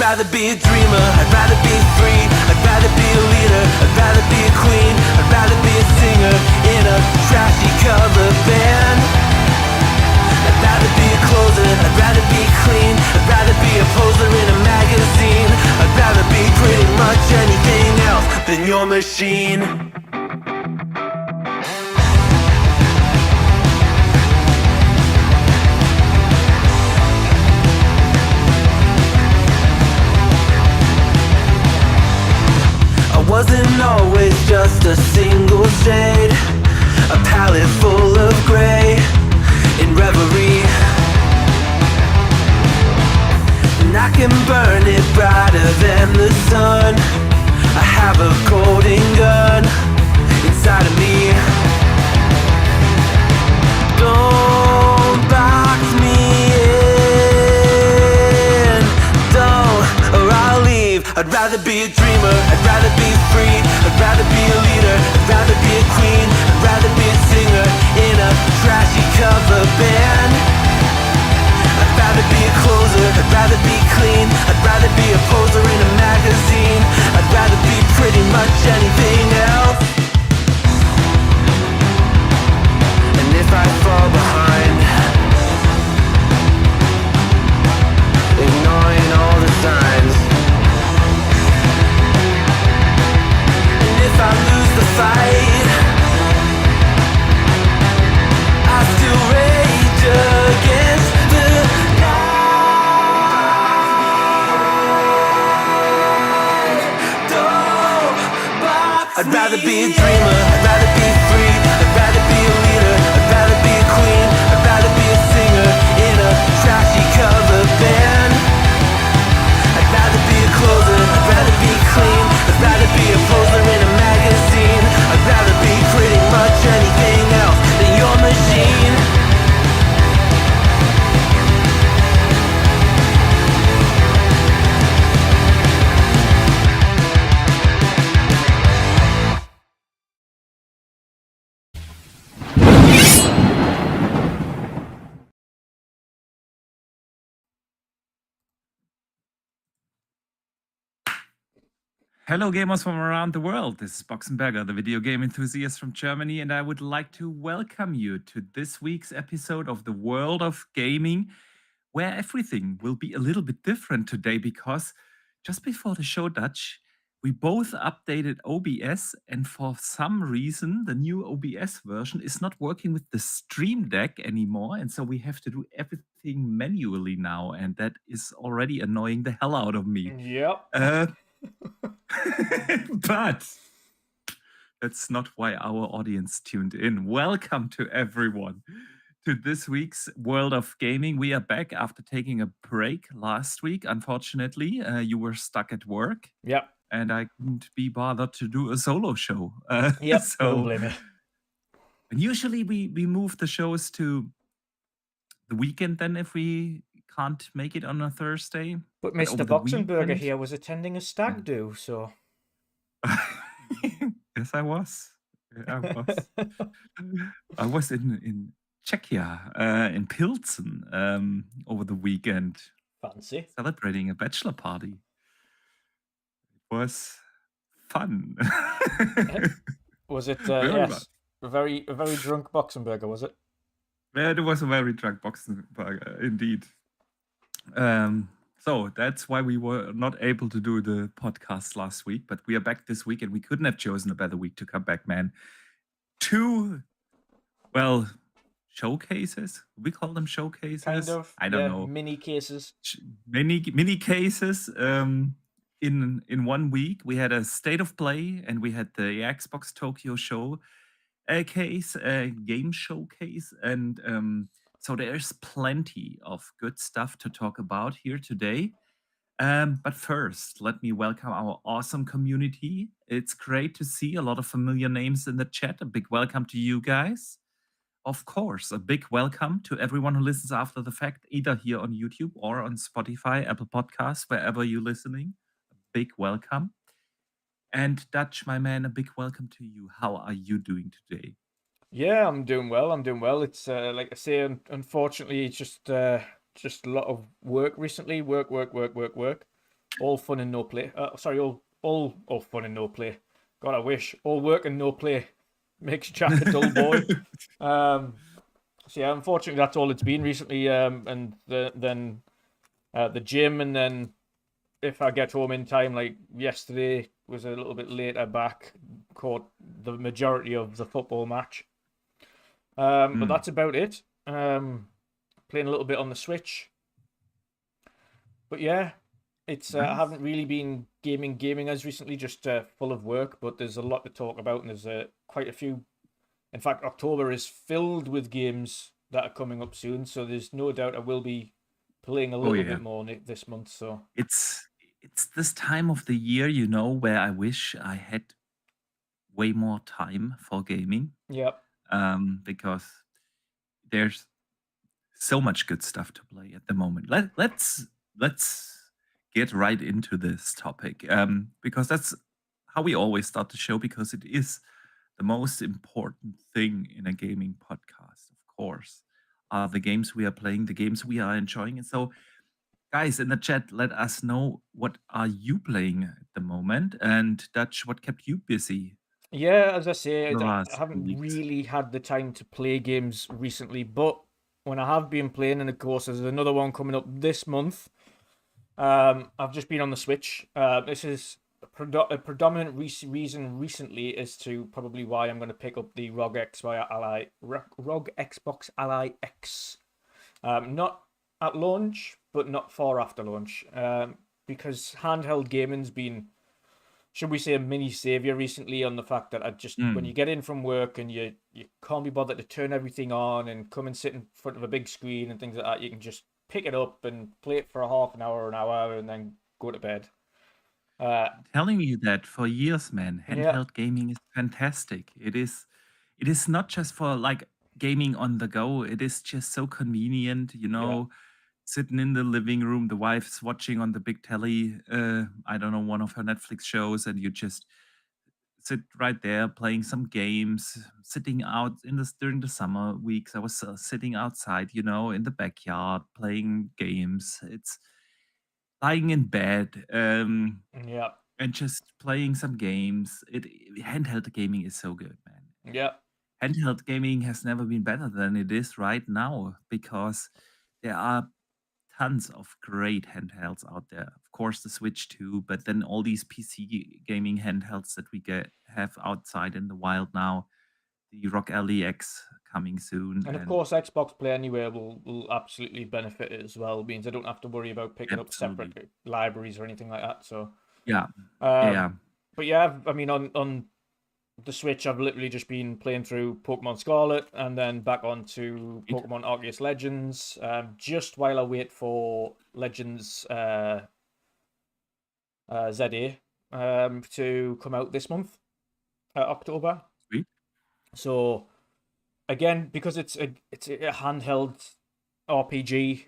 rather be a dreamer, I'd rather be free, I'd rather be a leader, I'd rather be a queen, I'd rather be a singer in a trashy cover band. I'd rather be a closer, I'd rather be clean, I'd rather be a poser in a magazine, I'd rather be pretty much anything else than your machine. Wasn't always just a single shade, a palette full of gray in reverie. And I can burn it brighter than the sun. I have a golden gun inside of me. Don't box me in, don't, or I'll leave. I'd rather be a dreamer, I'd rather be free, I'd rather be a leader, I'd rather be a queen, I'd rather be a singer in a trashy cover band. I'd rather be a closer, I'd rather be clean, I'd rather be a poser in a magazine, I'd rather be pretty much anything else. And if I fall behind, ignoring all the signs, if I lose the fight, I still rage against the night. Don't box I'd rather be a dreamer, I'd rather be free, I'd rather be a leader, I'd rather be a queen, I'd rather be a singer in a trashy cover band. I'd rather be a closer, I'd rather be clean, I'd rather be a poser in a magazine, I'd rather be pretty much anything else than your machine. Hello gamers from around the world, this is Boxenberger, the video game enthusiast from Germany, and I would like to welcome you to this week's episode of the World of Gaming, where everything will be a little bit different today because just before the show, Dutch, we both updated OBS, and for some reason the new OBS version is not working with the Stream Deck anymore, and so we have to do everything manually now, and that is already annoying the hell out of me. Yep. But that's not why our audience tuned in. Welcome to everyone to this week's World of Gaming. We are back after taking a break last week. Unfortunately, you were stuck at work. Yep. And I couldn't be bothered to do a solo show. Yep. Don't blame me. And usually we move the shows to the weekend then if we can't make it on a Thursday. But Mr. Boxenberger here was attending a stag do, so. Yes, I was. I was in Czechia, in Pilsen, over the weekend. Fancy. Celebrating a bachelor party. It was fun. Was it, yes, a very drunk Boxenberger, was it? Yeah, it was a very drunk Boxenberger, indeed. So that's why we were not able to do the podcast last week, but we are back this week and we couldn't have chosen a better week to come back, man. 2, well, showcases? We call them showcases? Kind of. I don't know. Mini cases. Mini cases. In 1 week, we had a State of Play and we had the Xbox Tokyo Show case, game showcase, and so there's plenty of good stuff to talk about here today. But first, let me welcome our awesome community. It's great to see a lot of familiar names in the chat. A big welcome to you guys. Of course, a big welcome to everyone who listens after the fact, either here on YouTube or on Spotify, Apple Podcasts, wherever you're listening. A big welcome. And Dutch, my man, a big welcome to you. How are you doing today? Yeah, I'm doing well. It's like I say, unfortunately, it's just a lot of work recently. Work. all fun and no play. Sorry, all fun and no play. God, I wish all work and no play makes Jack a dull boy. So yeah, unfortunately, that's all it's been recently. And then the gym, and then if I get home in time, like yesterday was a little bit later back, caught the majority of the football match. But that's about it. Playing a little bit on the Switch. But yeah, it's I Nice. haven't really been gaming as recently, just full of work. But there's a lot to talk about, and there's quite a few. In fact, October is filled with games that are coming up soon, so there's no doubt I will be playing a little bit more this month. So It's this time of the year, where I wish I had way more time for gaming, yeah, because there's so much good stuff to play at the moment. Let's get right into this topic, because that's how we always start the show, because it is the most important thing in a gaming podcast, of course, are the games we are playing, the games we are enjoying. And so, guys in the chat, let us know, what are you playing at the moment? And Dutch, what kept you busy yeah. As I say, the I last haven't weeks? really had the time to play games recently, but when I have been playing, and of course there's another one coming up this month. I've just been on the Switch. This is a predominant reason recently as to probably why I'm going to pick up the ROG Xbox Ally X. Not at launch, but not far after launch. Because handheld gaming's been, should we say, a mini savior recently, on the fact that when you get in from work and you can't be bothered to turn everything on and come and sit in front of a big screen and things like that, you can just pick it up and play it for a half an hour, and then go to bed. Telling you that for years, man. Yeah, Handheld gaming is fantastic. It is not just for like gaming on the go. It is just so convenient, sitting in the living room, the wife's watching on the big telly, I don't know, one of her Netflix shows, and you just sit right there playing some games, sitting out during the summer weeks. I was sitting outside, in the backyard playing games. It's lying in bed, yeah, and just playing some games. Handheld gaming is so good, man. yeah. Handheld gaming has never been better than it is right now, because there are tons of great handhelds out there. Of course, the Switch too, but then all these PC gaming handhelds that we have outside in the wild now. The ROG Ally X coming soon, And of course, Xbox Play Anywhere will absolutely benefit it as well. Means I don't have to worry about picking up absolutely, separate libraries or anything like that. So, yeah, yeah. but yeah, I mean, on the Switch, I've literally just been playing through Pokemon Scarlet and then back onto Pokemon Arceus Legends, just while I wait for Legends ZA to come out this month, October. Sweet. So again, because it's a handheld RPG,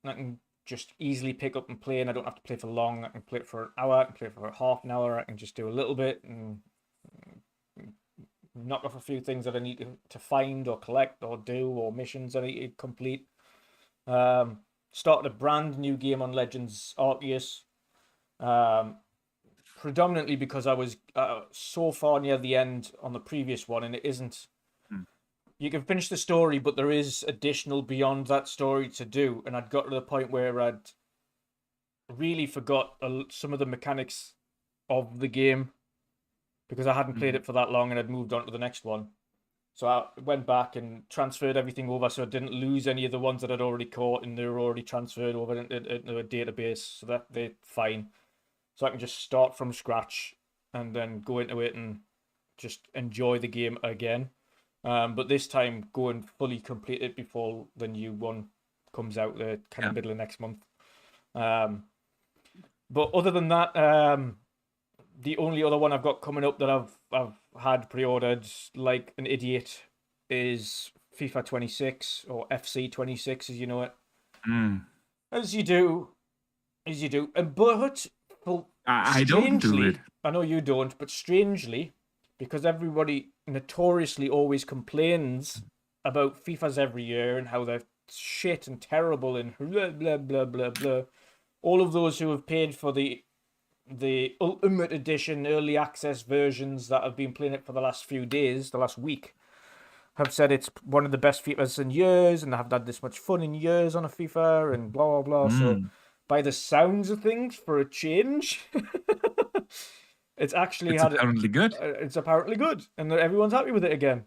I can just easily pick up and play, and I don't have to play for long. I can play it for an hour, I can play it for half an hour, I can just do a little bit and knock off a few things that I need to find or collect or do, or missions I need to complete. Started a brand new game on Legends Arceus, predominantly because I was so far near the end on the previous one, and it isn't. You can finish the story, but there is additional beyond that story to do, and I'd got to the point where I'd really forgot some of the mechanics of the game, because I hadn't played it for that long and I'd moved on to the next one. So I went back and transferred everything over, so I didn't lose any of the ones that I'd already caught, and they were already transferred over into a database, so that they're fine. So I can just start from scratch and then go into it and just enjoy the game again. But this time, go and fully complete it before the new one comes out, kind of middle of next month. But other than that, the only other one I've got coming up that I've had pre-ordered like an idiot is FIFA 26, or FC 26, as you know it. As you do. But I don't do it. I know you don't, but strangely, because everybody notoriously always complains about FIFAs every year and how they're shit and terrible and blah blah blah blah blah, all of those who have paid for the Ultimate Edition early access versions that have been playing it for the last few days, the last week, have said it's one of the best FIFAs in years, and they haven't had this much fun in years on a FIFA, and blah, blah, blah. So, by the sounds of things, for a change, it's actually apparently good. It's apparently good, and everyone's happy with it again.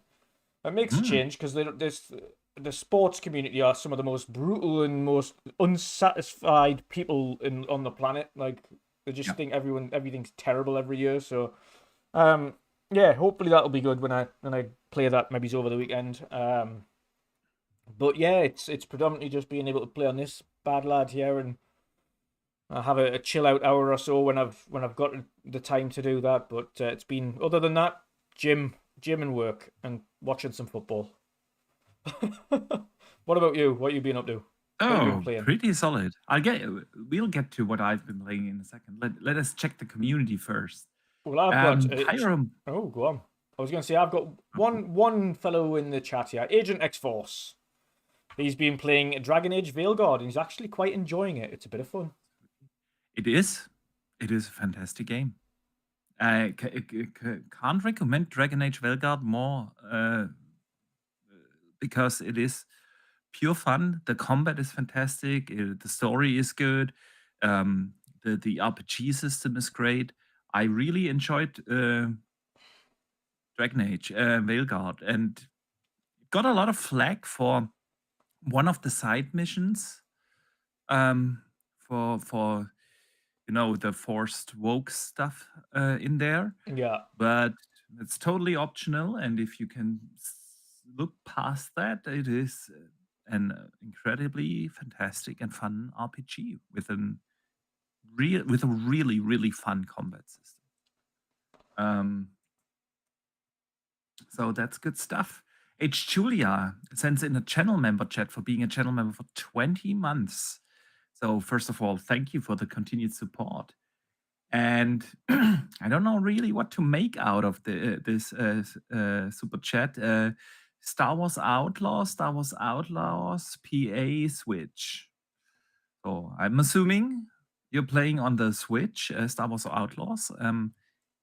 It makes a change, because the sports community are some of the most brutal and most unsatisfied people on the planet. Like, they just think everything's terrible every year. So, yeah, hopefully that'll be good when I play that maybe over the weekend. But yeah, it's predominantly just being able to play on this bad lad here, and I have a chill out hour or so when I've got the time to do that. But it's been, other than that, gym and work and watching some football. What about you? What you been up to? What have you been playing? Pretty solid. We'll get to what I've been playing in a second. Let us check the community first. Well, I've got Hiram. Oh, go on. I was going to say I've got one fellow in the chat here, Agent X-Force. He's been playing Dragon Age Veilguard, and he's actually quite enjoying it. It's a bit of fun. It is a fantastic game. I can't recommend Dragon Age Veilguard more because it is pure fun. The combat is fantastic. The story is good. The RPG system is great. I really enjoyed Dragon Age Veilguard, and got a lot of flack for one of the side missions. For the forced woke stuff in there. Yeah. But it's totally optional, and if you can look past that, it is an incredibly fantastic and fun RPG with a really, really fun combat system. So that's good stuff. H. Julia sends in a channel member chat for being a channel member for 20 months. So first of all, thank you for the continued support. And I don't know really what to make out of this super chat. Star Wars Outlaws, PA Switch. So I'm assuming you're playing on the Switch, Star Wars Outlaws.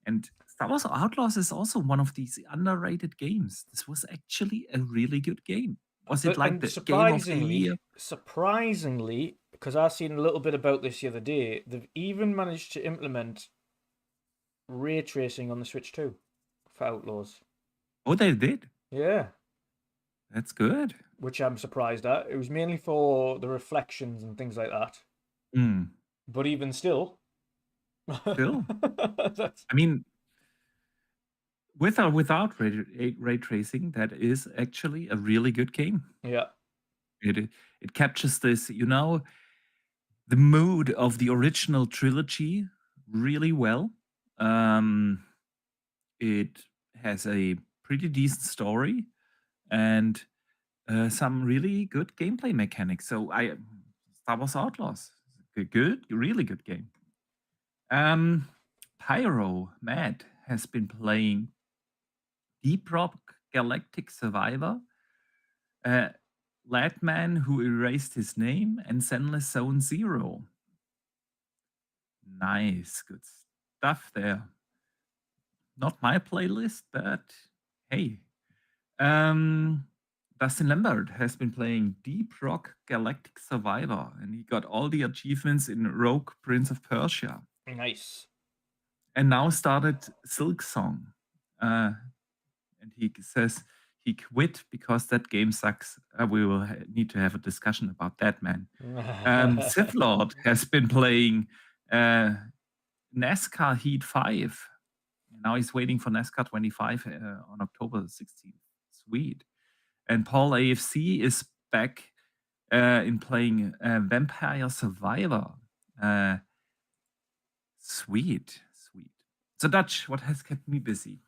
And Star Wars Outlaws is also one of these underrated games. This was actually a really good game. Was it like the game of the year? Surprisingly, because I've seen a little bit about this the other day, they've even managed to implement ray tracing on the Switch too for Outlaws. Oh, they did? Yeah. That's good. Which I'm surprised at. It was mainly for the reflections and things like that. But even still. I mean, with or without ray tracing, that is actually a really good game. Yeah. It captures this, the mood of the original trilogy really well. It has a pretty decent story and some really good gameplay mechanics. So Star Wars Outlaws, really good game. Pyro Matt has been playing Deep Rock Galactic Survivor, Ladman Who Erased His Name, and Zenless Zone Zero. Nice, good stuff there. Not my playlist, but hey. Dustin Lambert has been playing Deep Rock Galactic Survivor, and he got all the achievements in Rogue Prince of Persia. Nice. And now started Silk Song. And he says he quit because that game sucks. We will need to have a discussion about that, man. Sith Lord has been playing NASCAR Heat 5. Now he's waiting for NASCAR 25 on October 16th. Sweet. And Paul AFC is back in playing Vampire Survivor. Sweet. So Dutch, what has kept me busy?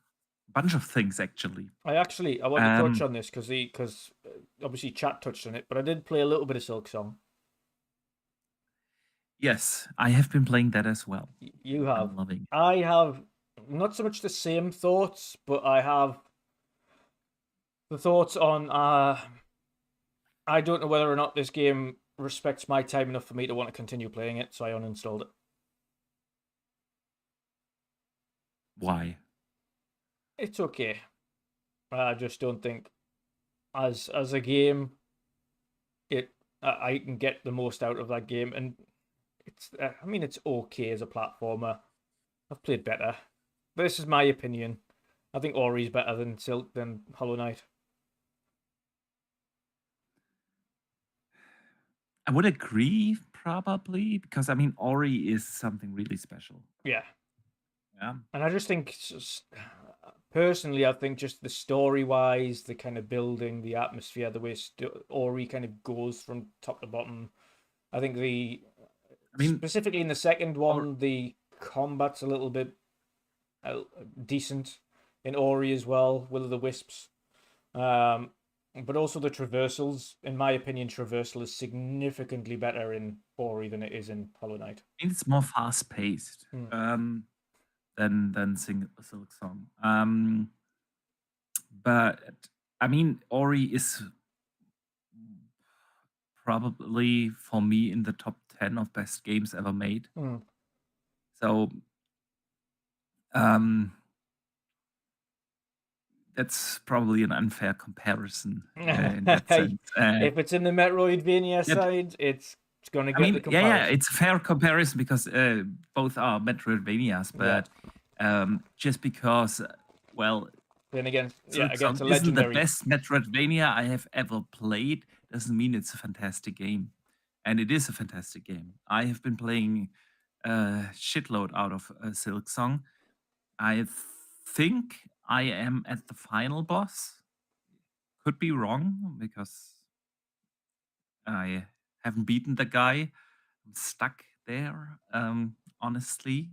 A bunch of things, actually. I want to touch on this because obviously chat touched on it, but I did play a little bit of Silk Song. Yes, I have been playing that as well. You have. I'm loving it. I have not so much the same thoughts, but I have the thoughts on I don't know whether or not this game respects my time enough for me to want to continue playing it, so I uninstalled it. Why? It's okay. I just don't think, as a game, I can get the most out of that game, and it's I mean it's okay as a platformer. I've played better. This is my opinion. I think Ori's better than Hollow Knight. I would agree, probably, because I mean, Ori is something really special. Yeah. Yeah. And I just think, personally, I think just the story-wise, the kind of building, the atmosphere, the way Ori kind of goes from top to bottom. I think specifically in the second one, the combat's a little bit decent in Ori as well, Will o' the Wisps. But also the traversals, in my opinion, traversal is significantly better in Ori than it is in Hollow Knight. I think it's more fast-paced than Silk Song. But I mean, Ori is probably for me in the top 10 of best games ever made. So that's probably an unfair comparison in that sense. If it's in the Metroidvania side, it's going to get the comparison. Yeah, it's a fair comparison because both are Metroidvanias, but just because, well, then against a isn't legendary. the best Metroidvania I have ever played doesn't mean it's a fantastic game, and it is a fantastic game. I have been playing a shitload out of Silk Song. I think I am at the final boss. Could be wrong because I haven't beaten the guy. I'm stuck there. Honestly,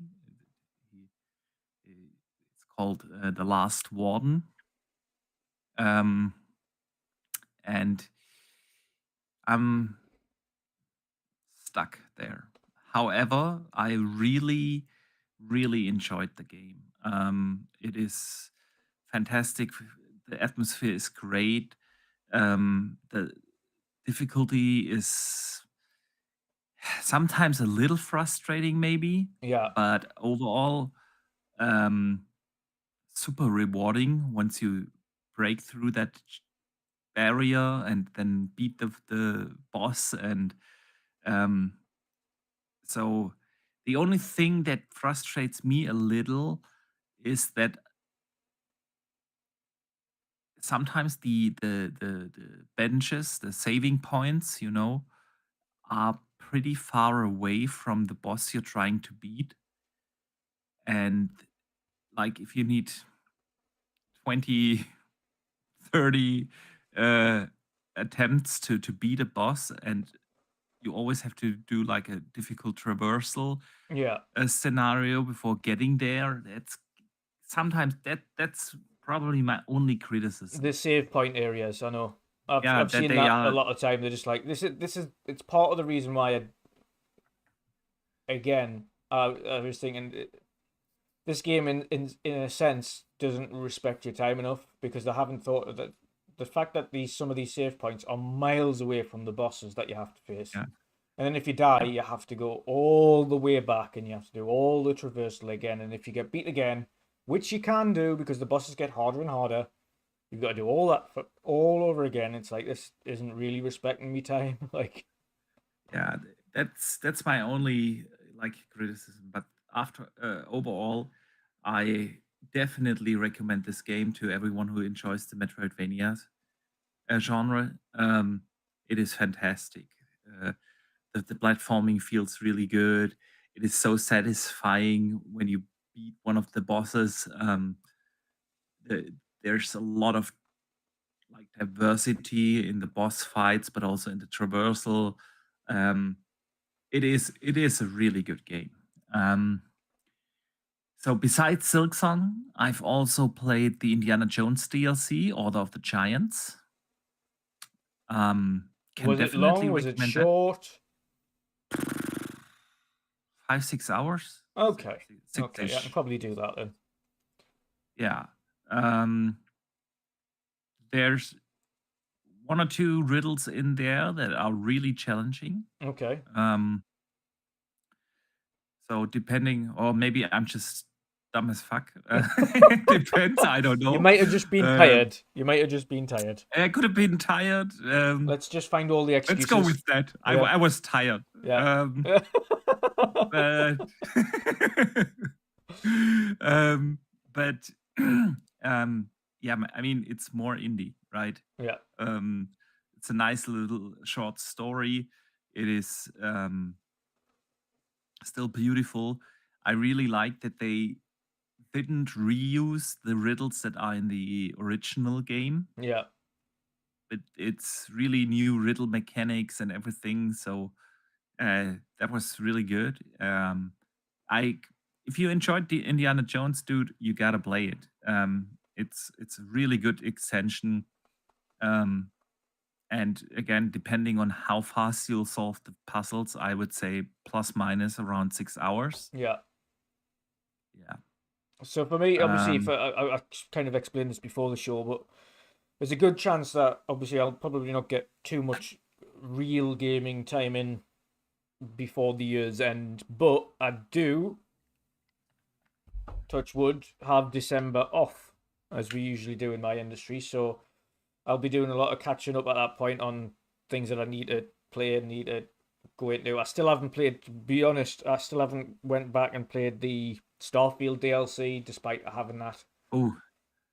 it's called The Last Warden. And I'm stuck there. However, I really, really enjoyed the game. It is fantastic. The atmosphere is great. The difficulty is sometimes a little frustrating, maybe. Yeah. But overall, super rewarding once you break through that barrier and then beat the boss. And so the only thing that frustrates me a little is that sometimes the benches, the saving points, are pretty far away from the boss you're trying to beat. And like if you need 20, 30 attempts to beat a boss, and you always have to do like a difficult traversal scenario before getting there, that's probably my only criticism. The save point areas, I know. I've seen that a lot of time. They're just like, this is it's part of the reason why I was thinking this game in a sense doesn't respect your time enough, because they haven't thought of that. The fact that some of these save points are miles away from the bosses that you have to face. Yeah. And then if you die, you have to go all the way back and you have to do all the traversal again. And if you get beat again, which you can do because the bosses get harder and harder, you've got to do all that all over again. It's like, this isn't really respecting me time. Like, yeah, that's my only like criticism. But after overall, I definitely recommend this game to everyone who enjoys the Metroidvania genre. It is fantastic. The platforming feels really good. It is so satisfying when you beat one of the bosses. There's a lot of like diversity in the boss fights, but also in the traversal. It is a really good game. So besides Silksong, I've also played the Indiana Jones DLC, Order of the Giants. Was it long? Was it short? 5-6 hours. Okay. Six Okay, yeah, I can probably do that then. Yeah. There's one or two riddles in there that are really challenging. Okay. So depending, or maybe I'm just dumb as fuck. Depends. I don't know. You might have just been tired. You might have just been tired. I could have been tired. Let's just find all the Let's excuses. go with that. Yeah. I was tired. Yeah. But but yeah, I mean, it's more indie, right? Yeah. It's a nice little short story. It is still beautiful. I really like that they didn't reuse the riddles that are in the original game. Yeah. But it's really new riddle mechanics and everything. So that was really good. If you enjoyed the Indiana Jones, dude, you gotta play it. It's a really good extension. And again, depending on how fast you'll solve the puzzles, I would say plus minus around 6 hours. Yeah. Yeah. So for me, obviously, if I kind of explained this before the show, but there's a good chance that obviously I'll probably not get too much real gaming time in before the year's end, but I do, touch wood, have December off, as we usually do in my industry. So I'll be doing a lot of catching up at that point on things that I need to play and need to go into. I still haven't played, to be honest, I still haven't went back and played the Starfield DLC, despite having that. Oh,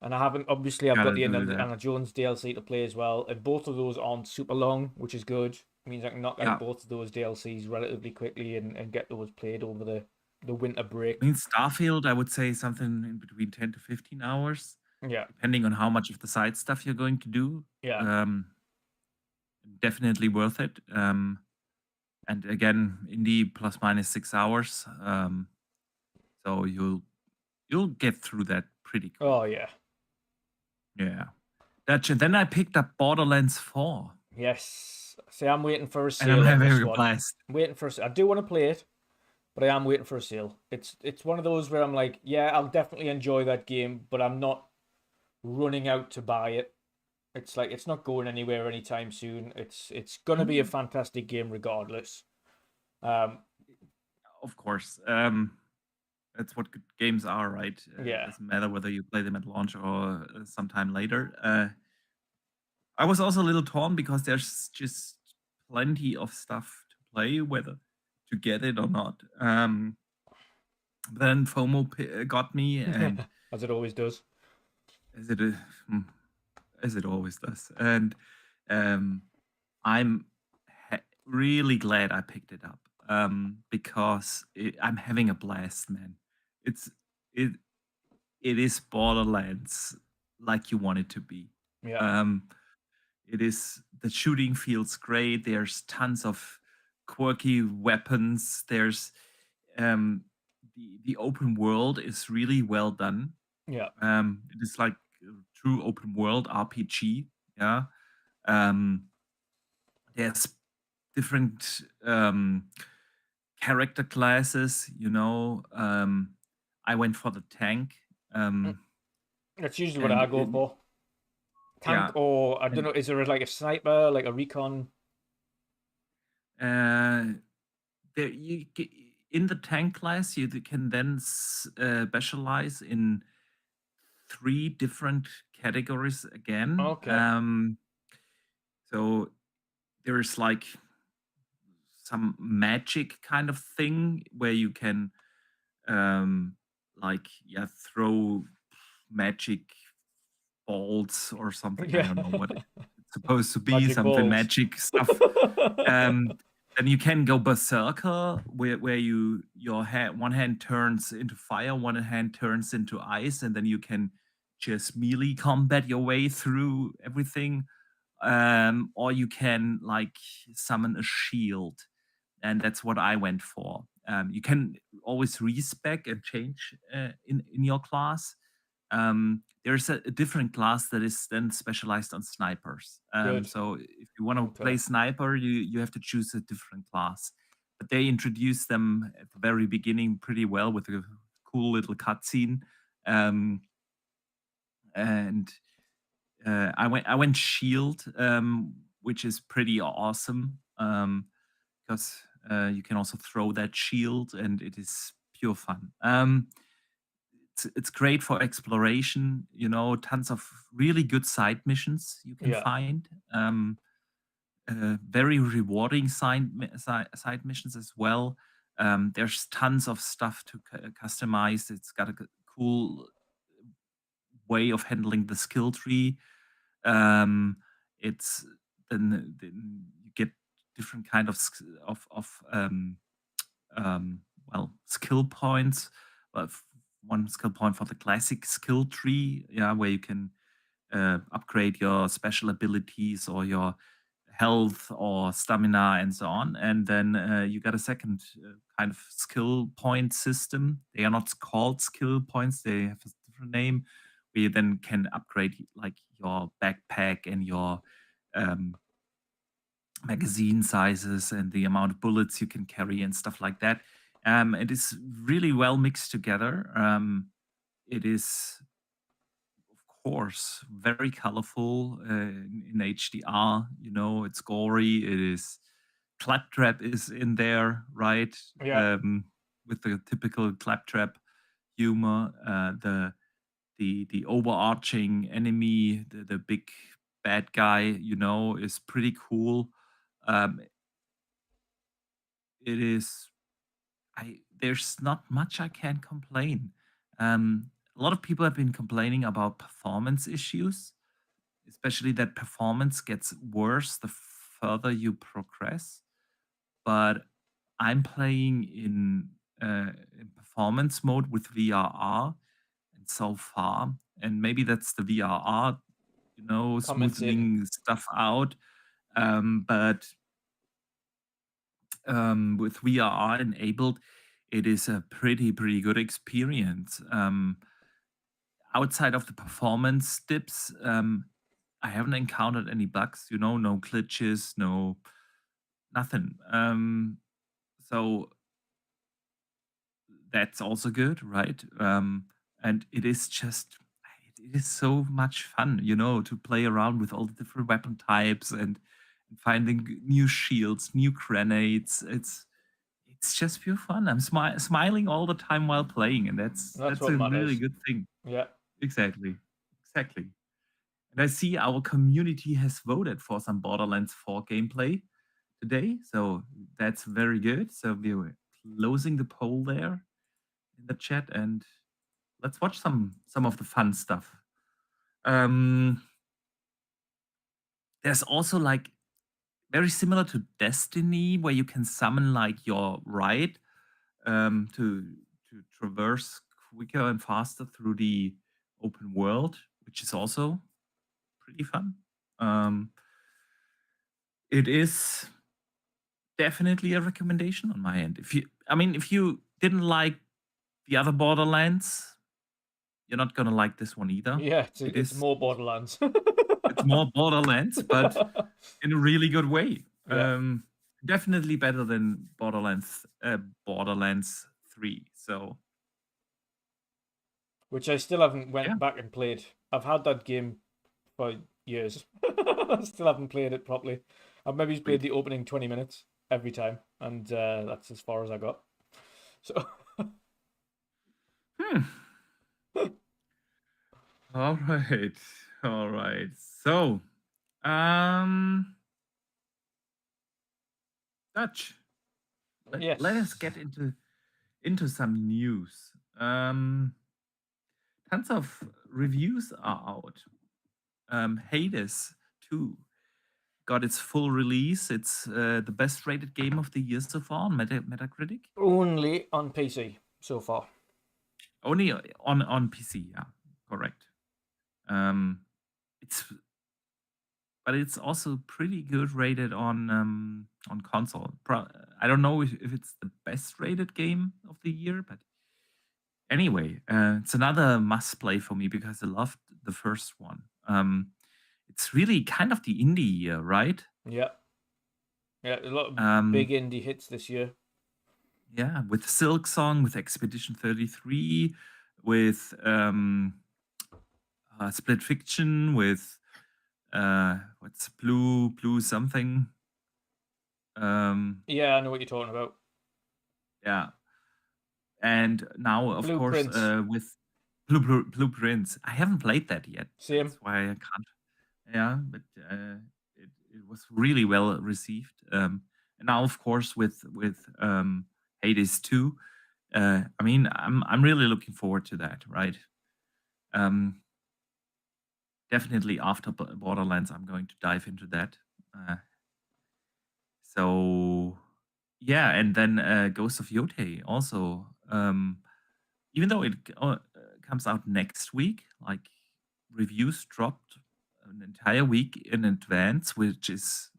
And I haven't, obviously, I've got gotta the do that. Indiana Jones DLC to play as well. And both of those aren't super long, which is good. It means I can knock Yeah. out both of those DLCs relatively quickly and get those played over the winter break. I mean, Starfield, I would say something in between 10 to 15 hours, Yeah, depending on how much of the side stuff you're going to do. yeah, Definitely worth it. And again, indie plus minus 6 hours. So you'll get through that pretty quick. oh yeah, Yeah. Dutch, and then I picked up Borderlands 4. yes. See, I'm waiting for a And sale I'm on having this a one. blast. I'm waiting for I do want to play it, but I am waiting for a sale. It's one of those where I'm like, yeah, I'll definitely enjoy that game, but I'm not running out to buy it. It's like it's not going anywhere anytime soon. It's gonna be a fantastic game regardless. Of course. That's what good games are, right? Yeah. It doesn't matter whether you play them at launch or sometime later. I was also a little torn because there's just plenty of stuff to play, whether to get it or not. Then FOMO got me, and As it always does. as it always does. And I'm really glad I picked it up because I'm having a blast, man. It is Borderlands like you want it to be. Yeah. It is, the shooting feels great. There's tons of quirky weapons. There's the open world is really well done. Yeah. It is like a true open world RPG. Yeah. There's different character classes. I went for the tank. That's usually what and I go it- for. Tank, yeah. or I don't know, is there like a sniper, like a recon? In the tank class, you can then specialize in 3 different categories again. Okay. So there's like some magic kind of thing where you can throw magic balls or something. I don't know what it's supposed to be. Magic something balls. magic stuff. Then you can go berserker, where one hand turns into fire, one hand turns into ice, and then you can just melee combat your way through everything. Or you can like summon a shield, and that's what I went for. You can always respec and change in your class. There's a different class that is then specialized on snipers. Good. So if you want to Okay. play sniper, you have to choose a different class. But they introduced them at the very beginning pretty well with a cool little cutscene. And I went Shield, which is pretty awesome, because you can also throw that shield, and it is pure fun. It's great for exploration. Tons of really good side missions you can Yeah. find. Very rewarding side missions as well. There's tons of stuff to customize. It's got a cool way of handling the skill tree. It's then you get different kind of skill points. One skill point for the classic skill tree, yeah, where you can upgrade your special abilities or your health or stamina and so on. And then you got a second kind of skill point system. They are not called skill points, they have a different name, where you then can upgrade like your backpack and your magazine sizes and the amount of bullets you can carry and stuff like that. It is really well mixed together. It is, of course, very colorful in HDR. It's gory. It is claptrap is in there, right? Yeah. With the typical claptrap humor. The overarching enemy, the big bad guy, is pretty cool. It is. There's not much I can complain. A lot of people have been complaining about performance issues, especially that performance gets worse the further you progress. But I'm playing in performance mode with VRR, and so far, and maybe that's the VRR, Compensating. smoothing stuff out. But with VRR enabled, it is a pretty good experience. Outside of the performance dips, I haven't encountered any bugs. No glitches, nothing. So that's also good, right? And it is so much fun, to play around with all the different weapon types and finding new shields, new grenades. It's just pure fun. I'm smiling all the time while playing, and that's That's a what really matters. good thing. Yeah. Exactly. And I see our community has voted for some Borderlands 4 gameplay today, so that's very good. So we're closing the poll there in the chat, and let's watch some of the fun stuff. There's also like very similar to Destiny, where you can summon like your ride to traverse quicker and faster through the open world, which is also pretty fun. It is definitely a recommendation on my end. If you didn't like the other Borderlands, you're not gonna like this one either. Yeah, it's more Borderlands. It's more Borderlands, but in a really good way. Yeah. Definitely better than Borderlands 3. So, Which I still haven't went Yeah. back and played. I've had that game for years. I still haven't played it properly. I've maybe played the opening 20 minutes every time, and that's as far as I got. So All right. So, Dutch. yes. Let us get into some news. Tons of reviews are out. Hades 2 got its full release. It's the best rated game of the year so far on Metacritic. Only on PC so far. Only on PC, yeah, correct. But it's also pretty good rated on console. I don't know if it's the best rated game of the year, but anyway, it's another must play for me because I loved the first one. It's really kind of the indie year, right? Yeah. Yeah, a lot of big indie hits this year. Yeah, with Silk Song, with Expedition 33, with Split Fiction, with what's blue something. Yeah, I know what you're talking about. Yeah. And now, of course, Blueprints. with Blueprints. I haven't played that yet. Same. That's why I can't. Yeah, but it was really well received. And now, of course, with Hades 2, I mean, I'm really looking forward to that, right? Definitely after Borderlands, I'm going to dive into that. So yeah, and then Ghost of Yotei also. Even though it comes out next week, like reviews dropped an entire week in advance, which is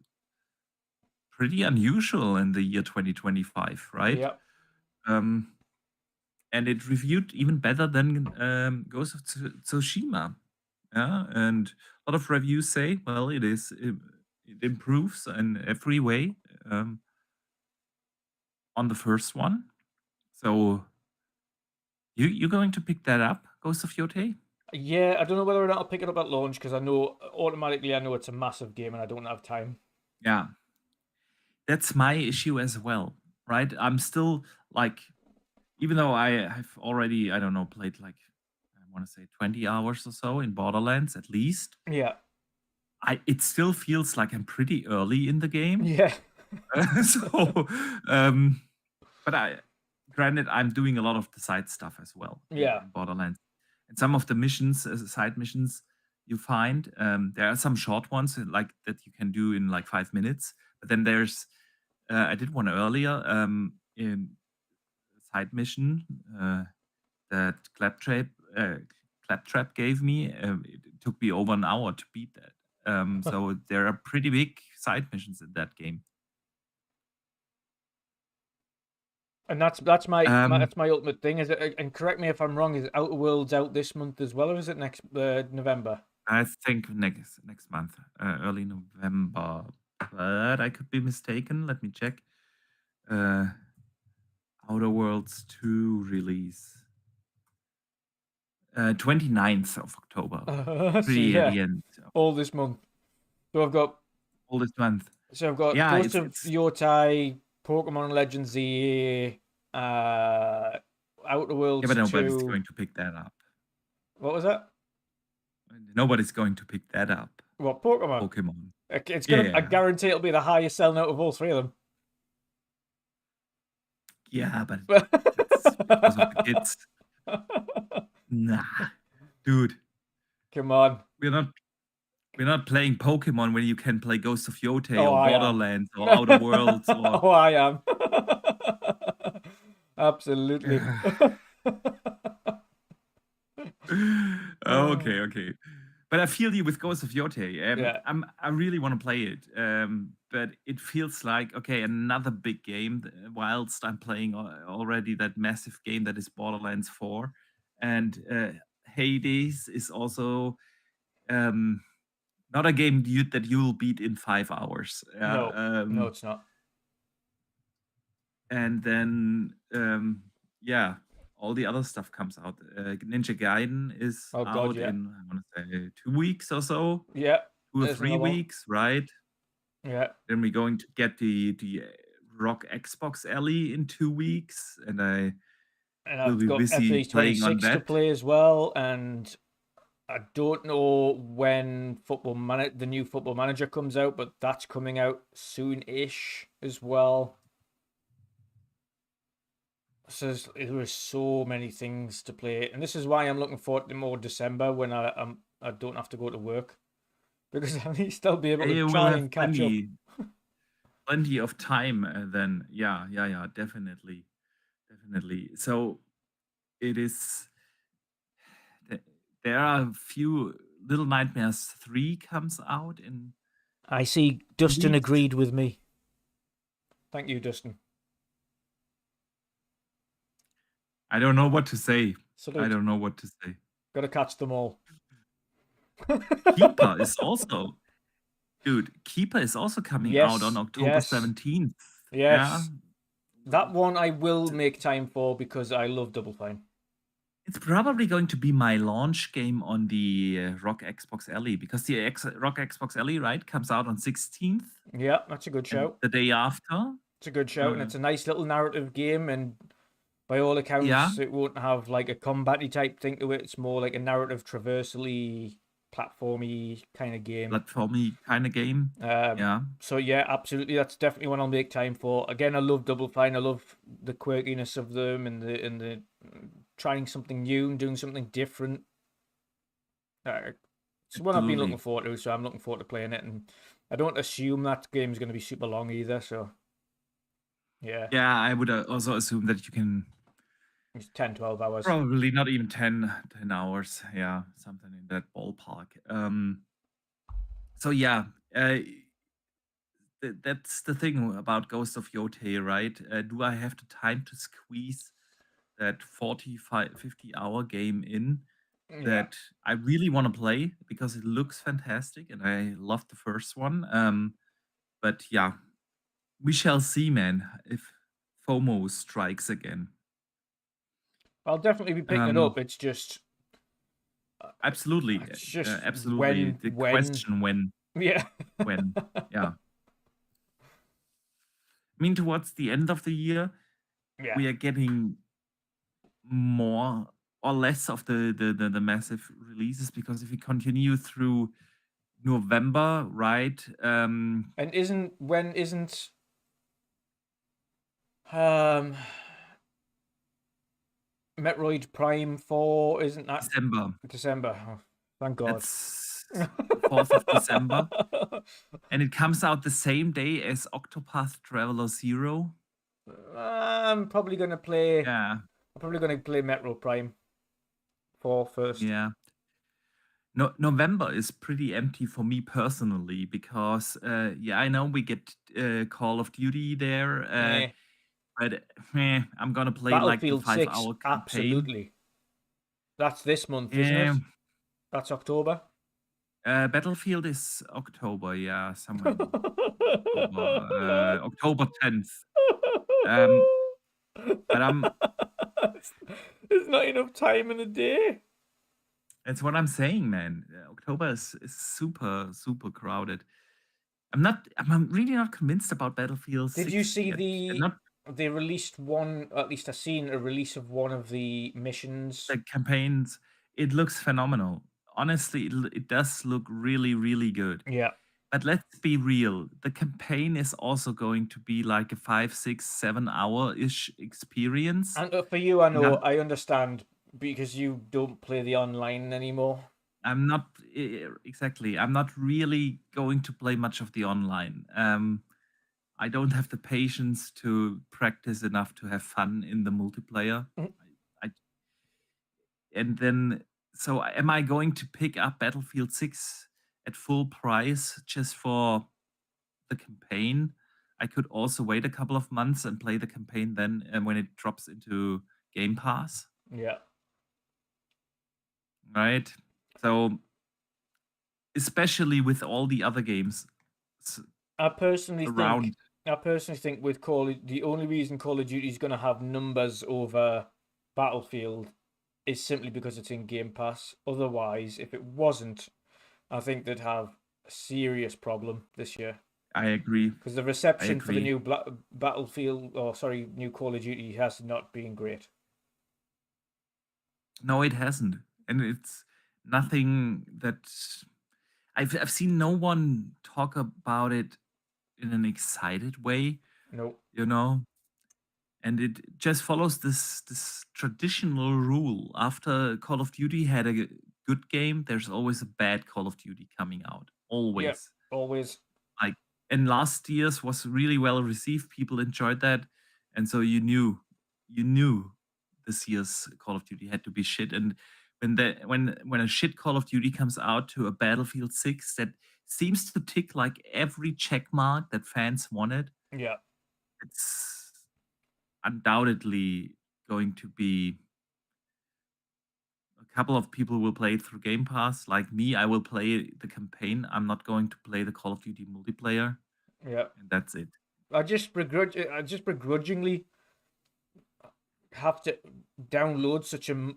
pretty unusual in the year 2025, right? Yeah. And it reviewed even better than Ghost of Tsushima. Yeah, and a lot of reviews say, well, it improves in every way on the first one. So you're going to pick that up, Ghost of Yotei? Yeah, I don't know whether or not I'll pick it up at launch because I know it's a massive game and I don't have time. Yeah. That's my issue as well, right? I'm still like, even though I have already, I don't know, played like, I want to say 20 hours or so in Borderlands at least, Yeah. it still feels like I'm pretty early in the game. Yeah. So, but granted, I'm doing a lot of the side stuff as well Yeah. in Borderlands. And some of the missions, side missions you find, there are some short ones like that you can do in like 5 minutes. But then there's, I did one earlier in side mission that Claptrap gave me. It took me over an hour to beat that. So there are pretty big side missions in that game. And that's my ultimate thing. Is it? And correct me if I'm wrong. Is Outer Worlds out this month as well, or is it next November? I think next month, early November, but I could be mistaken. Let me check. Outer Worlds 2 release 29th of October. Pretty at the end. All this month. So I've got all this month. So I've got Ghost of Yotei, Pokemon Legends EA, Outer Worlds 2. Yeah, but nobody's going to pick that up. What was that? Nobody's going to pick that up. What, Pokemon? Pokemon. It's gonna. I guarantee it'll be the highest selling out of all three of them. Yeah, but that's because of the kids. Nah, dude. Come on. We're not playing Pokemon when you can play Ghost of Yotei or Borderlands or Outer Worlds. Or... Oh, I am. Absolutely. Okay. But I feel you with Ghost of Yotei. Yeah. I really want to play it. But it feels like, okay, another big game, whilst I'm playing already that massive game that is Borderlands 4. And Hades is also not a game that you will beat in 5 hours. No, it's not. And then, all the other stuff comes out. Ninja Gaiden is out in, I want to say, 2 weeks or so. Yeah. 2 or 3 weeks, right? Yeah. Then we're going to get the Rock Xbox Alley in 2 weeks, and I've got FE26 to play as well, and I don't know when the new Football Manager comes out, but that's coming out soon-ish as well. So there are so many things to play, and this is why I'm looking forward to more December when I don't have to go to work, because at least I'll be able to try and catch up. Plenty of time then. Yeah, definitely. So it is. There are a few. Little Nightmares 3 comes out in. I see Dustin agreed with me. Thank you, Dustin. I don't know what to say. Salute. I don't know what to say. Gotta catch them all. Keeper is also, dude. Keeper is also coming out on October 17th. Yes. Yeah? That one I will make time for because I love Double Fine. It's probably going to be my launch game on the ROG Xbox LE because the ROG Xbox LE, right, comes out on 16th Yeah, that's a good and shout. the day after. It's a good shout, and it's a nice little narrative game. And by all Yeah, accounts, it won't have like a combat-y type thing to it. It's more like a narrative, traversally, platformy kind of game. platformy kind of game. Yeah, So yeah, absolutely, that's definitely one I'll make time for. Again, I love Double Fine. I love the quirkiness of them and the trying something new and doing something different. It's one I've been looking absolutely. forward to, so I'm looking forward to playing it. And I don't assume that game's going to be super long either. So yeah, Yeah, I would also assume that you can it's 10, 12 hours. probably not even 10 hours. Yeah, something in that ballpark. So yeah, that's the thing about Ghost of Yotei, right? Do I have the time to squeeze that 45, 50-hour game in Yeah, that I really want to play because it looks fantastic and I love the first one. But yeah, we shall see, man, if FOMO strikes again. I'll definitely be picking it up. It's just Absolutely, absolutely. The question when, yeah. yeah. I mean, towards the end of the year, Yeah. we are getting more or less of the massive releases because if we continue through November, right? And isn't Metroid Prime 4, isn't that December? Oh, thank God. That's the 4th of December. And it comes out the same day as Octopath Traveler 0. I'm probably gonna play. Yeah. I'm probably gonna play Metro Prime 4 first. Yeah. No, November is pretty empty for me personally because yeah, I know we get Call of Duty there, but I'm gonna play like the Battlefield 6, 5-hour campaign. absolutely. That's this month, isn't it? That's October. Battlefield is October, yeah, somewhere in October, October 10th. But there's not enough time in the day. That's what I'm saying, man. October is super crowded. I'm really not convinced about Battlefield 6. Did you see yet. they released one, at least I've seen a release of one of the missions. The campaigns, it looks phenomenal. Honestly, it does look really good. Yeah. But let's be real. The campaign is also going to be like a 5, 6, 7 hour-ish experience. And for you, I know, I understand because you don't play the online anymore. I'm not exactly. I'm not really going to play much of the online. I don't have the patience to practice enough to have fun in the multiplayer. And then, so am I going to pick up Battlefield 6 at full price just for the campaign? I could also wait a couple of months and play the campaign then when it drops into Game Pass. Yeah. Right? So, especially with all the other games I personally think with the only reason Call of Duty is going to have numbers over Battlefield is simply because it's in Game Pass. Otherwise, if it wasn't, I think they'd have a serious problem this year. I agree. Because the reception for the new new Call of Duty has not been great. No, it hasn't. And it's nothing that I've seen no one talk about it in an excited way. No. You know? And it just follows this traditional rule. After Call of Duty had a good game, there's always a bad Call of Duty coming out. Always. Yep, always. And last year's was really well received. People enjoyed that. And so you knew this year's Call of Duty had to be shit. And when a shit Call of Duty comes out to a Battlefield 6 that seems to tick like every check mark that fans wanted. Yeah. It's undoubtedly going to be a couple of people will play it through Game Pass. Like me, I will play the campaign. I'm not going to play the Call of Duty multiplayer. Yeah. And that's it. I just begrudgingly have to download such a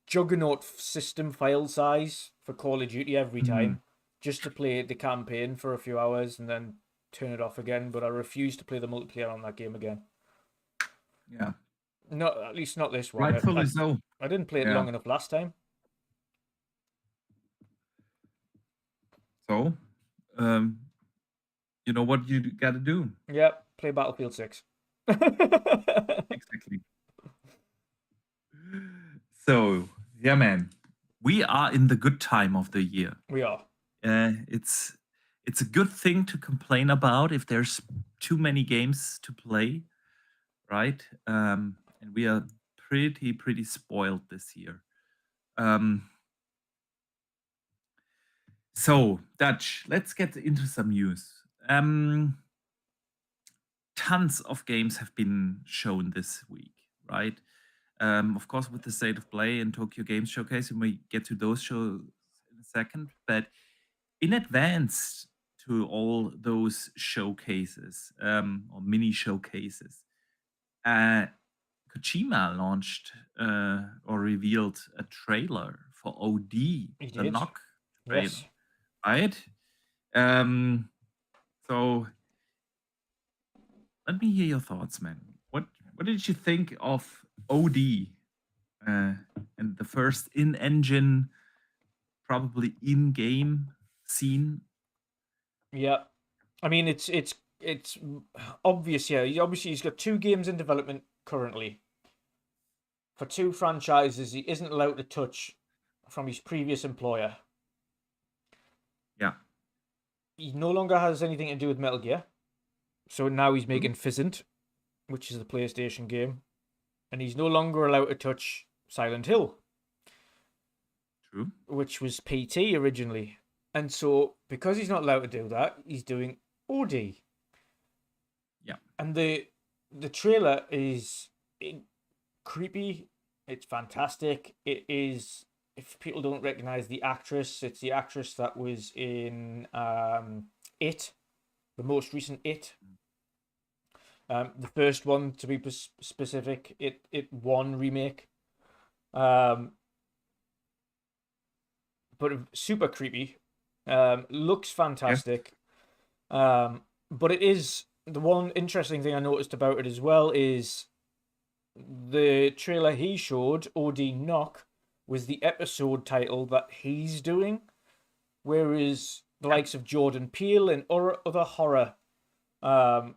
juggernaut system file size for Call of Duty every time just to play the campaign for a few hours and then turn it off again. But I refuse to play the multiplayer on that game again. Yeah. Not at least not this one. Rightfully so. I didn't play it Yeah. long enough last time. So, you know what you got to do. Yeah, play Battlefield 6. Exactly. So, yeah, man, we are in the good time of the year. We are. It's a good thing to complain about if there's too many games to play, right? And we are pretty spoiled this year. So, Dutch, let's get into some news. Tons of games have been shown this week, right? Of course, with the State of Play and Tokyo Games Showcase, we may get to those shows in a second. But in advance to all those showcases or mini showcases, Kojima launched or revealed a trailer for OD, the did. Knock trailer, Yes. right? So let me hear your thoughts, man. What did you think of OD and the first in-engine, probably in-game scene? Yeah, I mean it's obvious. Yeah, obviously he's got 2 games in development currently for 2 franchises he isn't allowed to touch from his previous employer. Yeah, He no longer has anything to do with Metal Gear, so now he's making Fizzant, which is the PlayStation game, and he's no longer allowed to touch Silent Hill, true. which was PT originally. And so, because he's not allowed to do that, he's doing OD. Yeah. And the trailer is creepy. It's fantastic. It is, if people don't recognize the actress, it's the actress that was in It, the most recent It. The first one, to be specific, It 1 remake. But super creepy. Looks fantastic. Yes. But it is, the one interesting thing I noticed about it as well is the trailer he showed, OD Knock, was the episode title that he's doing, whereas the likes of Jordan Peele and other horror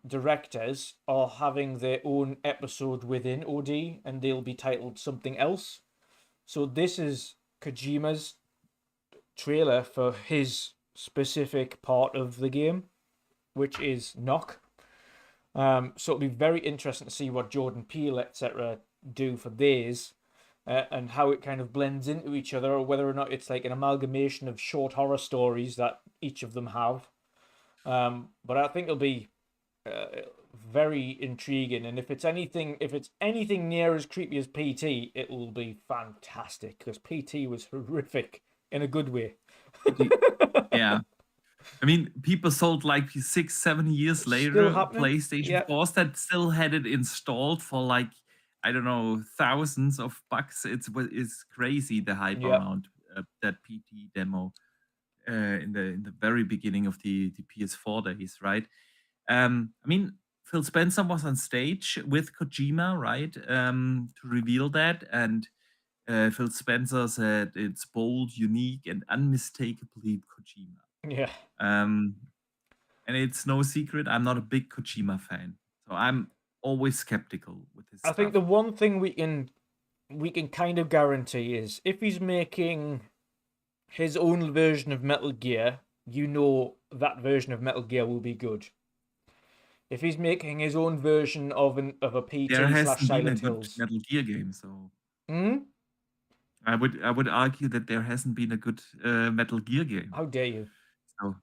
directors are having their own episode within OD, and they'll be titled something else. So this is Kojima's trailer for his specific part of the game, which is Knock. So it'll be very interesting to see what Jordan Peele, etc., do for theirs, and how it kind of blends into each other, or whether or not it's like an amalgamation of short horror stories that each of them have. But I think it'll be very intriguing, and if it's anything near as creepy as PT, it will be fantastic, because PT was horrific in a good way. Yeah. I mean, people sold like 6-7 years later PlayStation 4s that still had it installed for like, I don't know, thousands of bucks. It's crazy, the hype around that PT demo in the very beginning of the PS4 days, right? I mean, Phil Spencer was on stage with Kojima, right, to reveal that, and Phil Spencer said it's bold, unique, and unmistakably Kojima. Yeah. And it's no secret, I'm not a big Kojima fan, so I'm always skeptical with his stuff. I think the one thing we can kind of guarantee is if he's making his own version of Metal Gear, you know that version of Metal Gear will be good. If he's making his own version of a PT / Silent Hills Metal Gear game, so I would argue that there hasn't been a good Metal Gear game. How dare you? So,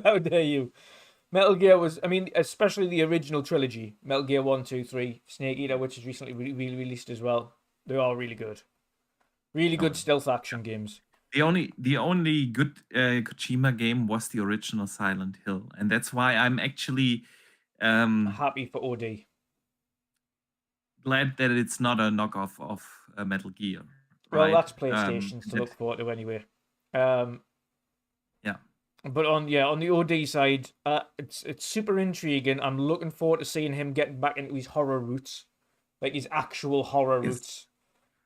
how dare you? Metal Gear was, I mean, especially the original trilogy, Metal Gear 1, 2, 3, Snake Eater, which is recently released as well. They are really good. Really good stealth action games. The only good Kojima game was the original Silent Hill, and that's why I'm actually happy for OD. glad that it's not a knockoff of Metal Gear. Well, Right? that's PlayStation's to look forward to anyway. Yeah. But on the OD side, it's super intriguing. I'm looking forward to seeing him getting back into his horror roots, like his actual horror roots,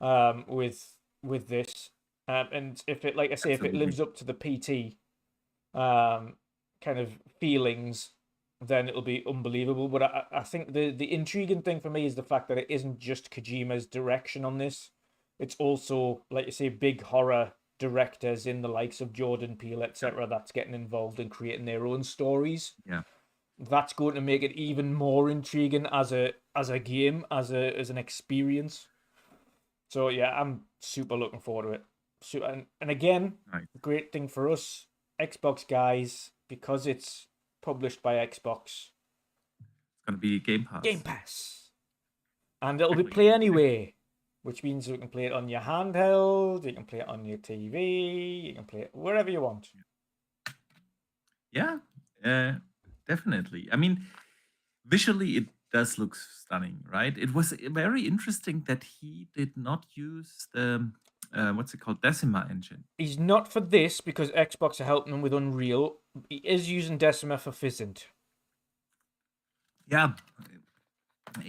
with this. And if it, like I say, if it lives up to the PT, kind of feelings, then it'll be unbelievable. But I think the intriguing thing for me is the fact that it isn't just Kojima's direction on this. It's also, like you say, big horror directors in the likes of Jordan Peele, etc., that's getting involved in creating their own stories. Yeah. That's going to make it even more intriguing as a game, as an experience. So yeah, I'm super looking forward to it. So, and again, great thing for us Xbox guys, because it's published by Xbox. It's gonna be Game Pass. Game Pass, and it'll be Play Anyway, which means you can play it on your handheld, you can play it on your TV, you can play it wherever you want. Yeah, definitely. I mean, visually it does look stunning, right? It was very interesting that he did not use the what's it called, Decima engine. He's not for this because Xbox are helping him with Unreal. He is using Decima for Fizzant. Yeah,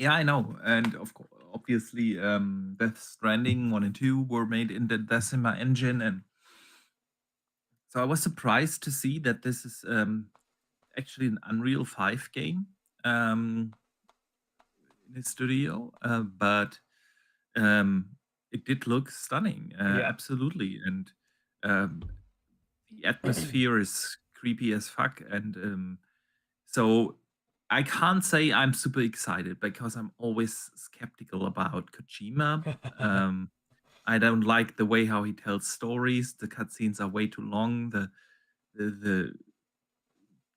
I know, and of course, obviously, Death Stranding 1 and 2 were made in the Decima engine, and so I was surprised to see that this is actually an Unreal 5 game in the studio, but it did look stunning, absolutely, and the atmosphere is creepy as fuck, and so I can't say I'm super excited because I'm always skeptical about Kojima. I don't like the way how he tells stories. The cutscenes are way too long. The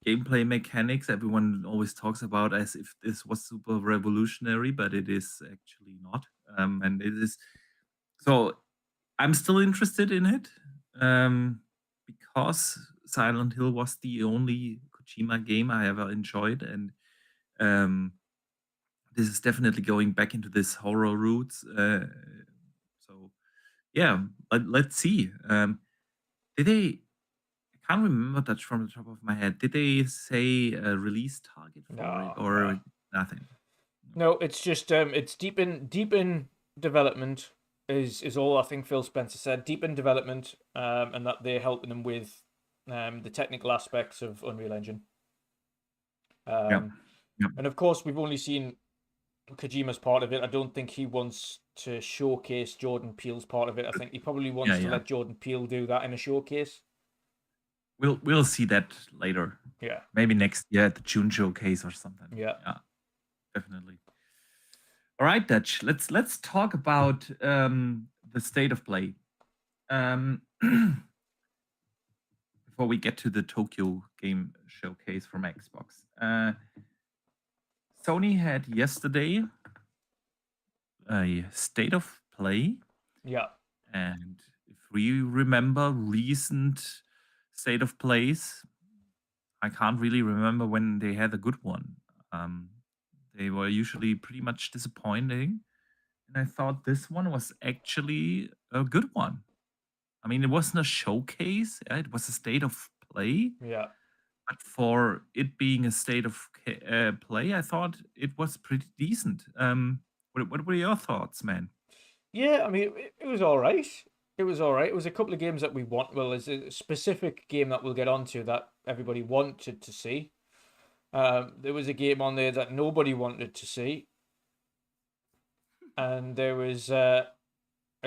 gameplay mechanics everyone always talks about as if this was super revolutionary, but it is actually not. And it is so I'm still interested in it because Silent Hill was the only Kojima game I ever enjoyed, and this is definitely going back into this horror roots. So yeah, let's see. Did they? I can't remember that from the top of my head. Did they say a release target for it or nothing? No, it's just it's deep in development is all I think Phil Spencer said. Deep in development, and that they're helping them with the technical aspects of Unreal Engine. And of course, we've only seen Kojima's part of it. I don't think he wants to showcase Jordan Peele's part of it. I think he probably wants to let Jordan Peele do that in a showcase. We'll see that later. Yeah. Maybe next year at the June showcase or something. Yeah. Definitely. All right, Dutch. Let's talk about the state of play. Before we get to the Tokyo Game Showcase from Xbox. Sony had yesterday a state of play. Yeah. And if we remember recent state of plays, I can't really remember when they had a good one. They were usually pretty much disappointing. And I thought this one was actually a good one. I mean, it wasn't a showcase. It was a state of play. Yeah. But for it being a state of play, I thought it was pretty decent. What were your thoughts, man? Yeah, I mean, it was all right. It was all right. It was a couple of games that we want. Well, there's a specific game that we'll get onto that everybody wanted to see. There was a game on there that nobody wanted to see. And there was a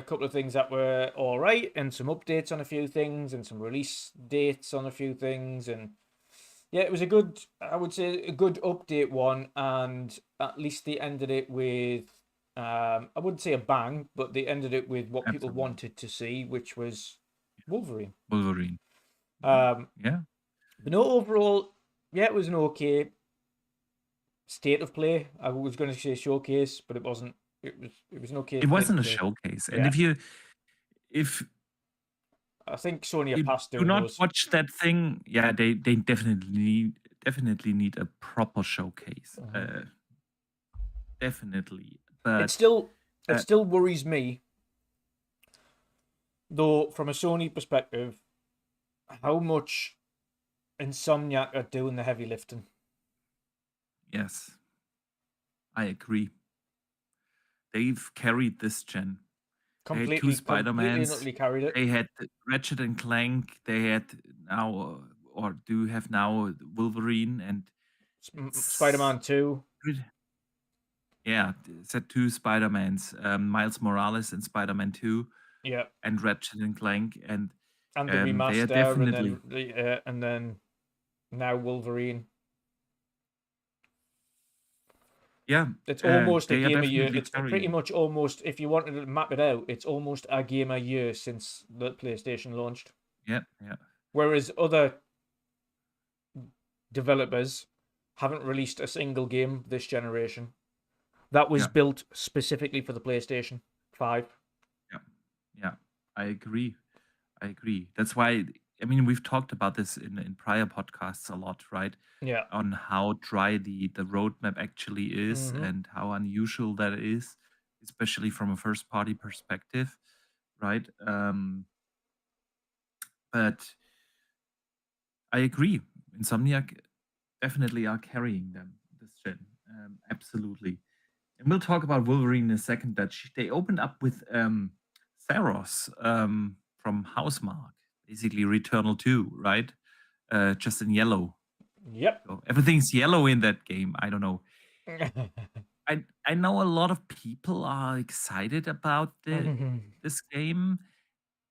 couple of things that were all right, and some updates on a few things, and some release dates on a few things. And yeah, it was a good, I would say, a good update one. And at least they ended it with, I wouldn't say a bang, but they ended it with what people wanted to see, which was Wolverine. Yeah. But no, overall, yeah, it was an okay state of play. I was going to say showcase, but it wasn't. It was an okay. It wasn't a showcase, and if I think Sony are past do doing not those. watch that thing, they definitely need a proper showcase. Definitely but it still worries me, though, from a Sony perspective, how much Insomniac are doing the heavy lifting. yes, I agree. They've carried this gen. They had two Completely and Spider-Mans. utterly carried it. They had Ratchet and Clank. They had now, or do have now, Wolverine and Spider-Man 2. Yeah, said two Spider-Mans, Miles Morales and Spider-Man 2, Yeah. and Ratchet and Clank, and The they are remaster, definitely, and then now Wolverine. yeah, It's almost a they are game a year. definitely It's pretty carrying. much almost, if you wanted to map it out, it's almost a game a year since the PlayStation launched. Yeah, yeah. Whereas other developers haven't released a single game this generation that was Yeah. built specifically for the PlayStation 5. Yeah, I agree. That's why, I mean, we've talked about this in prior podcasts a lot, right? Yeah. On how dry the roadmap actually is Mhm. and how unusual that is, especially from a first party perspective, right? But I agree. Insomniac definitely are carrying them this gen. Absolutely. And we'll talk about Wolverine in a second. That they opened up with Theros from Housemarque, basically Returnal 2, right? Just in yellow. Yep. So everything's yellow in that game. I don't know. I know a lot of people are excited about this game,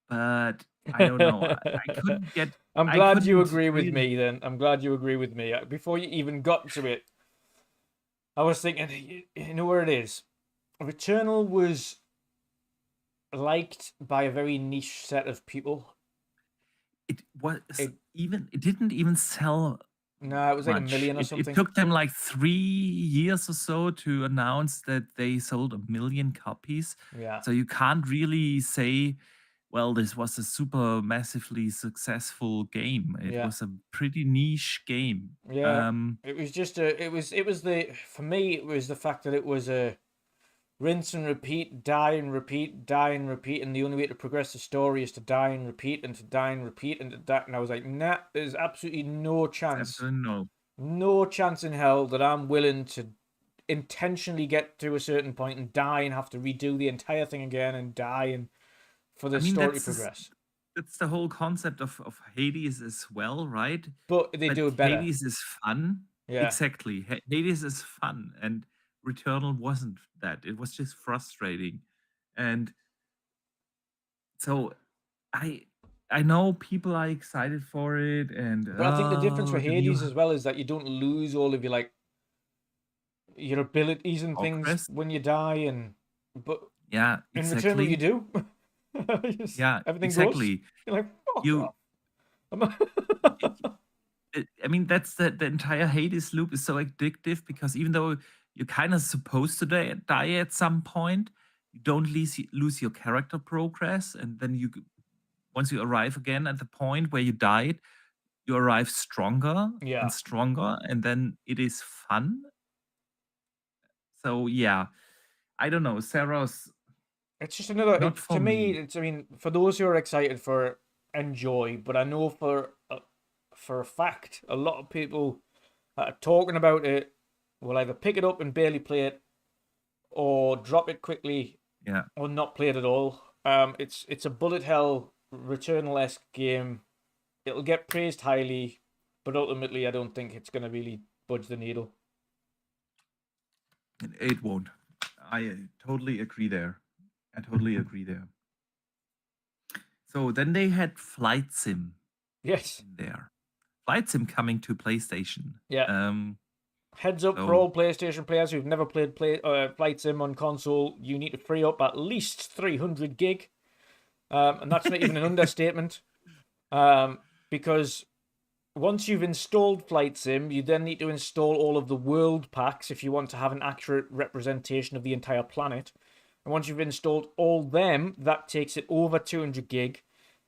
but I don't know. I couldn't get. I'm I glad you couldn't agree with really- me then. I'm glad you agree with me. Before you even got to it, I was thinking, you know where it is? Returnal was liked by a very niche set of people. It was It- it didn't even sell. No, it was like much. a million or It something. took them like 3 years or so to announce that they sold 1 million copies. Yeah. So you can't really say, well, this was a super massively successful game. It Yeah. was a pretty niche game. Yeah. It was just for me, it was the fact that it was a rinse and repeat, die and repeat, die and repeat, and the only way to progress the story is to die and repeat and to die and repeat and to die. And I was like, nah, there's absolutely no chance, Absolutely no. no chance in hell that I'm willing to intentionally get to a certain point and die and have to redo the entire thing again and die and for the story to progress. That's the whole concept of Hades as well, right? But they do it better. Hades is fun. Yeah. Exactly. Hades is fun, and Returnal wasn't that. It was just frustrating. And so I know people are excited for it, and But I think the difference for the Hades view- as well is that you don't lose all of your abilities and things Progress. when you die, but yeah, in exactly. Returnal you do. Yeah, everything exactly. goes. You're like, fuck You- off. I mean, that's the entire Hades loop is so addictive because even though you're kind of supposed to die at some point, you don't lose your character progress, and then once you arrive again at the point where you died, you arrive stronger Yeah. and stronger, and then it is fun. So yeah, I don't know, Sarah's. It's just another. Not To for me, me. it's. I mean, for those who are excited for enjoy, but I know for a fact, a lot of people that are talking about it will either pick it up and barely play it, or drop it quickly, Yeah. or not play it at all. It's a bullet hell Returnal-esque game. It'll get praised highly, but ultimately, I don't think it's going to really budge the needle. It won't. I totally agree there. So then they had Flight Sim Yes. in there. Flight Sim coming to PlayStation. Yeah. Heads up for so- all PlayStation players who've never played Flight Sim on console. You need to free up at least 300 gig. And that's not even an understatement. Because once you've installed Flight Sim, you then need to install all of the world packs if you want to have an accurate representation of the entire planet. And once you've installed all them, that takes it over 200 gig.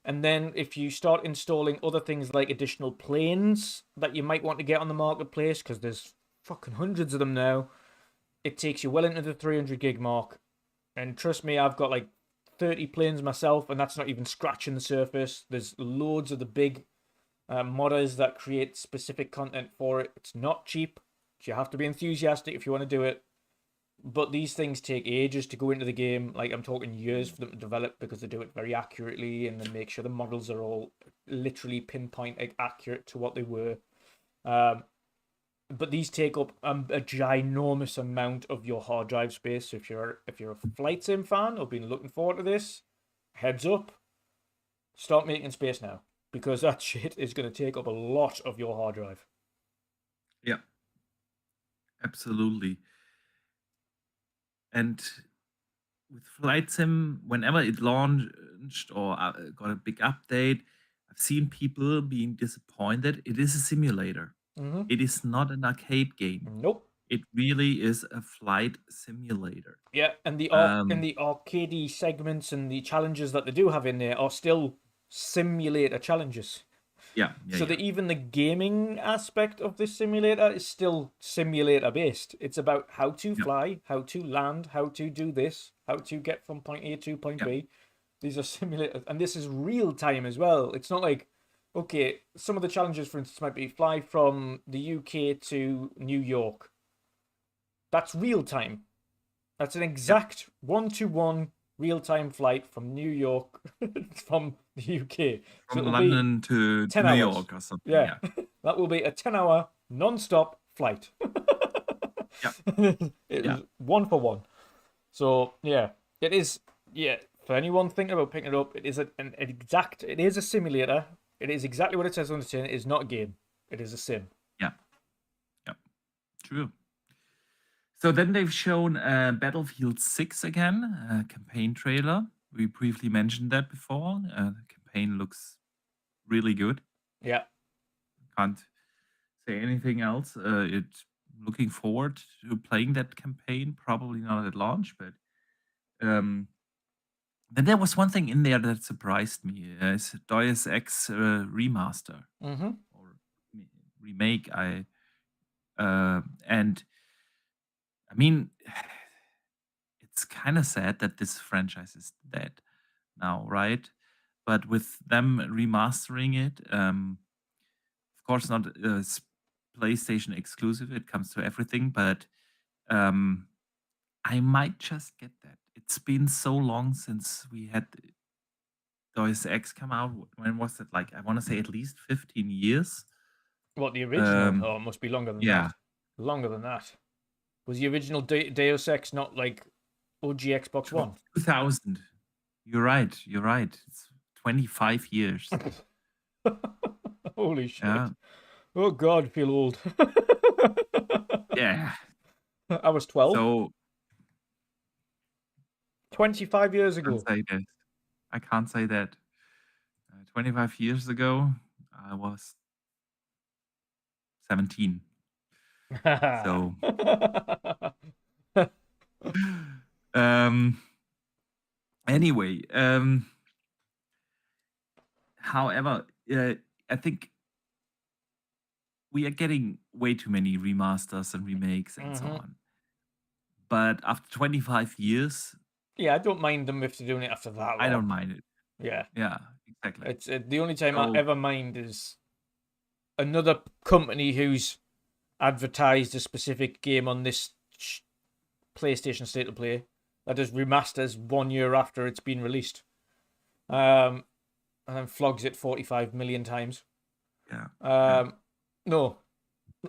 And then if you start installing other things like additional planes that you might want to get on the marketplace, because there's fucking hundreds of them now, it takes you well into the 300 gig mark. And trust me, I've got like 30 planes myself, and that's not even scratching the surface. There's loads of the big modders that create specific content for it. It's not cheap. You have to be enthusiastic if you want to do it. But these things take ages to go into the game. Like, I'm talking years for them to develop, because they do it very accurately and then make sure the models are all literally pinpoint accurate to what they were. But these take up a ginormous amount of your hard drive space. So if you're a flight sim fan or been looking forward to this, heads up, start making space now, because that shit is going to take up a lot of your hard drive. Yeah, absolutely. And with Flight Sim, whenever it launched or got a big update, I've seen people being disappointed. It is a simulator. Mm-hmm. It is not an arcade game. Nope. It really is a flight simulator. Yeah, and the arcadey segments and the challenges that they do have in there are still simulator challenges. Yeah. So that even the gaming aspect of this simulator is still simulator based. It's about how to fly, how to land, how to do this, how to get from point A to point B. These are simulators, and this is real time as well. It's not like, okay, some of the challenges, for instance, might be fly from the UK to New York. That's real time. That's an exact 1-to-1 real-time flight from New York, from the UK. From London to 10 New hours. York or something. Yeah. That will be a 10-hour non-stop flight. It's 1-for-1. So, yeah, it is, for anyone thinking about picking it up, it is it is a simulator. It is exactly what it says on the tin. It is not a game. It is a sim. Yeah. True. So then they've shown Battlefield 6 again, a campaign trailer. We briefly mentioned that before. The campaign looks really good. Yeah. Can't say anything else. Looking forward to playing that campaign. Probably not at launch, but then there was one thing in there that surprised me. It's Deus Ex remaster or remake. And I mean, it's kind of sad that this franchise is dead now, right? But with them remastering it, of course, not PlayStation exclusive. It comes to everything, but I might just get that. It's been so long since we had Deus Ex come out. When was it? Like, I want to say at least 15 years. What, the original? Oh, it must be longer than that. Longer than that. Was the original Deus Ex not like OG Xbox One? 2000. You're right. It's 25 years. Holy shit. Yeah. Oh, God, I feel old. Yeah. I was 12. So 25 years ago. I can't say that. 25 years ago, I was 17. So anyway, however, I think we are getting way too many remasters and remakes and so on. But after 25 years, I don't mind them if they're doing it after that long. I don't mind it. Yeah, exactly. It's the only time I ever mind is another company who's advertised a specific game on this PlayStation State of Play that does remasters 1 year after it's been released, and then flogs it 45 million times. No,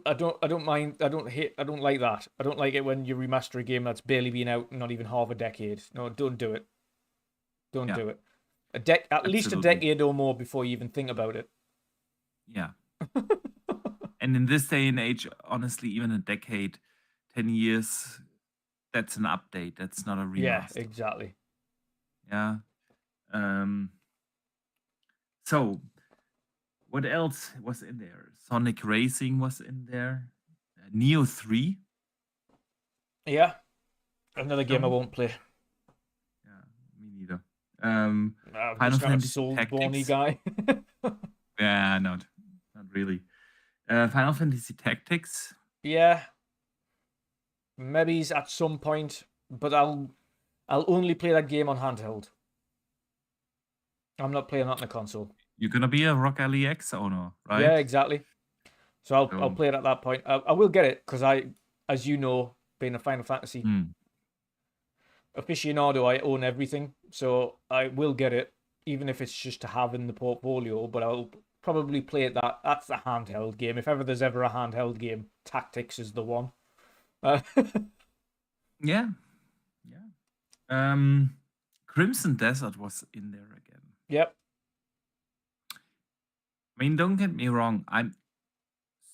I don't mind. I don't like that. I don't like it when you remaster a game that's barely been out, not even half a decade. No, don't do it. Don't do it. At least a decade or more before you even think about it. Yeah. And in this day and age, honestly, even a decade, 10 years, that's an update. That's not a remaster. Yeah, exactly. Yeah. So, what else was in there? Sonic Racing was in there. Neo 3. Yeah. Another game I won't play. Yeah, me neither. Final Fantasy Tactics. Guy. Yeah, not really. Final Fantasy Tactics. Yeah. maybe at some point, but I'll only play that game on handheld. I'm not playing that on the console. You're gonna be a Rock Alley X owner, right? Yeah, exactly. So I'll So, play it at that point. I will get it because as you know, being a Final Fantasy aficionado, I own everything, so I will get it, even if it's just to have in the portfolio. But I'll probably play it that's the handheld game. If ever there's ever a handheld game, Tactics is the one. yeah. Crimson Desert was in there again. Yep. I mean, don't get me wrong. I'm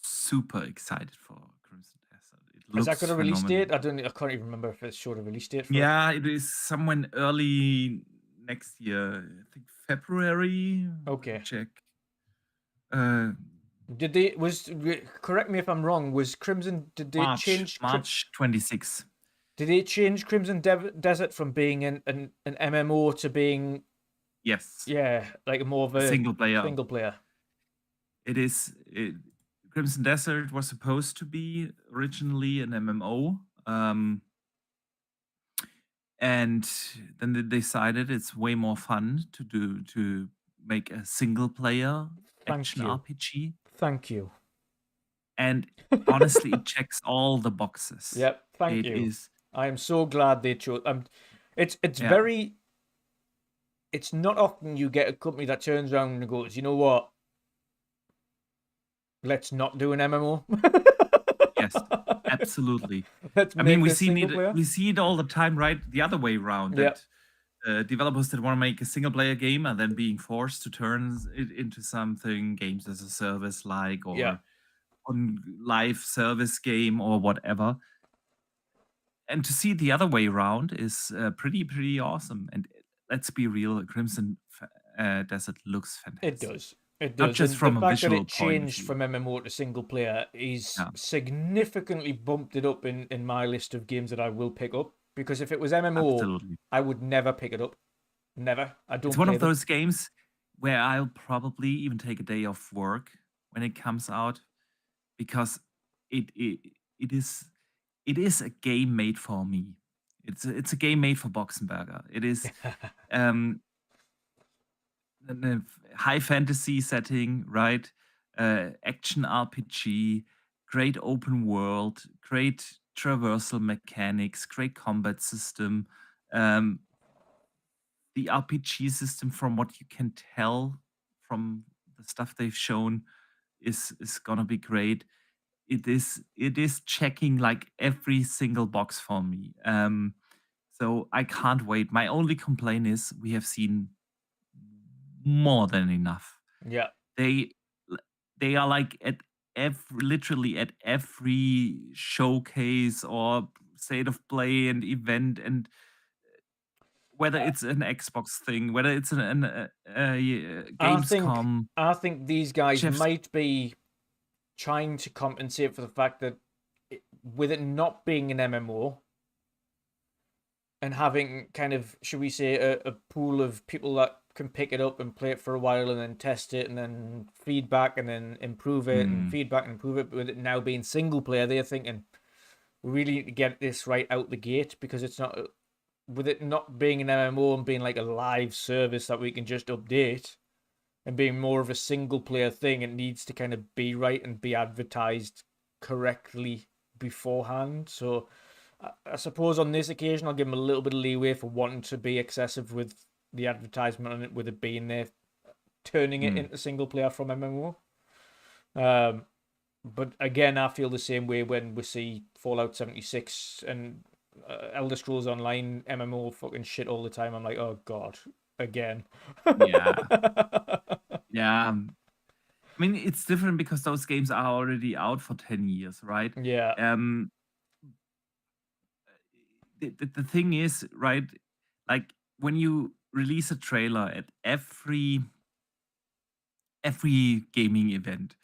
super excited for Crimson Desert. It Is looks that got a release phenomenal. date? I can't even remember if it showed a release date for it. Yeah, it is somewhere early next year. I think February. Okay. Check. Did they correct me if I'm wrong? Was Crimson? Did they change March 26th? Did they change Crimson Desert from being an MMO to being Yes. like more of a single player? Single player. It is. Crimson Desert was supposed to be originally an MMO, and then they decided it's way more fun to make a single player action RPG. Thank you. And honestly, it checks all the boxes. Yep. Thank you. I am so glad they chose. It's very. It's not often you get a company that turns around and goes, you know what? Let's not do an MMO. Yes, absolutely. I mean, we see it all the time, right? The other way around. That developers that want to make a single player game are then being forced to turn it into something games as a service like, or on live service game or whatever. And to see it the other way around is pretty awesome. And let's be real, Crimson Desert looks fantastic. It does. Not just from the a fact that visual it changed from MMO to single player is significantly bumped it up in my list of games that I will pick up. Because if it was MMO, I would never pick it up. Never. I don't. It's one of those games where I'll probably even take a day off work when it comes out, because it is a game made for me. It's a game made for Boxenberger. It is a high fantasy setting, right? Action RPG, great open world, great traversal mechanics, great combat system. The RPG system, from what you can tell from the stuff they've shown, is gonna be great. It is checking like every single box for me. So I can't wait. My only complaint is we have seen more than enough. Yeah. They are like literally at every showcase or state of play and event, and whether it's an Xbox thing, whether it's an Gamescom. I think these guys might be trying to compensate for the fact that with it not being an MMO and having kind of, should we say, a pool of people that can pick it up and play it for a while and then test it and then feedback and then improve it and feedback and improve it, but with it now being single player, they're thinking we really need to get this right out the gate, because it's not, with it not being an MMO and being like a live service that we can just update and being more of a single player thing, it needs to kind of be right and be advertised correctly beforehand. So I suppose on this occasion, I'll give them a little bit of leeway for wanting to be excessive with the advertisement on it, with it being there, turning it into single player from MMO. But again, I feel the same way when we see Fallout 76 and Elder Scrolls Online MMO fucking shit all the time. I'm like, oh god, again. Yeah. I mean, it's different because those games are already out for 10 years, right? Yeah. The thing is, right, like when you release a trailer at every gaming event,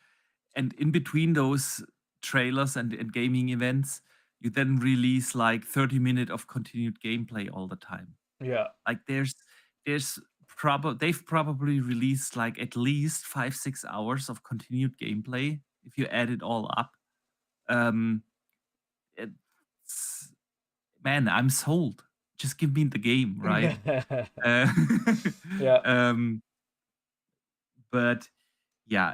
and in between those trailers and gaming events, you then release like 30 minutes of continued gameplay all the time. Yeah. Like they've probably released like at least 5-6 hours of continued gameplay if you add it all up. man, I'm sold. Just give me the game, right? Uh, Yeah. but yeah,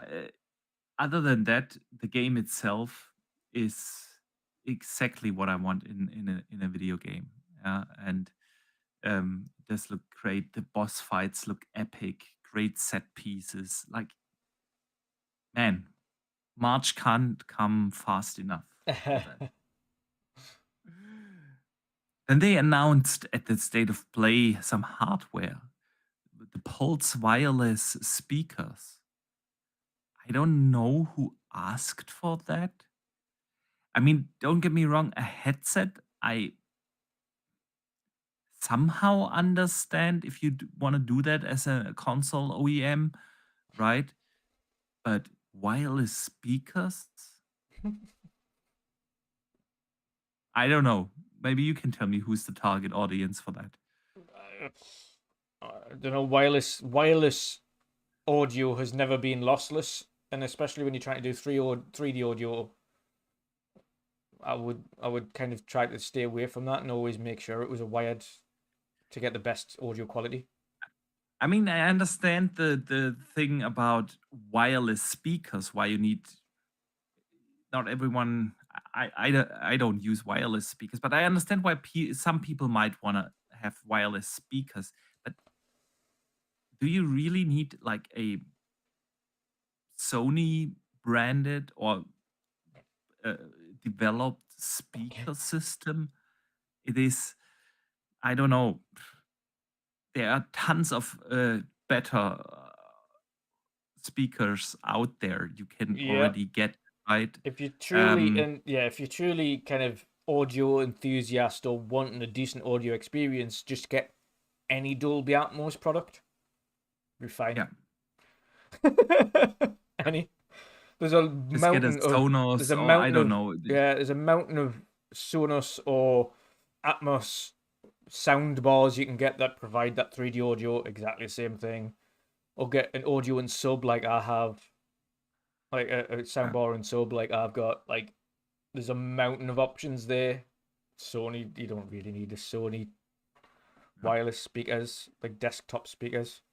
other than that, the game itself is exactly what I want in a video game. And it does look great. The boss fights look epic. Great set pieces. Like, man, March can't come fast enough for that. Then they announced at the State of Play some hardware, the Pulse wireless speakers. I don't know who asked for that. I mean, don't get me wrong, a headset, I somehow understand if you want to do that as a console OEM, right? But wireless speakers? I don't know. Maybe you can tell me who's the target audience for that. I don't know. Wireless audio has never been lossless, and especially when you're trying to do 3D audio, I would kind of try to stay away from that and always make sure it was a wired to get the best audio quality. I mean, I understand the thing about wireless speakers, why you need. Not everyone. I don't use wireless speakers, but I understand why some people might want to have wireless speakers. But do you really need like a Sony branded or developed speaker system? It is. I don't know. There are tons of better speakers out there you can Yeah. already get, right? If you're truly if you're truly kind of audio enthusiast or wanting a decent audio experience, just get any Dolby Atmos product. Be fine. Yeah. Any. There's a Just get a mountain of Sonos there's a or I mountain don't of know. yeah, there's a mountain of Sonos or Atmos sound bars you can get that provide that 3D audio, exactly the same thing. Or get an audio and sub like I have, like a soundbar and sub like I've got. Like, there's a mountain of options there. Sony, you don't really need a Sony wireless speakers, like desktop speakers.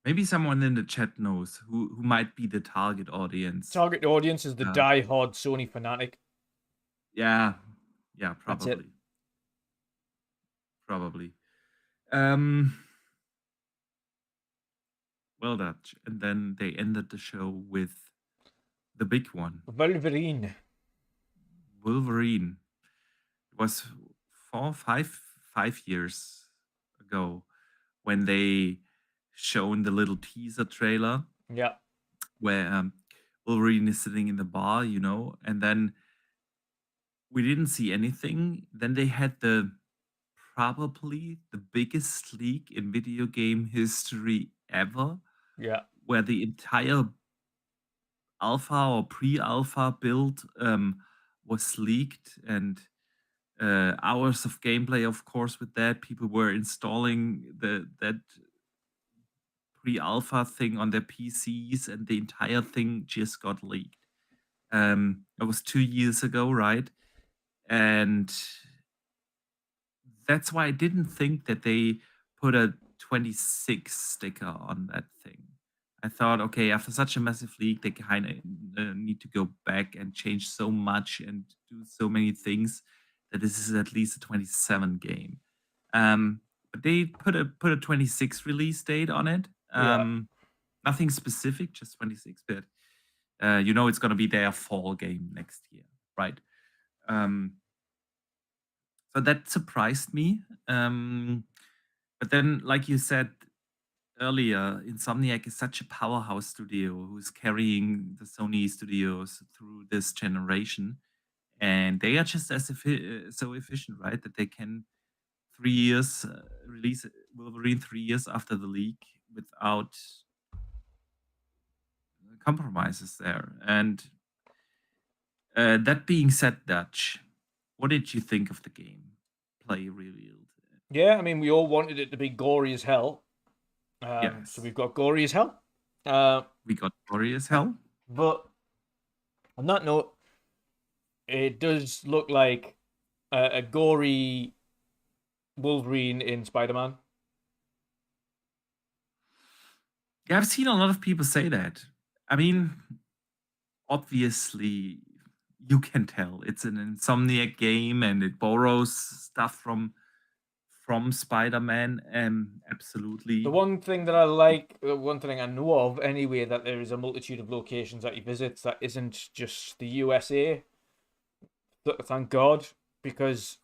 Maybe someone in the chat knows who might be the target audience. Target audience is the die-hard Sony fanatic. Yeah, That's probably. it. Probably. Well, Dutch. And then they ended the show with the big one. Wolverine. It was 5 years ago when they shown the little teaser trailer. Yeah. Where Wolverine is sitting in the bar, and then we didn't see anything. Then they had probably the biggest leak in video game history ever. Yeah. Where the entire alpha or pre-alpha build was leaked, and hours of gameplay, of course, with that. People were installing that pre-alpha thing on their PCs, and the entire thing just got leaked. It was 2 years ago, right? And that's why I didn't think that they put a 26 sticker on that thing. I thought, okay, after such a massive leak, they kind of need to go back and change so much and do so many things that this is at least a 27 game. But they put a 26 release date on it. Nothing specific, just 26 bit. It's going to be their fall game next year, right? So that surprised me. But then, like you said earlier, Insomniac is such a powerhouse studio who's carrying the Sony studios through this generation. And they are just so efficient, right? That they can 3 years release Wolverine 3 years after the leak without compromises there. And that being said, Dutch, what did you think of the game play revealed? Yeah, I mean, we all wanted it to be gory as hell. Yes. So we've got gory as hell. We got gory as hell. But on that note, it does look like a gory Wolverine in Spider-Man. Yeah, I've seen a lot of people say that. I mean, obviously, you can tell it's an Insomniac game and it borrows stuff from Spider-Man. Absolutely. The one thing that I like, the one thing I know of anyway, that there is a multitude of locations that he visits that isn't just the USA. Thank God, because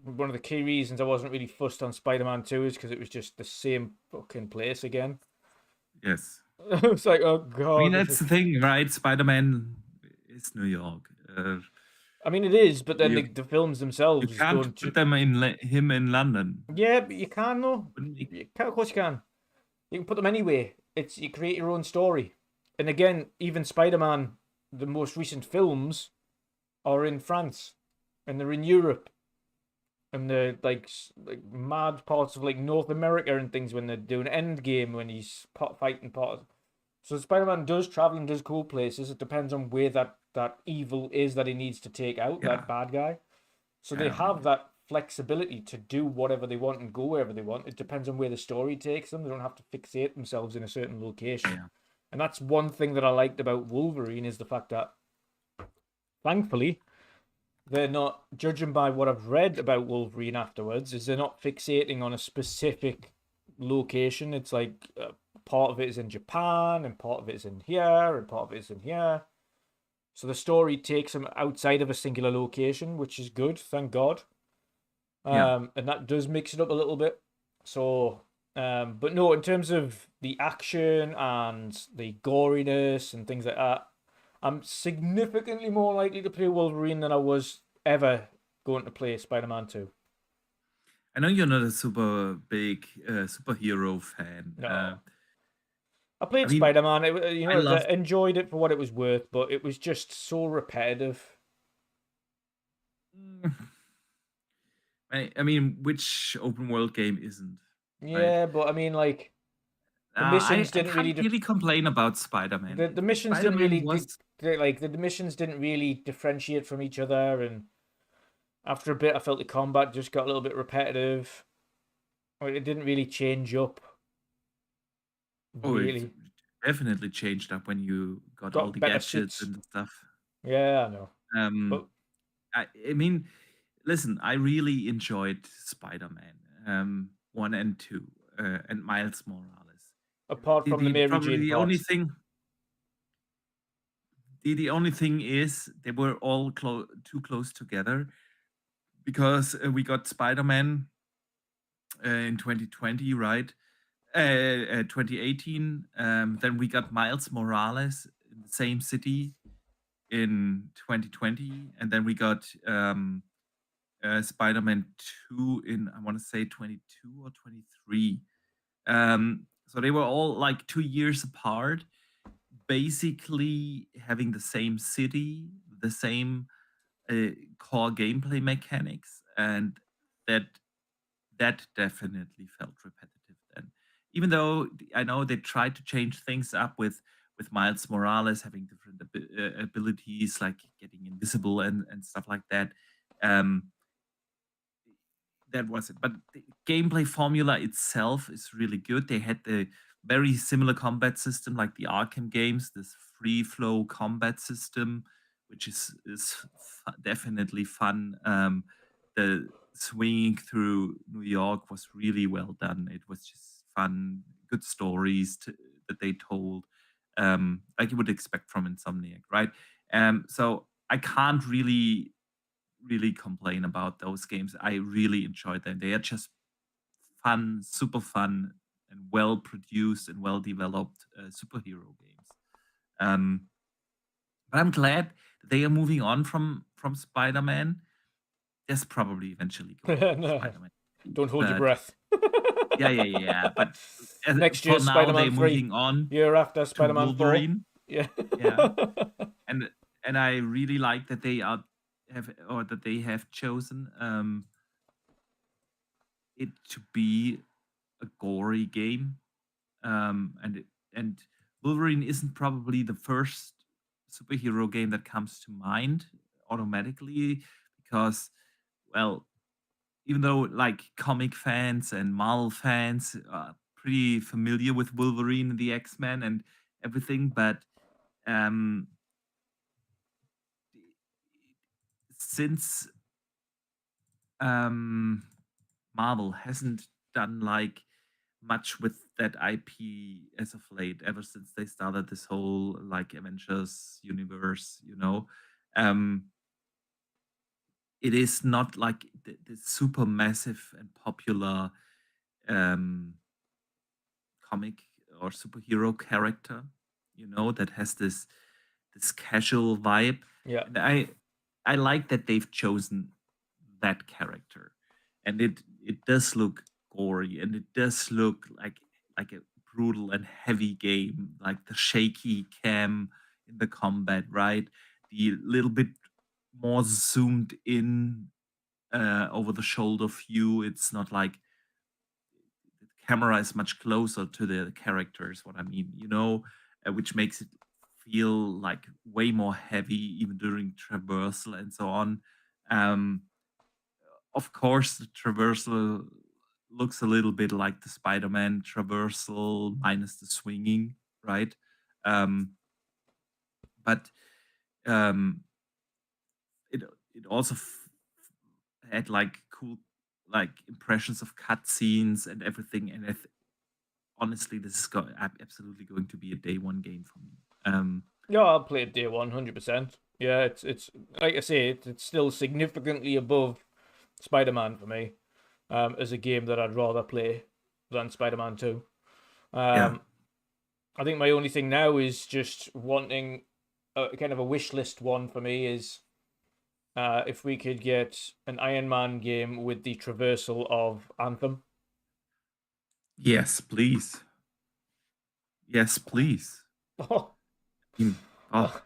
one of the key reasons I wasn't really fussed on Spider-Man 2 is because it was just the same fucking place again. Yes. It's like, oh I God. mean, that's the thing, right? Spider-Man is New York. I mean, it is, but then You, the films you themselves can't don't. put them him in London. Yeah, but you can though. Wouldn't you? You can, of course you can. You can put them anywhere. It's you create your own story. And again, even Spider-Man, the most recent films, are in France, and they're in Europe, and they're like mad parts of like North America and things when they're doing Endgame when he's fighting parts. So Spider-Man does travel and does cool places. It depends on where that evil is that he needs to take out, Yeah. that bad guy. So they Yeah, I have mean, that flexibility to do whatever they want and go wherever they want. It depends on where the story takes them. They don't have to fixate themselves in a certain location. yeah. And that's one thing that I liked about Wolverine is the fact that, thankfully, they're not, judging by what I've read about Wolverine afterwards, is they're not fixating on a specific location. It's like part of it is in Japan, and part of it is in here, and part of it is in here. So the story takes them outside of a singular location, which is good, thank God. Yeah. And that does mix it up a little bit. So, but no, in terms of the action and the goriness and things like that, I'm significantly more likely to play Wolverine than I was ever going to play Spider-Man 2. I know you're not a super big superhero fan. No. I played I mean, Spider-Man. I love. I enjoyed it for what it was worth, but it was just so repetitive. I mean, which open world game isn't? Right? Yeah, but I mean, like the missions I didn't can't really complain about Spider-Man. the missions Spider-Man didn't really was the missions didn't really differentiate from each other, and after a bit, I felt the combat just got a little bit repetitive. It didn't really change up. oh, it Really, definitely changed up when you got all got the better gadgets suits. and stuff. Yeah, I know. But I mean, listen, I really enjoyed Spider-Man 1 and 2 and Miles Morales. apart from the Mary Probably Jane the only parts, thing the only thing is they were all too close together because we got Spider-Man in 2020, right? 2018. Then we got Miles Morales in the same city in 2020, and then we got Spider-Man 2 in, I want to say, 22 or 23. So they were all like 2 years apart, basically having the same city, the same core gameplay mechanics, and that definitely felt repetitive then. Even though I know they tried to change things up with Miles Morales having different abilities like getting invisible and stuff like that. That was it. But the gameplay formula itself is really good. They had the very similar combat system like the Arkham games, this free flow combat system, which is definitely fun. The swinging through New York was really well done. It was just fun, good stories that they told, like you would expect from Insomniac, right? So I can't really complain about those games. I really enjoyed them. They are just fun, super fun, and well produced and well developed superhero games. But I'm glad they are moving on from Spider-Man. There's probably eventually going to be no, Spider-Man. don't hold your But breath. yeah. But Next for year's now, Spider-Man they're 3. moving on Year after to Spider-Man 4. Wolverine. Yeah. Yeah, and I really like that they have chosen it to be a gory game, and Wolverine isn't probably the first superhero game that comes to mind automatically because well, even though like comic fans and Marvel fans are pretty familiar with Wolverine and the X-Men and everything, but um, since Marvel hasn't done like much with that IP as of late, ever since they started this whole like Avengers universe, um, it is not like the super massive and popular um, comic or superhero character, that has this casual vibe. Yeah. And I like that they've chosen that character, and it does look gory, and it does look like a brutal and heavy game, like the shaky cam in the combat, right? The little bit more zoomed in over the shoulder view. It's not like the camera is much closer to the characters, what I mean, which makes it feel like way more heavy even during traversal and so on. um of course, the traversal looks a little bit like the Spider-Man traversal minus the swinging, right? um but um it also had like cool like impressions of cutscenes and everything, and honestly, this is absolutely going to be a day one game for me. Yeah, I'll play it day one, 100%. Yeah, it's like I say, it's still significantly above Spider-Man for me, as a game that I'd rather play than Spider-Man 2. Yeah. I think my only thing now is just wanting a kind of a wish list one for me is if we could get an Iron Man game with the traversal of Anthem. Yes, please. Yes, please. Oh. Mm, oh.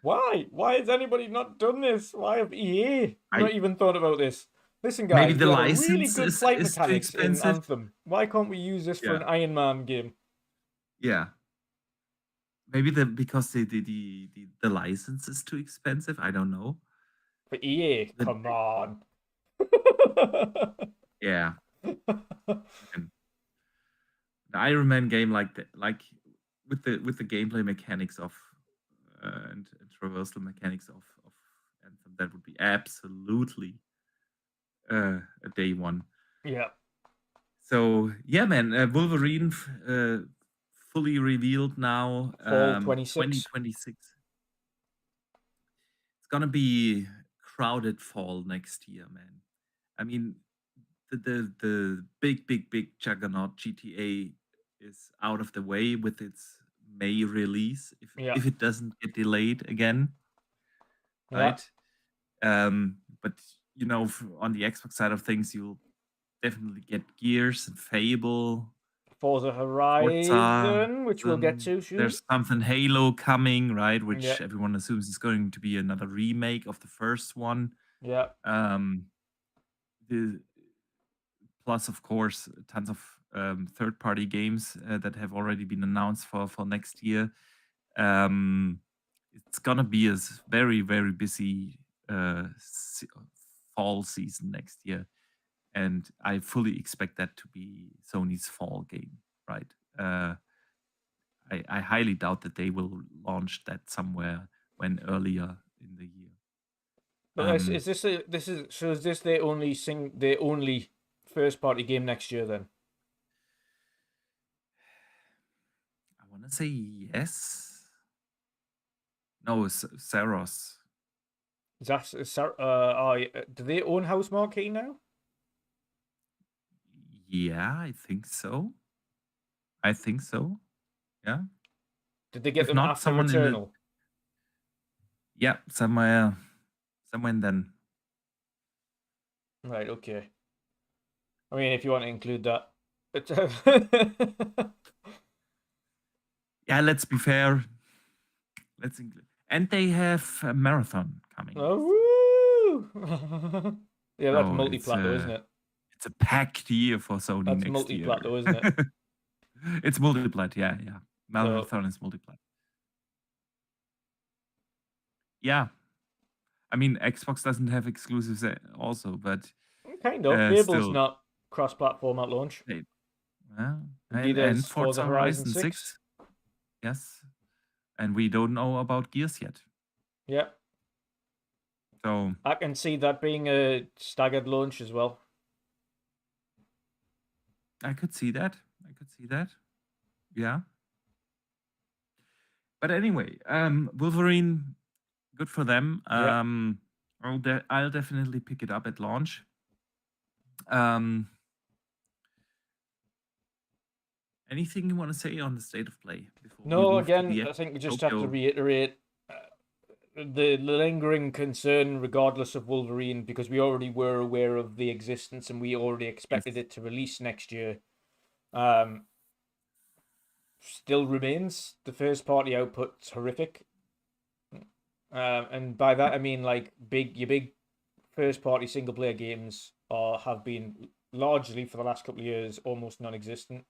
Why? Why has anybody not done this? Why have EA I- not even thought about this? Listen, Maybe guys, the we have a really license good is- flight is too mechanics in expensive. Anthem. Why can't we use this for Yeah. an Iron Man game? Yeah. Maybe because the license is too expensive. I don't know. For EA, The- come on. Yeah. And the Iron Man game like with the gameplay mechanics of and traversal mechanics of Anthem, that would be absolutely a day one. Yeah. So yeah, man, Wolverine fully revealed now. Fall 26. 2026. It's gonna be crowded fall next year, man. I mean, the big juggernaut GTA is out of the way with its May release, Yeah. if it doesn't get delayed again, Yeah. right? But on the Xbox side of things, you'll definitely get Gears and Fable, Forza Horizon, which we'll get to soon. There's something Halo coming, right? Which Yeah. everyone assumes is going to be another remake of the first one. Yeah. Plus, of course, tons of third-party games that have already been announced for next year. It's gonna be a very, very busy fall season next year, and I fully expect that to be Sony's fall game, right? I highly doubt that they will launch that somewhere when earlier in the year. But is this their only first party game next year then? I want to say yes. No, Saros. Do they own House Marquee now? Yeah, I think so. Yeah. Did they get If them not, after someone in the- Returnal? Yeah, somewhere in then. Right, okay. I mean, if you want to include that. But Yeah, let's be fair. Let's include. And they have a marathon coming. oh, woo! Yeah, that's So multi-plat though, isn't it? It's a packed year for Sony That's next year. multi-plat though, isn't it? It's multi-plat, yeah. Marathon is multi-plat. Yeah. I mean, Xbox doesn't have exclusives also, but Kind of. Fable's still, not cross-platform at launch. well, Neither and is Forza Forza Horizon Horizon 6. 6, yes, and we don't know about Gears yet. Yeah. So I can see that being a staggered launch as well. I could see that. Yeah. But anyway, Wolverine, good for them. Yeah. I'll definitely pick it up at launch. Anything you want to say on the state of play before we No, move to again, the I think we just have to Tokyo? reiterate the lingering concern, regardless of Wolverine, because we already were aware of the existence and we already expected Yes. it to release next year. Still remains. The first party output's horrific. And by that I mean like your big first party single player games have been largely for the last couple of years almost non-existent.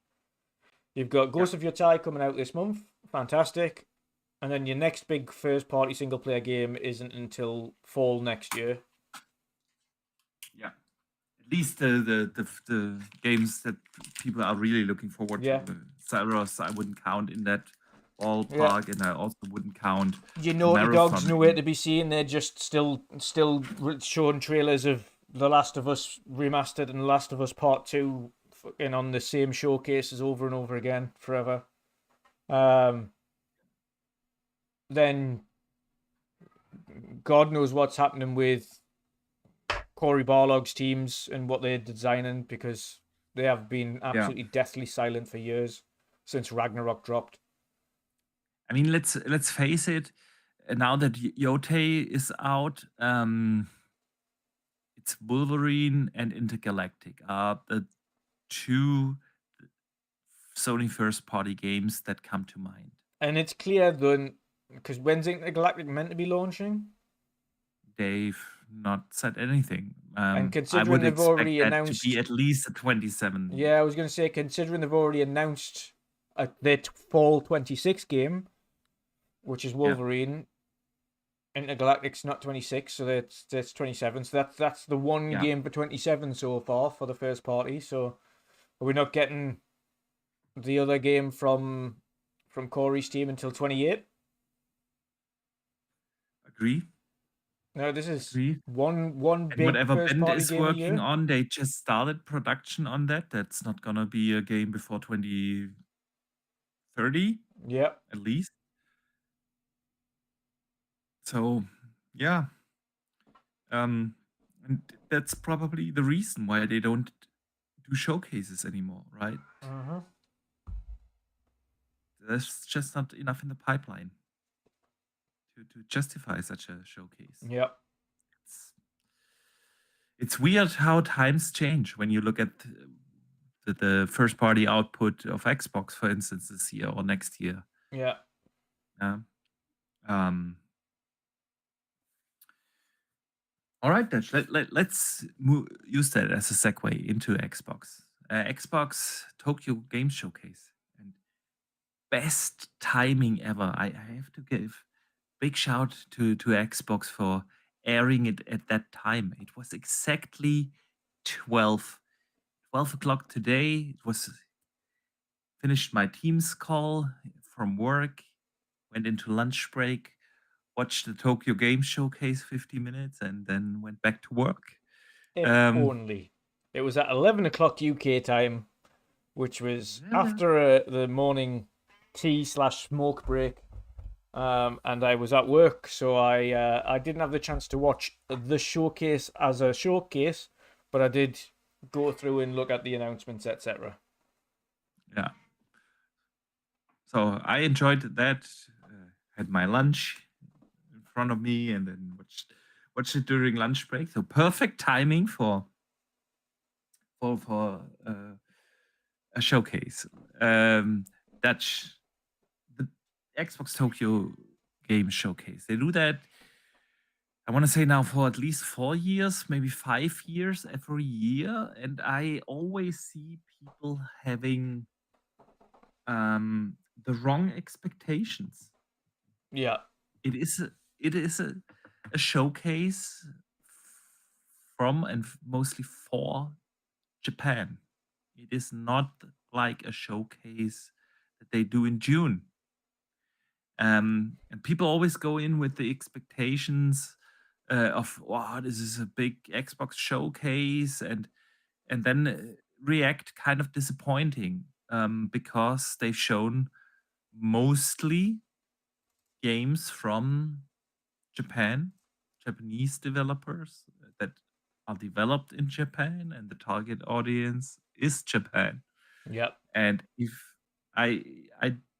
You've got Ghost of Your Tie coming out this month, fantastic, and then your next big first party single player game isn't until fall next year. Yeah, at least the games that people are really looking forward Yeah. to. Cyros, I wouldn't count in that ballpark, and I also wouldn't count. Your Naughty Dog's Marathon nowhere in- to be seen. They're just still showing trailers of The Last of Us remastered and The Last of Us Part 2 fucking on the same showcases over and over again forever. Then God knows what's happening with Corey Barlog's teams and what they're designing, because they have been absolutely deathly silent for years since Ragnarok dropped. I mean, let's face it. Now that Yote is out, it's Wolverine and Intergalactic are the two Sony first party games that come to mind. And it's clear then, because when's Intergalactic meant to be launching? They've not said anything. And I considering would they've expect already that announced, to be at least a 27. yeah, I was going to say, considering they've already announced their fall 26 game, which is Wolverine. Intergalactic's not 26, so that's 27. So that's the one game for 27 so far for the first party. So are we not getting the other game from Corey's team until 28? Agree. No, this is Agree. one And big whatever first Bend party is game a working year. on, they just started production on that. That's not gonna be a game before 2030. Yeah. At least. So yeah. And that's probably the reason why they don't do showcases anymore, right? There's just not enough in the pipeline to justify such a showcase. Yeah. It's weird how times change when you look at the first party output of Xbox, for instance, this year or next year. Yeah. All right, Dutch. Let's use that as a segue into Xbox. Xbox Tokyo Game Showcase. And best timing ever. I have to give big shout to Xbox for airing it at that time. It was exactly 12 o'clock today. It was finished my Teams call from work, went into lunch break, watched the Tokyo Game Showcase 50 minutes, and then went back to work. If only. It was at 11 o'clock UK time, which was after the morning tea/smoke break. And I was at work, so I didn't have the chance to watch the showcase as a showcase, but I did go through and look at the announcements, etc. Yeah. So I enjoyed that. Had my lunch in front of me, and then watched it during lunch break. So perfect timing for a showcase. Dutch, the Xbox Tokyo Game Showcase. They do that, I want to say now, for at least 4 years, maybe 5 years every year. And I always see people having the wrong expectations. Yeah. It is a a showcase from and mostly for Japan. It is not like a showcase that they do in June. And people always go in with the expectations of, wow, this is a big Xbox showcase, and then react kind of disappointing because they've shown mostly games from Japanese developers that are developed in Japan, and the target audience is Japan. Yep. And if I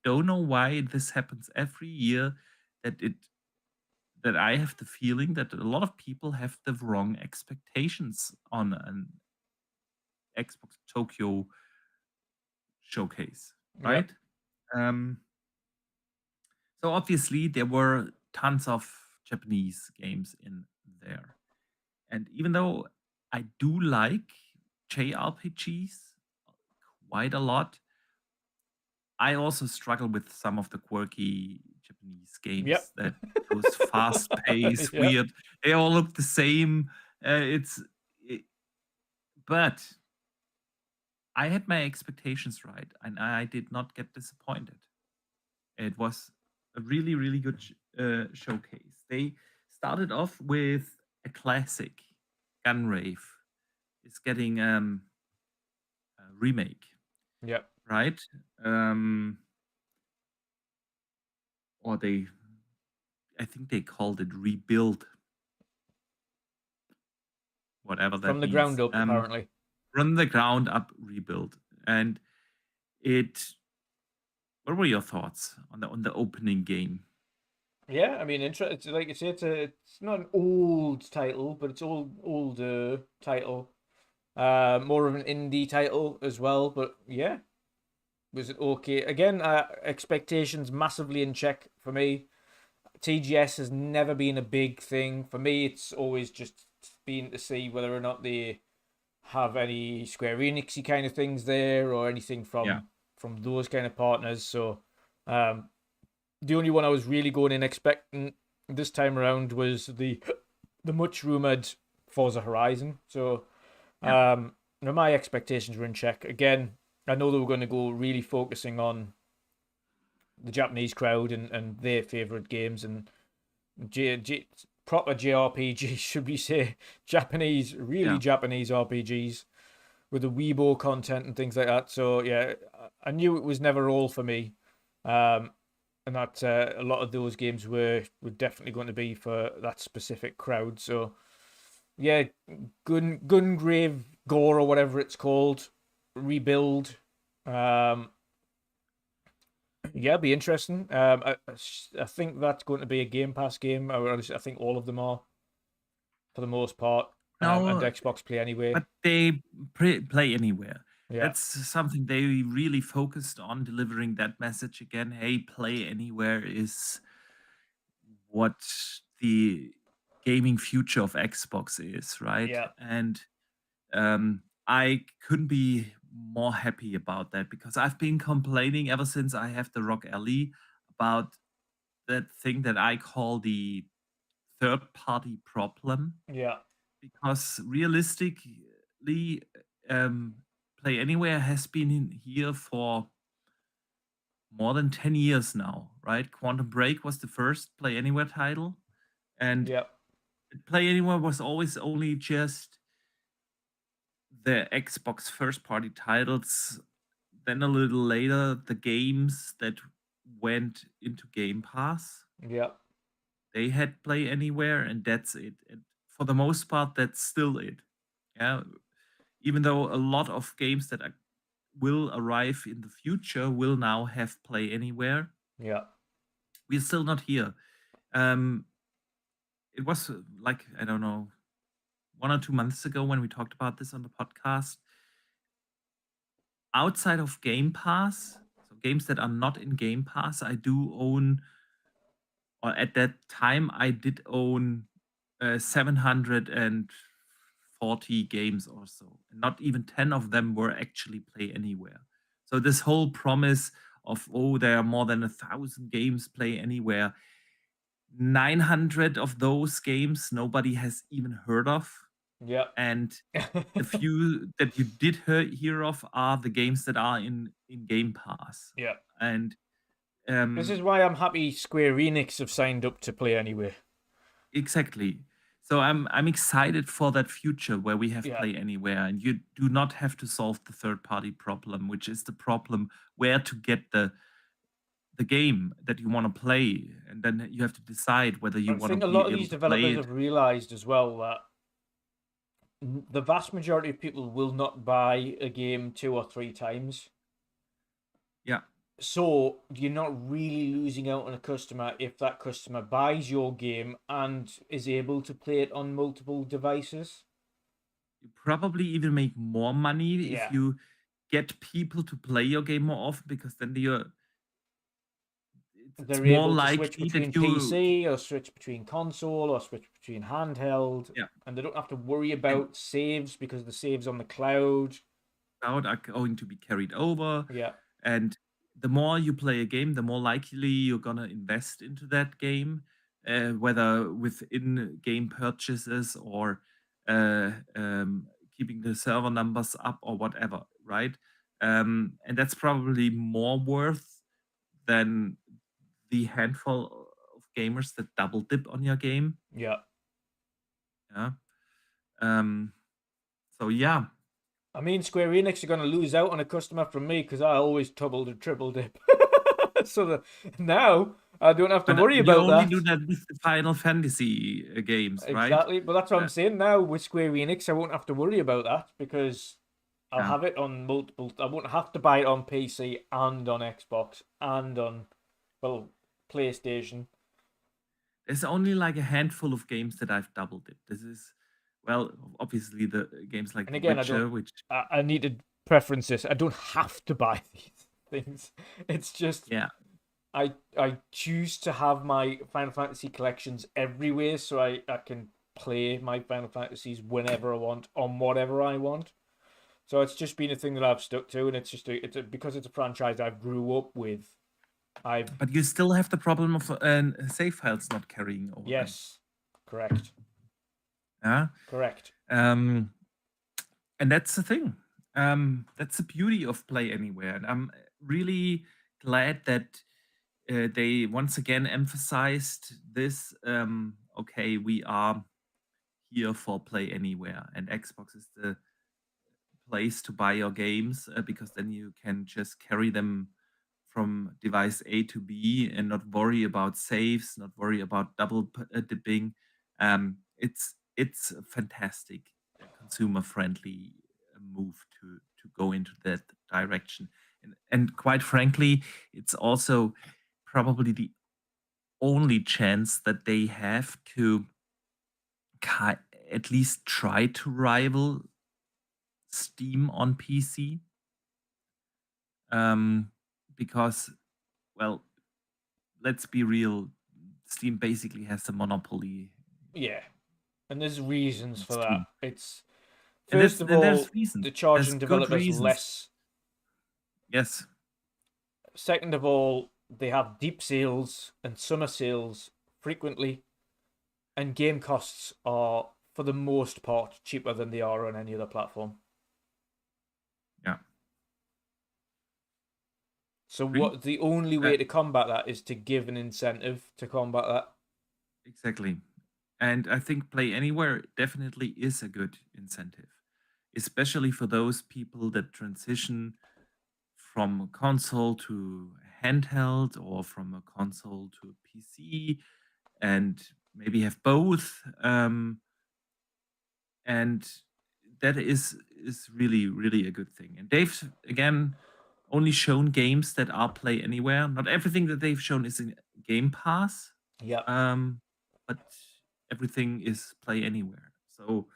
don't know why this happens every year, that I have the feeling that a lot of people have the wrong expectations on an Xbox Tokyo showcase, Yep. right? So obviously there were tons of Japanese games in there. And even though I do like JRPGs quite a lot, I also struggle with some of the quirky Japanese games Yep. that those fast-paced, Yep. weird. They all look the same. But I had my expectations right, and I did not get disappointed. It was a really, really good showcase. They started off with a classic, Gunrave. It's getting a remake, Yep. right? Or I think they called it Rebuild. Whatever that From the means. ground up, apparently. From the ground up rebuild. And what were your thoughts on the opening game? Yeah, I mean, it's like you say, it's not an old title, but it's older title. More of an indie title as well, but yeah, was it okay? Again, expectations massively in check for me. TGS has never been a big thing for me. It's always just been to see whether or not they have any Square Enixy kind of things there or anything from those kind of partners. So, the only one I was really going in expecting this time around was the much rumored Forza Horizon. So, my expectations were in check. Again, I know they were going to go really focusing on the Japanese crowd and their favorite games and proper JRPGs, should we say? Japanese RPGs with the Weibo content and things like that. So yeah, I knew it was never all for me. And that a lot of those games were definitely going to be for that specific crowd. So, yeah, Gungrave Gore or whatever it's called, Rebuild. Yeah, be interesting. I think that's going to be a Game Pass game, or at least I think all of them are, for the most part. And Xbox Play Anywhere. But they play anywhere. Yeah. That's something they really focused on, delivering that message again. Hey, play anywhere is what the gaming future of Xbox is, right? Yeah. And I couldn't be more happy about that, because I've been complaining ever since I have the Rock Alley about that thing that I call the third-party problem. Yeah. Because realistically, Play Anywhere has been in here for more than 10 years now, right? Quantum Break was the first Play Anywhere title, and Play Anywhere was always only just the Xbox first-party titles. Then a little later, the games that went into Game Pass. Yeah. They had Play Anywhere, and that's it. And for the most part, that's still it. Yeah. Even though a lot of games that will arrive in the future will now have Play Anywhere. Yeah. We're still not here. It was like, I don't know, 1 or 2 months ago when we talked about this on the podcast. Outside of Game Pass, so games that are not in Game Pass, I do own, or at that time, I did own 740 games or so. And not even 10 of them were actually Play Anywhere. So this whole promise of, there are more than 1,000 games Play Anywhere, 900 of those games nobody has even heard of, Yeah. and the few that you did hear of are the games that are in Game Pass. Yeah. And This is why I'm happy Square Enix have signed up to Play Anywhere. exactly. So I'm excited for that future where we have Yeah. Play Anywhere, and you do not have to solve the third-party problem, which is the problem where to get the game that you want to play, and then you have to decide whether you I want think to a lot be of able these to play developers it. have realized as well that the vast majority of people will not buy a game 2 or 3 times. Yeah. So you're not really losing out on a customer if that customer buys your game and is able to play it on multiple devices. You probably even make more money Yeah. if you get people to play your game more often, because then it's They're more able to switch likely between that you PC or switch between console or switch between handheld. Yeah. And they don't have to worry and about saves because the saves on the cloud. cloud are going to be carried over. Yeah. And the more you play a game, the more likely you're gonna invest into that game, whether with in-game purchases or keeping the server numbers up or whatever, right? And that's probably more worth than the handful of gamers that double dip on your game. Yeah. Yeah. So yeah. I mean, Square Enix are going to lose out on a customer from me because I always double and triple dip. So now I don't have to But worry you about only that. do that with the Final Fantasy games, right? Exactly. But that's what I'm saying now with Square Enix. I won't have to worry about that because I'll Yeah. have it on multiple. I won't have to buy it on PC and on Xbox and on, well, PlayStation. There's only like a handful of games that I've double dipped. This is, well, obviously the games like And The again, Witcher, which I need to preference this. I don't have to buy these things. It's just yeah, I choose to have my Final Fantasy collections everywhere so I can play my Final Fantasies whenever I want on whatever I want. So it's just been a thing that I've stuck to, and it's just because it's a franchise I grew up with. but you still have the problem of save files not carrying over. Yes, correct. Yeah. Correct. And that's the thing. That's the beauty of Play Anywhere, and I'm really glad that they once again emphasized this. Okay, we are here for Play Anywhere, and Xbox is the place to buy your games, because then you can just carry them from device A to B and not worry about saves, not worry about double dipping. It's a fantastic, consumer friendly move to go into that direction, and quite frankly, it's also probably the only chance that they have to at least try to rival Steam on PC. Because, well, let's be real, Steam basically has the monopoly. Yeah, and there's reasons for that. Steam. It's And first of there's all, reasons. they're charging There's good developers reasons. less. Yes. Second of all, they have deep sales and summer sales frequently, and game costs are, for the most part, cheaper than they are on any other platform. Yeah. So Agree. what the only way to combat that is to give an incentive to combat that. Exactly. And I think Play Anywhere definitely is a good incentive, especially for those people that transition from a console to handheld, or from a console to a PC, and maybe have both. And that is really, really a good thing. And they've, again, only shown games that are Play Anywhere. Not everything that they've shown is in Game Pass. Yeah. But everything is Play Anywhere. So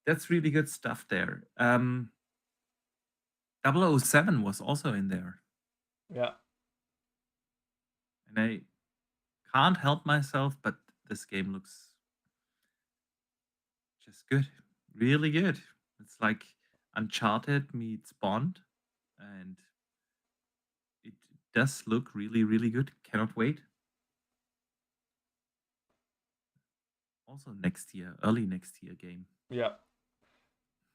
that's really good stuff there. 007 was also in there. Yeah. And I can't help myself, but this game looks just good. Really good. It's like Uncharted meets Bond. And it does look really, really good. Cannot wait. also next year, early next year game. Yeah.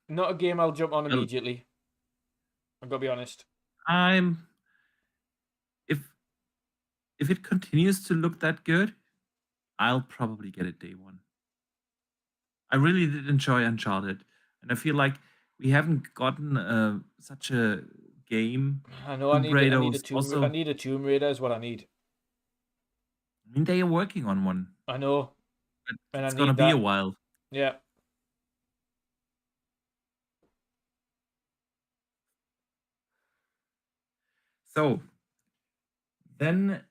Not a game I'll jump on Well, immediately. I've got to be honest. I'm if it continues to look that good, I'll probably get it day one. I really did enjoy Uncharted, and I feel like we haven't gotten such a game. I know I Tomb need Raider a was Tomb also. I need a Tomb Raider is what I need. I mean, they are working on one, I know. but And I it's gonna need be a that. while. Yeah. So then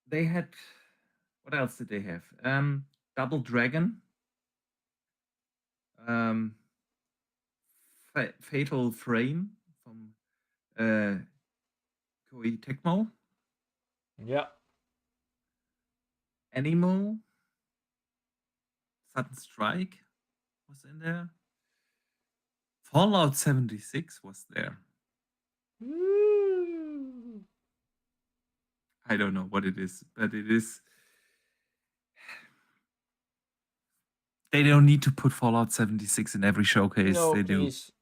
they had, what else did they have? Double Dragon, Fatal Frame from Koei Tecmo, Yeah. Animal, Sudden Strike was in there. Fallout 76 was there. Woo. I don't know what it is, but it is. They don't need to put Fallout 76 in every showcase. No, they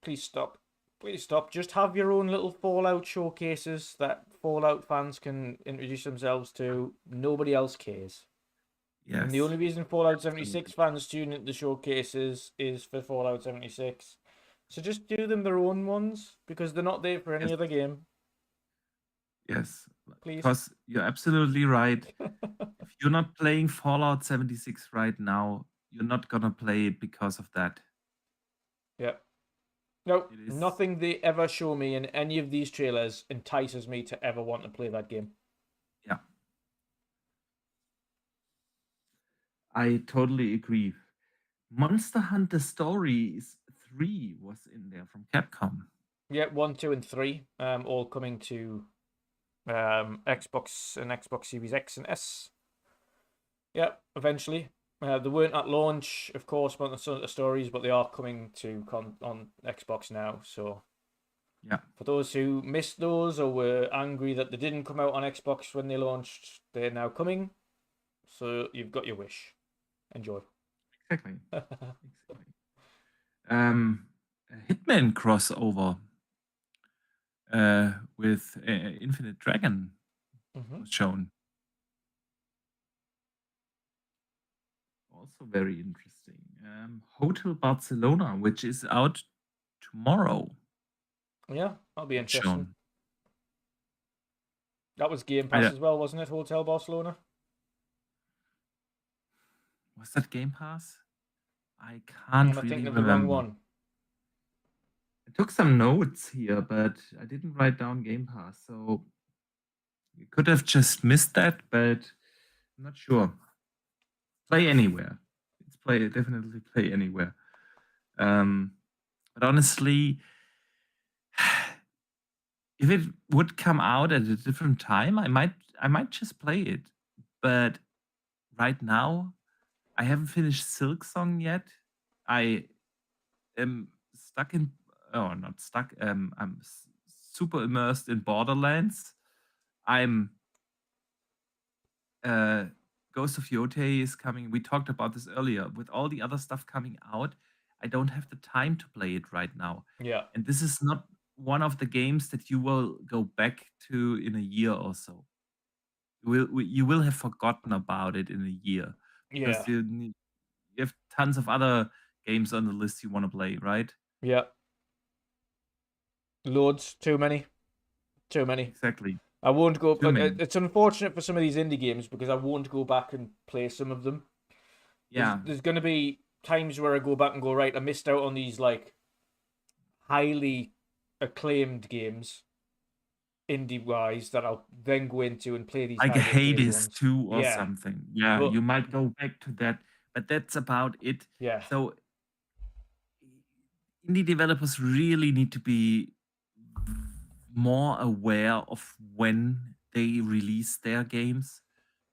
please stop. Please stop. Just have your own little Fallout showcases that Fallout fans can introduce themselves to. Nobody else cares. do. Yes. And the only reason Fallout 76 fans tune into the showcases is for Fallout 76. So just do them their own ones because they're not there for any Yes. other game. Yes. Please. Because you're absolutely right. If you're not playing Fallout 76 right now, you're not gonna play it because of that. Yeah. No, It is- nothing they ever show me in any of these trailers entices me to ever want to play that game. Yeah. I totally agree. Monster Hunter Stories 3 was in there from Capcom. Yeah, 1, 2, and 3, all coming to Xbox and Xbox Series X and S. Yeah, eventually. They weren't at launch, of course, Monster Hunter Stories, but they are coming to on Xbox now. So, yeah, for those who missed those or were angry that they didn't come out on Xbox when they launched, they're now coming. So you've got your wish. Enjoy. exactly. Exactly. A Hitman crossover with Infinite Dragon was shown. Also very interesting. Hotel Barcelona, which is out tomorrow. Yeah, that'll be was interesting. shown. That was Game Pass as well, wasn't it? Hotel Barcelona. Was that Game Pass? I can't Am I really thinking of remember. the wrong one? I took some notes here, but I didn't write down Game Pass, so you could have just missed that, but I'm not sure. Play anywhere. Definitely play anywhere. But honestly, if it would come out at a different time, I might just play it. But right now, I haven't finished Silksong yet. I am stuck in, not stuck. I'm super immersed in Borderlands. I'm Ghost of Yotei is coming. We talked about this earlier. With all the other stuff coming out, I don't have the time to play it right now. Yeah. And this is not one of the games that you will go back to in a year or so. You will have forgotten about it in a year. Yeah. Because you have tons of other games on the list you want to play, right? Yeah. Loads. Too many. Too many. Exactly. I won't go. Too many. It's unfortunate for some of these indie games because I won't go back and play some of them. Yeah. There's going to be times where I go back and go, right, I missed out on these like highly acclaimed games, indie wise, that I'll then go into and play these. Like a highly acclaimed Hades ones. 2 or Yeah. something. Yeah, But- you might go back to that, but that's about it. Yeah. So indie developers really need to be more aware of when they release their games,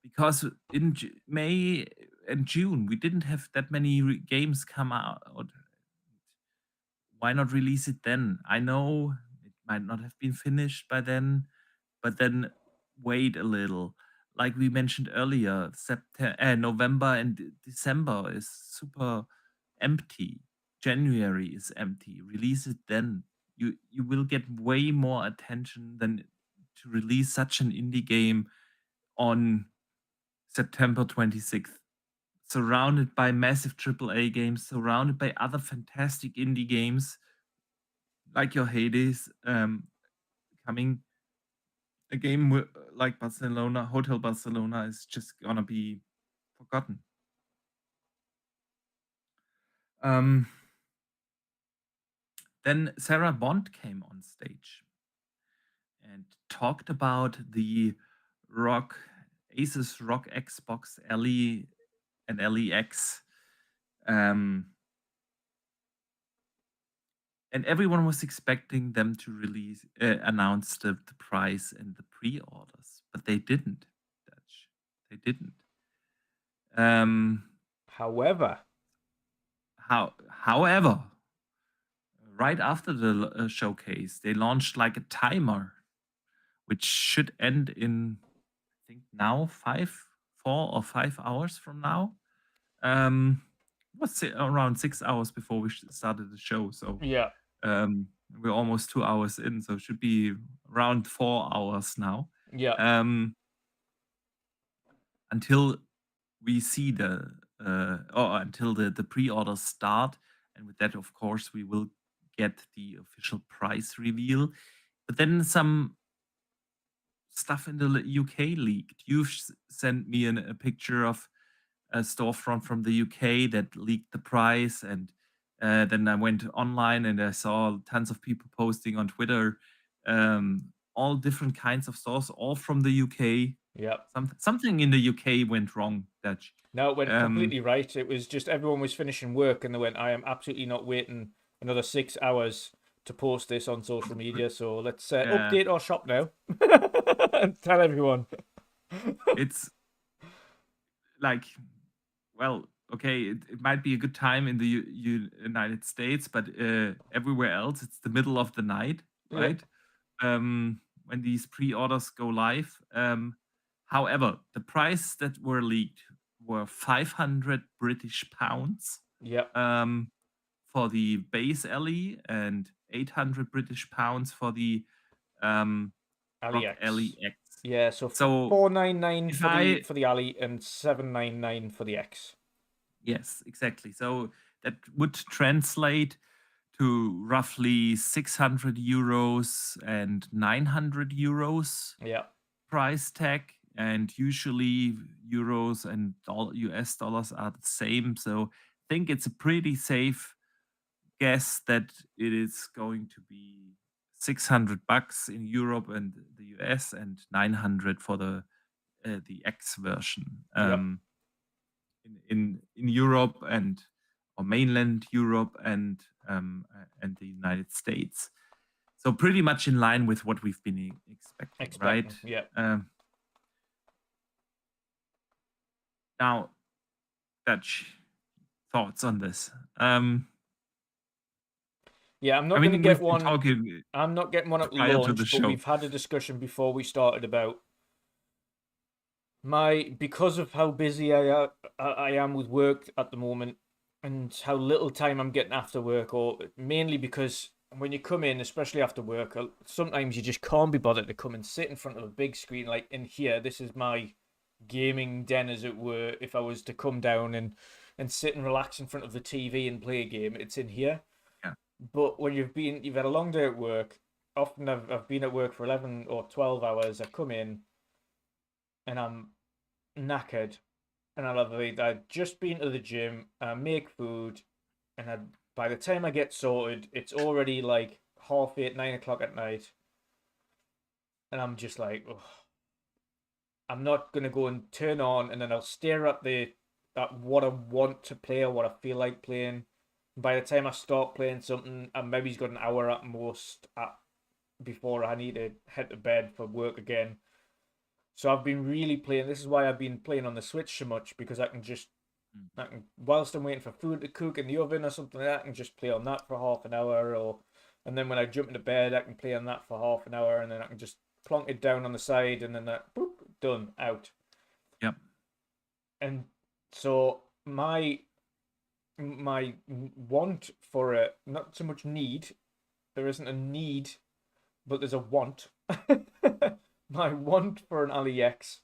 because in May and June we didn't have that many games come out. Why not release it then? I know it might not have been finished by then, but then wait a little. like we mentioned earlier, November and December is super empty. January is empty. Release it then. You will get way more attention than to release such an indie game on September 26th. Surrounded by massive AAA games, surrounded by other fantastic indie games like your Hades, coming. A game like Barcelona, Hotel Barcelona, is just gonna be forgotten. Then Sarah Bond came on stage and talked about the Asus ROG Xbox LE and LEX. And everyone was expecting them to announce the price and the pre-orders, but they didn't. Dutch. They didn't. However, right after the showcase, they launched like a timer, which should end in, I think now 4 or 5 hours from now. Was around 6 hours before we started the show, so yeah, we're almost 2 hours in, so it should be around 4 hours now. yeah, Until we see until the pre-orders start, and with that, of course, we will get the official price reveal. But then some stuff in the UK leaked. You've sent me a picture of a storefront from the UK that leaked the price, and then I went online and I saw tons of people posting on Twitter, all different kinds of stores, all from the UK. yeah. Something in the UK went wrong, Dutch. No, it went completely right. It was just everyone was finishing work and they went, I am absolutely not waiting another 6 hours to post this on social media. So let's update our shop now and tell everyone. It's like, well, okay, it might be a good time in the United States, but everywhere else, it's the middle of the night, right? When these pre-orders go live. However, the price that were leaked were 500 British pounds. Yeah. For the base LE and 800 British pounds for the LEX. LEX. Yeah, so 499 for the Ali and 799 for the X. Yes, exactly. So that would translate to roughly 600 euros and 900 euros. Yeah. Price tag, and usually euros and US dollars are the same. So I think it's a pretty safe guess that it is going to be $600 in Europe and the US and 900 for the X version. In Europe or mainland Europe and the United States. So pretty much in line with what we've been expecting. Right? Yeah. Now, Dutch, thoughts on this? Yeah, I'm not going to get one. Talking I'm not getting one at launch, but we've had a discussion before we started about because of how busy I am with work at the moment and how little time I'm getting after work, or mainly because when you come in, especially after work, sometimes you just can't be bothered to come and sit in front of a big screen. Like in here, this is my gaming den, as it were. If I was to come down and sit and relax in front of the TV and play a game, it's in here. Yeah. But when you've had a long day at work, often I've been at work for 11 or 12 hours. I come in and I'm knackered, and I've just been to the gym, I make food, and by the time I get sorted, it's already like 8:30, 9 o'clock at night, and I'm just like, ugh. I'm not gonna go and turn on, and then I'll stare at what I want to play or what I feel like playing. By the time I start playing something, I maybe's got an hour at most before I need to head to bed for work again. So I've been really playing. This is why I've been playing on the Switch so much, because I can whilst I'm waiting for food to cook in the oven or something like that, I can just play on that for half an hour, and then when I jump into bed, I can play on that for half an hour, and then I can just plonk it down on the side, and then boop, done, out. Yep. And so my want for a, not so much need, there isn't a need, but there's a want. My want for an AliX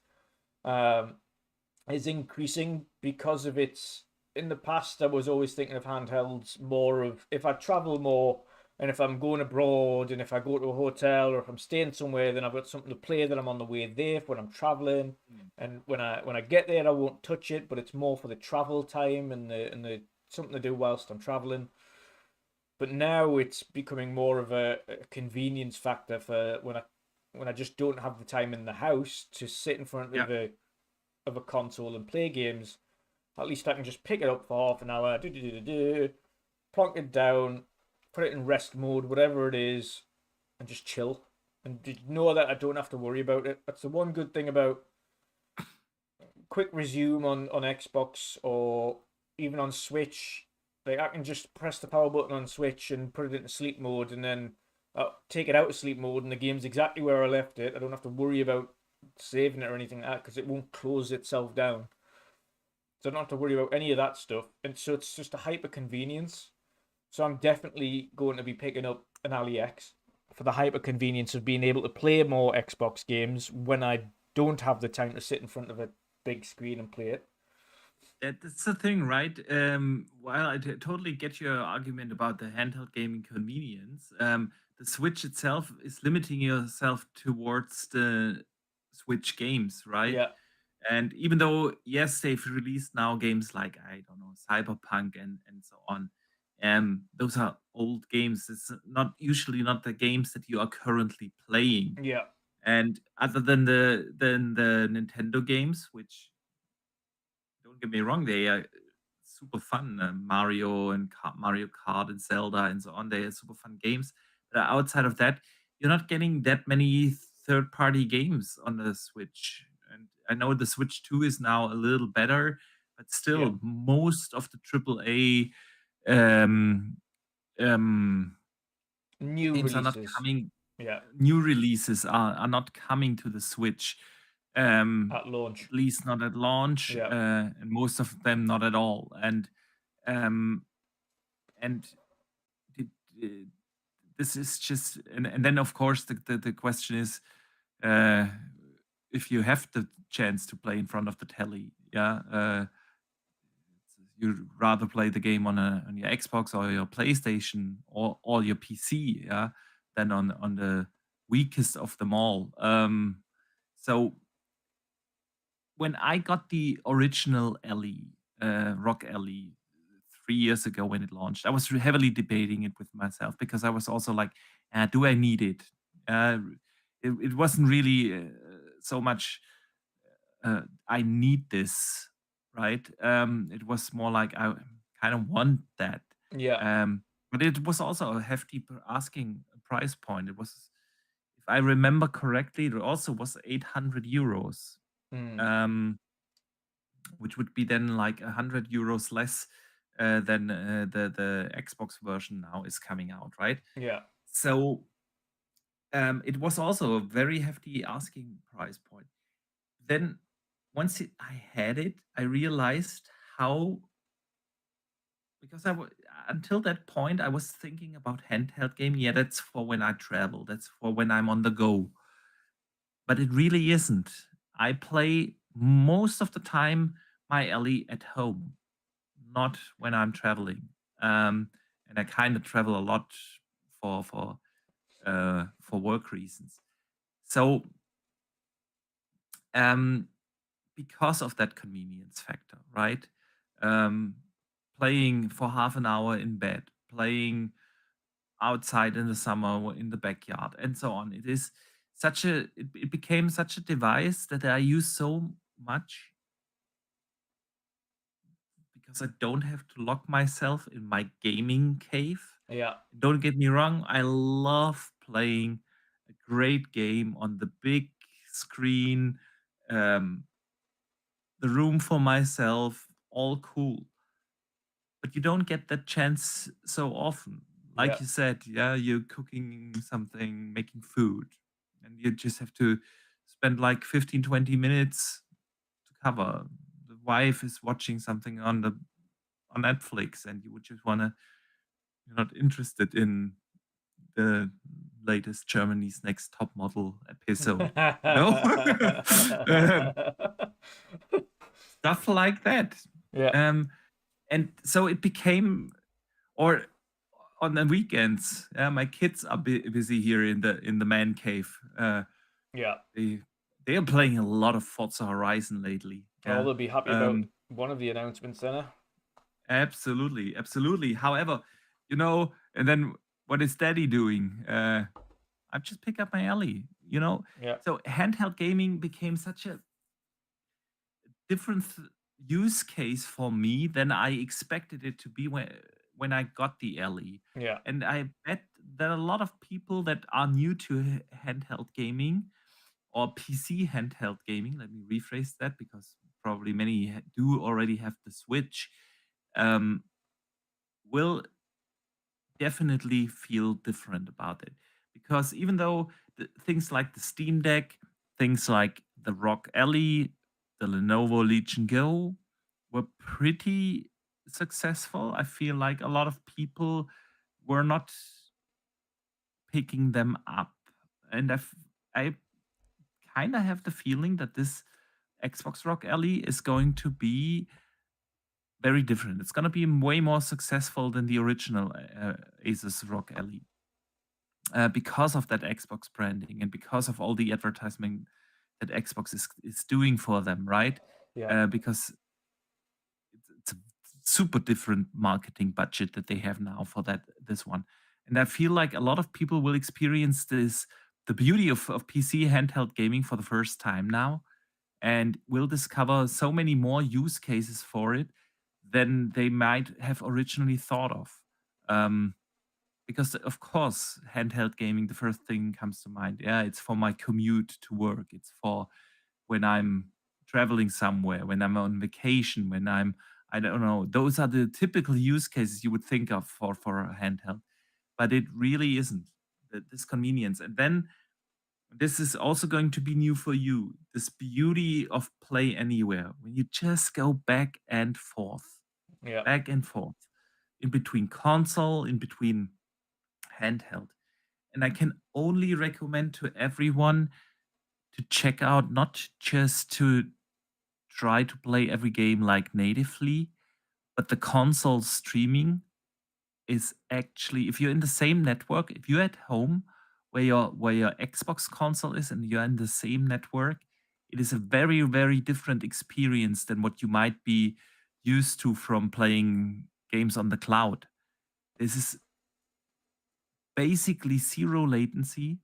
is increasing because of its. In the past, I was always thinking of handhelds more of if I travel more and if I'm going abroad and if I go to a hotel or if I'm staying somewhere, then I've got something to play that I'm on the way there when I'm traveling. And when I get there, I won't touch it, but it's more for the travel time and the something to do whilst I'm traveling. But now it's becoming more of a convenience factor for when I just don't have the time in the house to sit in front Yeah. of a console and play games. At least I can just pick it up for half an hour, plonk it down, put it in rest mode, whatever it is, and just chill. And know that I don't have to worry about it. That's the one good thing about quick resume on Xbox or even on Switch. Like I can just press the power button on Switch and put it into sleep mode, and then take it out of sleep mode, and the game's exactly where I left it. I don't have to worry about saving it or anything like that because it won't close itself down. So I don't have to worry about any of that stuff. And so it's just a hyper convenience. So I'm definitely going to be picking up an AliX for the hyper convenience of being able to play more Xbox games when I don't have the time to sit in front of a big screen and play it. That's the thing, right? While I totally get your argument about the handheld gaming convenience, the Switch itself is limiting yourself towards the Switch games, right? Yeah. And even though, yes, they've released now games like, I don't know, Cyberpunk and so on, those are old games. It's not usually not the games that you are currently playing. Yeah. And other than the Nintendo games, which don't get me wrong, they are super fun. Mario and Mario Kart and Zelda and so on, they are super fun games. But outside of that, you're not getting that many third-party games on the Switch. And I know the Switch 2 is now a little better, but still, Yeah. most of the AAA um, New games are not releases. coming. Yeah. New releases are not coming to the Switch. At launch. At least not at launch, Yeah. and most of them not at all. And this is just, and then of course the question is, if you have the chance to play in front of the telly, you'd rather play the game on your Xbox or your PlayStation or your PC, than on the weakest of them all. So when I got the original Ellie, Rock Ellie, 3 years ago when it launched, I was heavily debating it with myself because I was also like, do I need it? It wasn't really so much, I need this, right? It was more like I kind of want that. Yeah. But it was also a hefty asking price point. It was, if I remember correctly, it also was 800 euros. Which would be then like 100 euros less than the Xbox version now is coming out, right? Yeah. So it was also a very hefty asking price point. Then once I had it, I realized how, because until that point I was thinking about handheld gaming. Yeah, that's for when I travel. That's for when I'm on the go. But it really isn't. I play most of the time my Ellie at home, not when I'm traveling. And I kind of travel a lot for work reasons. So because of that convenience factor, right? Playing for half an hour in bed, playing outside in the summer in the backyard, and so on. It became such a device that I use so much because I don't have to lock myself in my gaming cave. Yeah. Don't get me wrong, I love playing a great game on the big screen, the room for myself, all cool. But you don't get that chance so often. Like Yeah. you said, you're cooking something, making food, and you just have to spend like 15, 20 minutes to cover. The wife is watching something on Netflix, and you would just wanna you're not interested in the latest Germany's Next Top Model episode, you know? Um, stuff like that. Yeah. And so it became, or on the weekends, my kids are busy here in the man cave. Yeah. They are playing a lot of Forza Horizon lately. Oh, Yeah. they'll be happy about one of the announcements then. Absolutely, absolutely. However, and then what is Daddy doing? I just pick up my alley, Yeah. So handheld gaming became such a different use case for me than I expected it to be when I got the alley. Yeah. And I bet there are a lot of people that are new to handheld gaming or PC handheld gaming. Let me rephrase that, because probably many do already have the Switch. Will definitely feel different about it, because even though things like the Steam Deck, things like the Rock Ally, the Lenovo Legion Go were pretty successful, I feel like a lot of people were not picking them up, and I kind of have the feeling that this Xbox Rock Ally is going to be very different. It's going to be way more successful than the original Asus Rock Ally, because of that Xbox branding and because of all the advertisement that Xbox is doing for them, right? Yeah. Because it's a super different marketing budget that they have now for this one. And I feel like a lot of people will experience the beauty of PC handheld gaming for the first time now, and will discover so many more use cases for it than they might have originally thought of. Because of course, handheld gaming, the first thing comes to mind. Yeah, it's for my commute to work. It's for when I'm traveling somewhere, when I'm on vacation, I don't know. Those are the typical use cases you would think of for a handheld, but it really isn't. This convenience, and then this is also going to be new for you. This beauty of play anywhere, when you just go back and forth, Yeah. in between console, in between handheld. And I can only recommend to everyone to check out, not just to try to play every game like natively, but the console streaming is actually, if you're in the same network, if you're at home where your Xbox console is and you're in the same network, it is a very, very different experience than what you might be used to from playing games on the cloud. This is basically zero latency,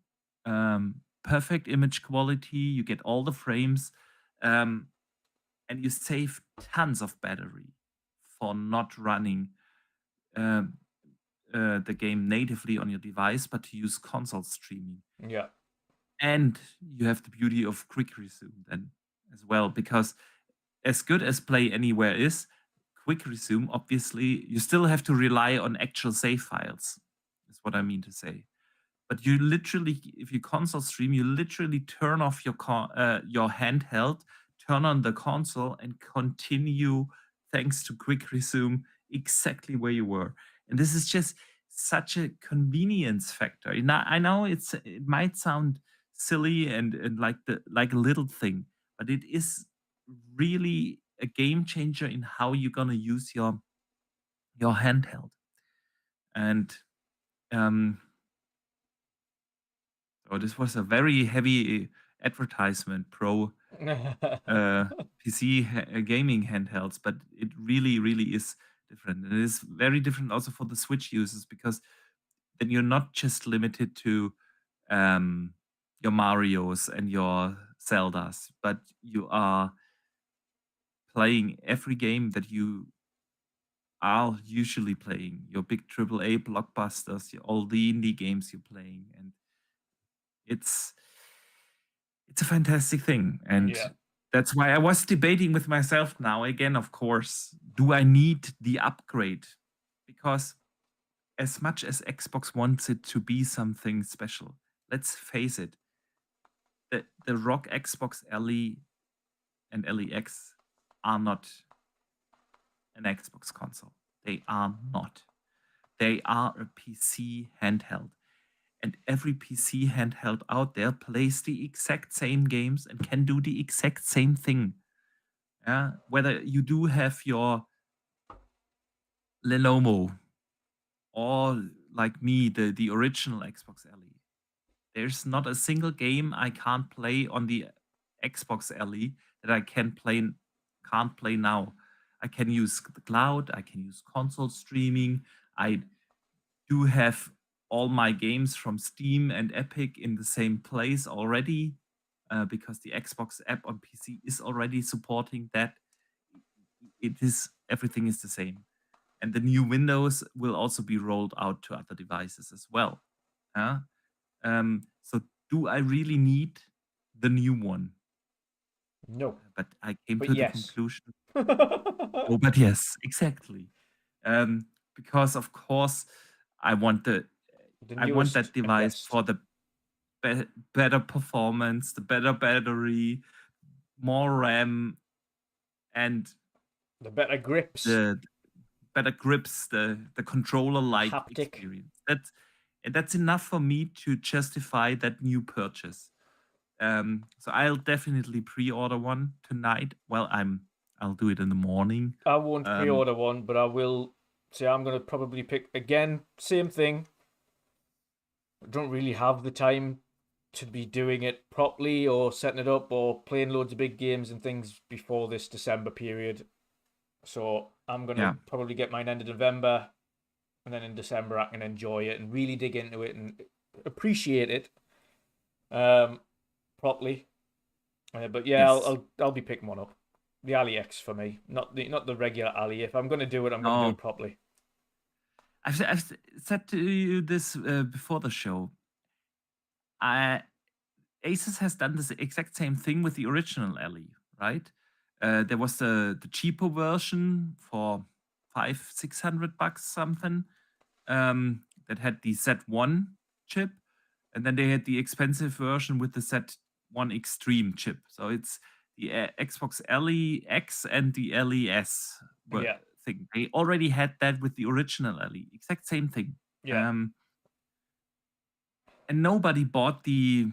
perfect image quality. You get all the frames, and you save tons of battery for not running the game natively on your device, but to use console streaming. Yeah. And you have the beauty of quick resume then as well, because as good as Play Anywhere is, quick resume, obviously, you still have to rely on actual save files, is what I mean to say. But you literally, if you console stream, you literally turn off your handheld, turn on the console, and continue, thanks to quick resume, exactly where you were. And this is just such a convenience factor. I know it might sound silly and like a little thing, but it is really a game changer in how you're gonna use your handheld. And so this was a very heavy advertisement pro PC gaming handhelds, but it really, really is different. And it is very different also for the Switch users, because then you're not just limited to your Marios and your Zeldas, but you are playing every game that you are usually playing, your big AAA blockbusters, all the indie games you're playing, and it's a fantastic thing. And Yeah. that's why I was debating with myself now again, of course, do I need the upgrade? Because as much as Xbox wants it to be something special, let's face it, the Rock Xbox Ally and LEX are not an Xbox console. They are not. They are a PC handheld. And every PC handheld out there plays the exact same games and can do the exact same thing. Yeah, whether you do have your Lenovo or like me, the original Xbox LE. There's not a single game I can't play on the Xbox LE that I can't play now. I can use the cloud, I can use console streaming. I do have all my games from Steam and Epic in the same place already, because the Xbox app on PC is already supporting that. Everything is the same. And the new Windows will also be rolled out to other devices as well. So do I really need the new one? No. But I came But to the yes. conclusion. Oh, but yes, exactly. Because of course I want The I want newest that and device best. for the better performance, the better battery, more RAM, and The better grips. the better grips, the controller-like Haptic. experience. That's enough for me to justify that new purchase. So I'll definitely pre-order one tonight. Well, I'll do it in the morning. I won't pre-order one, but I will say I'm going to probably pick, again, same thing. I don't really have the time to be doing it properly or setting it up or playing loads of big games and things before this December period. So I'm going to probably get mine end of November, and then in December I can enjoy it and really dig into it and appreciate it properly. But yeah, Yes. I'll be picking one up. The AliX for me, not the regular Ali. If I'm going to do it, I'm going to do it properly. I've said to you this before the show. Asus has done this exact same thing with the original Ali, right? There was the cheaper version for $500-600 something, that had the Z1 chip, and then they had the expensive version with the Z1 Extreme chip. So it's the Xbox LEX and the LES thing. They already had that with the original LE, exact same thing. Yeah. And nobody bought the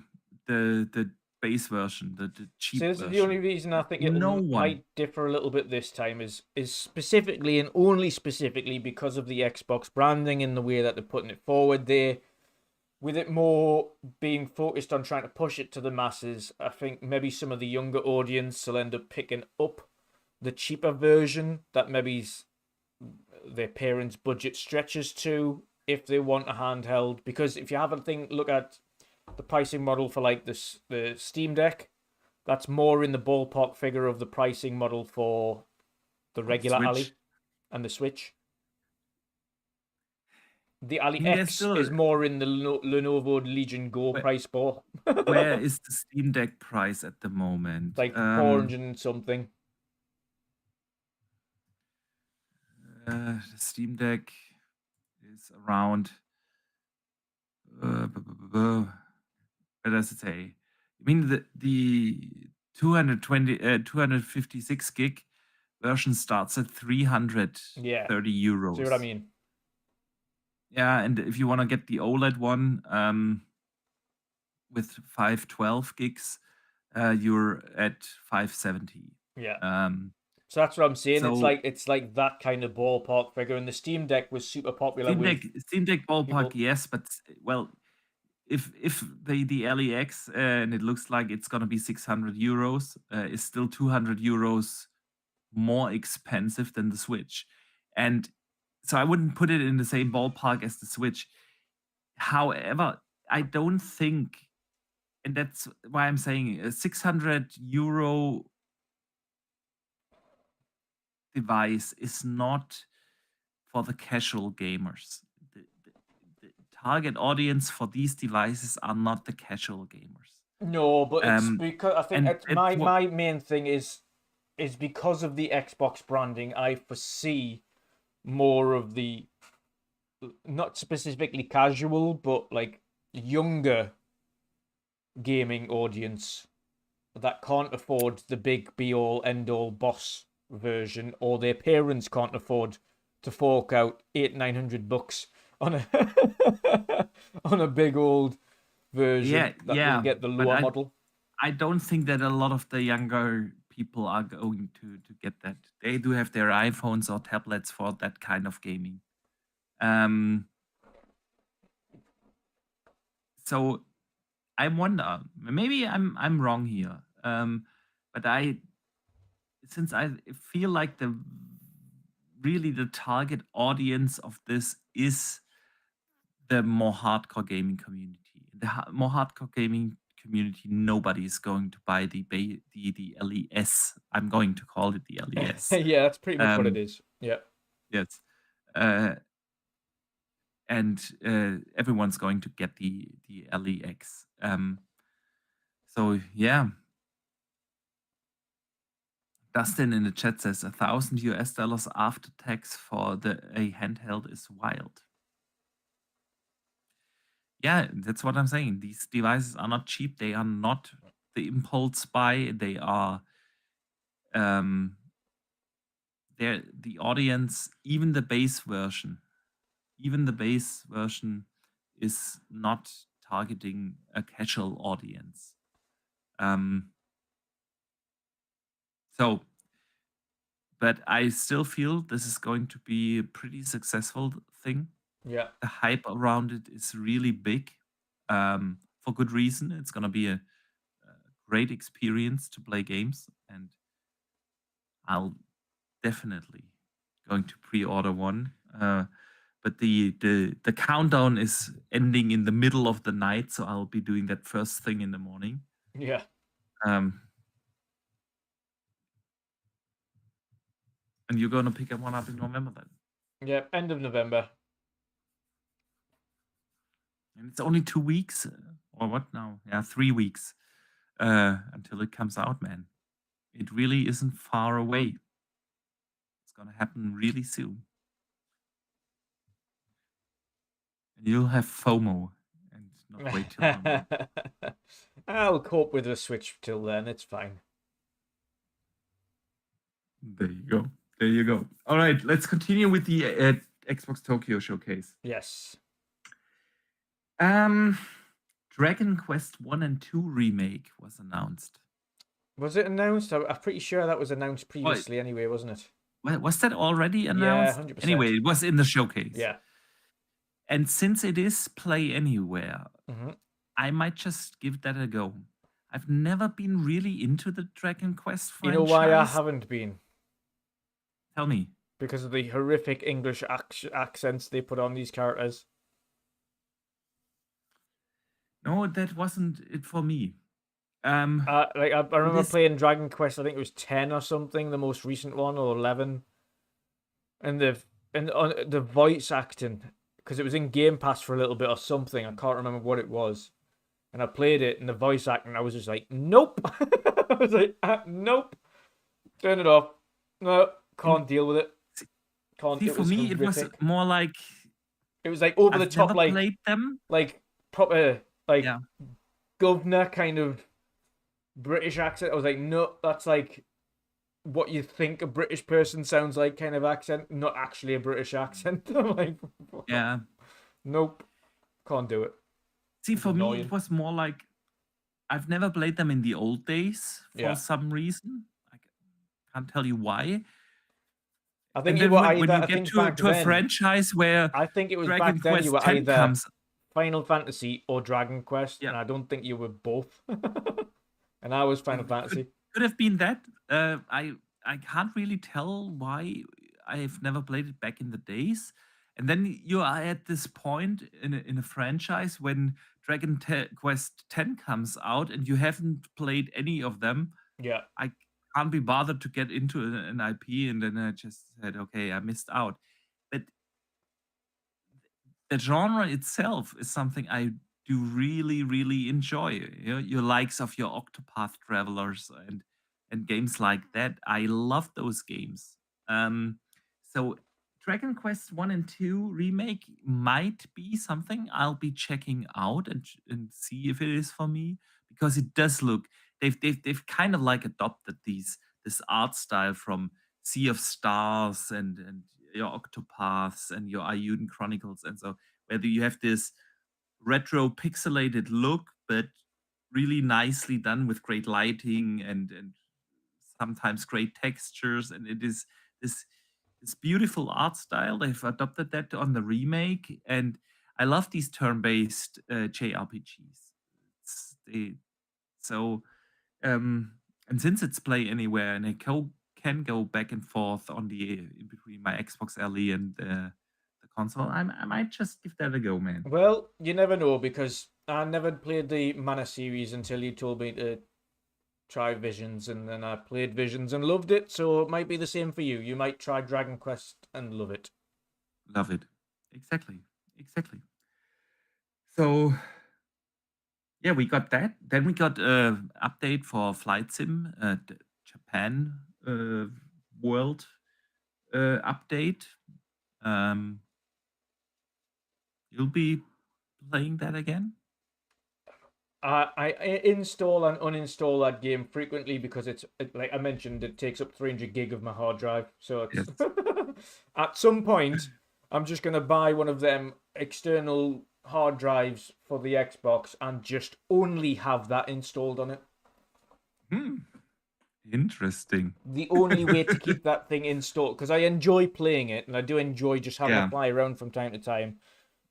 base version, the cheap So this version. is the only reason I think it might differ a little bit this time is specifically and only specifically because of the Xbox branding and the way that they're putting it forward there. With it more being focused on trying to push it to the masses, I think maybe some of the younger audience will end up picking up the cheaper version that maybe their parents' budget stretches to if they want a handheld. Because if you have a look at the pricing model for like the Steam Deck, that's more in the ballpark figure of the pricing model for the regular Ali and the Switch. The Ali X is more in the Lenovo Legion Go price ball. Where is the Steam Deck price at the moment? Like 400 and something. The Steam Deck is around. What does it say? I mean the 256 gig version starts at 330 euros. See what I mean? Yeah, and if you want to get the OLED one with 512 gigs, you're at 570. Yeah. So that's what I'm saying. So it's like that kind of ballpark figure. And the Steam Deck was super popular. Steam Deck ballpark, yes, but well, if the LEX and it looks like it's gonna be 600 euros, is still 200 euros more expensive than the Switch, and so I wouldn't put it in the same ballpark as the Switch. However, I don't think, and that's why I'm saying a 600 euro device is not for the casual gamers. The target audience for these devices are not the casual gamers. No, but it's because I think my main thing is because of the Xbox branding. I foresee more of the not specifically casual, but like younger gaming audience that can't afford the big be-all, end-all boss version, or their parents can't afford to fork out $800-900 on a on a big old version that will get the but lower model. I don't think that a lot of the younger people are going to get that. They do have their iPhones or tablets for that kind of gaming. So I wonder, maybe I'm wrong here. But since I feel like the target audience of this is the more hardcore gaming community. The more hardcore gaming community, nobody is going to buy the LES. I'm going to call it the LES. Yeah, that's pretty much what it is. Yeah. Yes. And everyone's going to get the LEX. So yeah. Dustin in the chat says $1,000 after tax for a handheld is wild. Yeah, that's what I'm saying. These devices are not cheap. They are not the impulse buy. They are they're the audience, even the base version is not targeting a casual audience. So, but I still feel this is going to be a pretty successful thing. Yeah. The hype around it is really big, for good reason. It's going to be a great experience to play games, and I'll definitely going to pre-order one. But the countdown is ending in the middle of the night, so I'll be doing that first thing in the morning. Yeah. And you're going to pick one up in November then? Yeah, end of November. And it's only 2 weeks, or what now? Yeah, 3 weeks until it comes out, man. It really isn't far away. It's going to happen really soon. And you'll have FOMO and not wait till Monday. I'll cope with the Switch till then. It's fine. There you go. There you go. All right, let's continue with the Xbox Tokyo Showcase. Yes. Dragon Quest 1 and 2 remake was announced. Was it announced? I'm pretty sure that was announced previously anyway, wasn't it? Was that already announced? Yeah, 100%. Anyway, it was in the showcase. Yeah. And since it is Play Anywhere, I might just give that a go. I've never been really into the Dragon Quest franchise. You know why I haven't been? Tell me. Because of the horrific English accents they put on these characters. No, that wasn't it for me. I remember playing Dragon Quest. I think it was 10 or something, the most recent one, or 11. And the voice acting, because it was in Game Pass for a little bit or something. I can't remember what it was. And I played it, and the voice acting, I was just like, nope. I was like, nope. Turn it off. No, can't deal with it. See, for me, it was more like... It was like over the top, like... played them. Like, proper, like, governor kind of British accent. I was like, no, that's like what you think a British person sounds like kind of accent, not actually a British accent. I'm like, yeah. Nope. Can't do it. See, for me, it was more like I've never played them in the old days for some reason. I can't tell you why. I think when you get to a franchise where I think it was Dragon back then Quest you were 10 either comes, Final Fantasy or Dragon Quest, and I don't think you were both. And I was Final Fantasy. Could have been that. I can't really tell why I've never played it back in the days. And then you are at this point in a franchise when Dragon Quest 10 comes out and you haven't played any of them. Yeah. I can't be bothered to get into an IP, and then I just said, okay, I missed out. But the genre itself is something I do really, really enjoy. You know, your likes of your Octopath Travelers and games like that. I love those games. So Dragon Quest 1 and 2 remake might be something I'll be checking out and see if it is for me, because it does look, they've kind of like adopted this art style from Sea of Stars and your Octopaths and your Ayuden Chronicles, and so whether you have this retro pixelated look, but really nicely done with great lighting and sometimes great textures, and it is this beautiful art style. They've adopted that on the remake, and I love these turn-based JRPGs. So and since it's play anywhere and can go back and forth on the in between my Xbox LE and the console, I might just give that a go, man. Well, you never know, because I never played the Mana series until you told me to try Visions, and then I played Visions and loved it, so it might be the same for you. You might try Dragon Quest and love it. Love it. Exactly. So yeah, we got that. Then we got update for Flight Sim, Japan world update. You'll be playing that again? I install and uninstall that game frequently because like I mentioned, it takes up 300 gig of my hard drive. So it's at some point, I'm just going to buy one of them external hard drives for the Xbox and just only have that installed on it. Interesting. The only way to keep that thing installed, because I enjoy playing it and I do enjoy just having to fly around from time to time,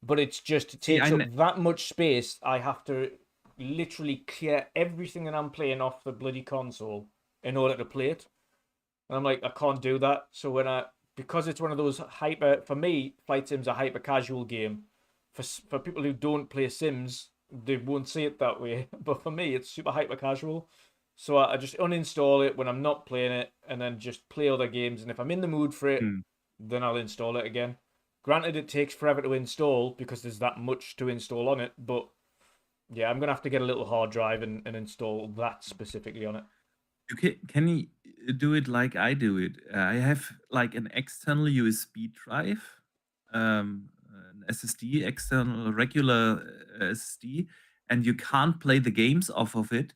but it's just, it takes up that much space. I have to literally clear everything that I'm playing off the bloody console in order to play it. And I'm like, I can't do that. So because it's one of those for me, Flight Sim's a hyper casual game. For people who don't play Sims, they won't see it that way. But for me, it's super hyper casual. So I just uninstall it when I'm not playing it, and then just play other games. And if I'm in the mood for it, then I'll install it again. Granted, it takes forever to install because there's that much to install on it. But yeah, I'm going to have to get a little hard drive and install that specifically on it. Can you do it like I do it? I have like an external USB drive, an SSD, external regular SSD, and you can't play the games off of it,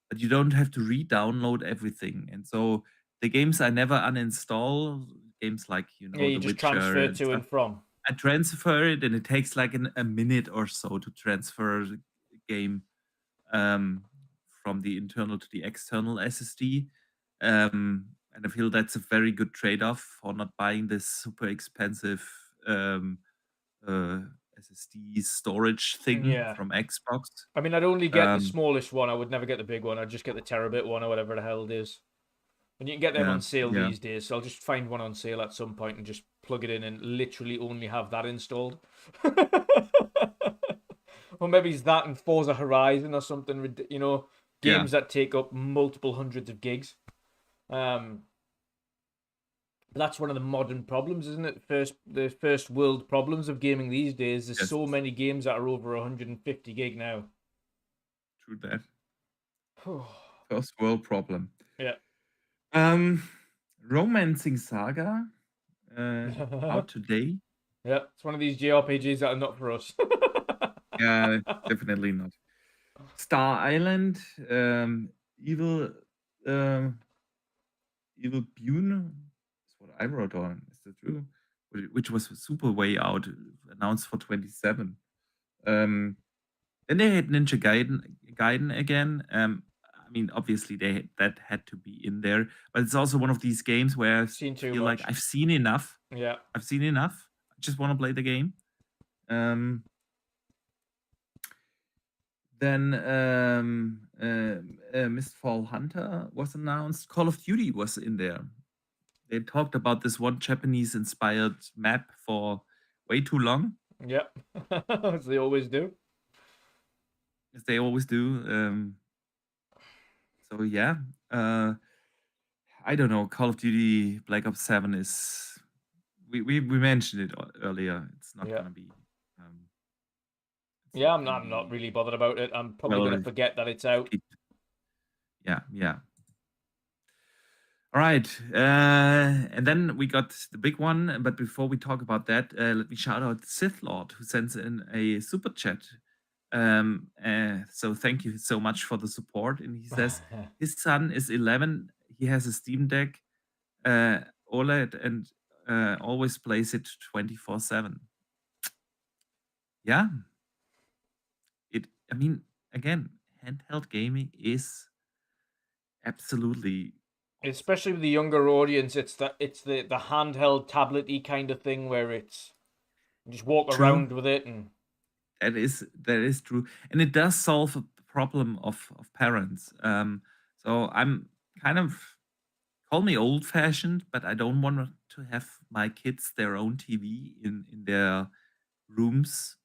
but you don't have to re-download everything. And so the games I never uninstall, games like, you just The Witcher transfer to and from. I transfer it, and it takes like a minute or so to transfer the game from the internal to the external SSD. And I feel that's a very good trade-off for not buying this super expensive SSD storage thing from Xbox. I mean, I'd only get the smallest one. I would never get the big one. I'd just get the terabit one or whatever the hell it is. And you can get them on sale these days, so I'll just find one on sale at some point and just plug it in and literally only have that installed. Or maybe it's that and Forza Horizon or something, games that take up multiple hundreds of gigs. That's one of the modern problems, isn't it? The first world problems of gaming these days. There's so many games that are over 150 gig now. True that. First world problem. Yeah. Romancing Saga out today. Yeah, it's one of these JRPGs that are not for us. Yeah, definitely not. Star Island, Evil Bune is what I wrote on. Is that true? Which was super way out, announced for 27. Then they had Ninja Gaiden again. I mean, obviously that had to be in there, but it's also one of these games where I feel like I've seen enough. Yeah, I've seen enough. I just want to play the game. Then Mistfall Hunter was announced. Call of Duty was in there. They talked about this one Japanese-inspired map for way too long. Yeah, as they always do. As they always do. So yeah, I don't know. Call of Duty Black Ops 7 is. We mentioned it earlier. It's not gonna be. Yeah, I'm not really bothered about it. I'm probably gonna forget that it's out. Yeah. All right, and then we got the big one. But before we talk about that, let me shout out Sith Lord, who sends in a super chat So thank you so much for the support. And he says his son is 11. He has a Steam Deck OLED and always plays it 24/7. Yeah, I mean, again, handheld gaming is absolutely awesome. Especially with the younger audience, it's the handheld tablet-y kind of thing where it's you just walk True. around with it and That is true, and it does solve a problem of parents. So I'm kind of, call me old-fashioned, but I don't want to have my kids their own TV in their rooms.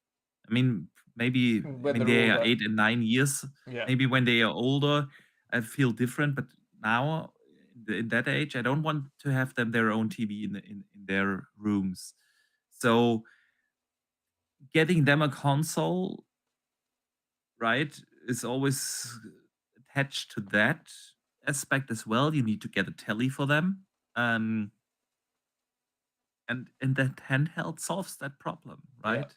I mean, maybe when when they're they are older. 8 and 9 years, Yeah. maybe when they are older, I feel different. But now, in that age, I don't want to have them their own TV in their rooms. So getting them a console, right, is always attached to that aspect as well. You need to get a telly for them. And that handheld solves that problem, Yeah. right?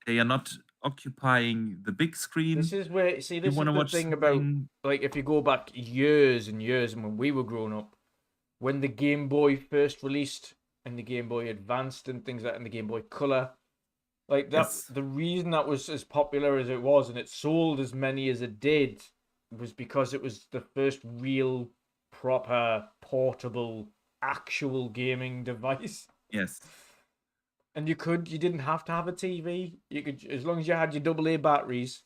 They are not occupying the big screen. This is where You this is wanna the watch thing about, something. like, if you go back years and years and when we were growing up, when the Game Boy first released and the Game Boy Advanced and things like that, and the Game Boy Color, like that, Yes. the reason that was as popular as it was and it sold as many as it did was because it was the first real, proper, portable, actual gaming device. Yes. And you didn't have to have a TV. You could, as long as you had your AA batteries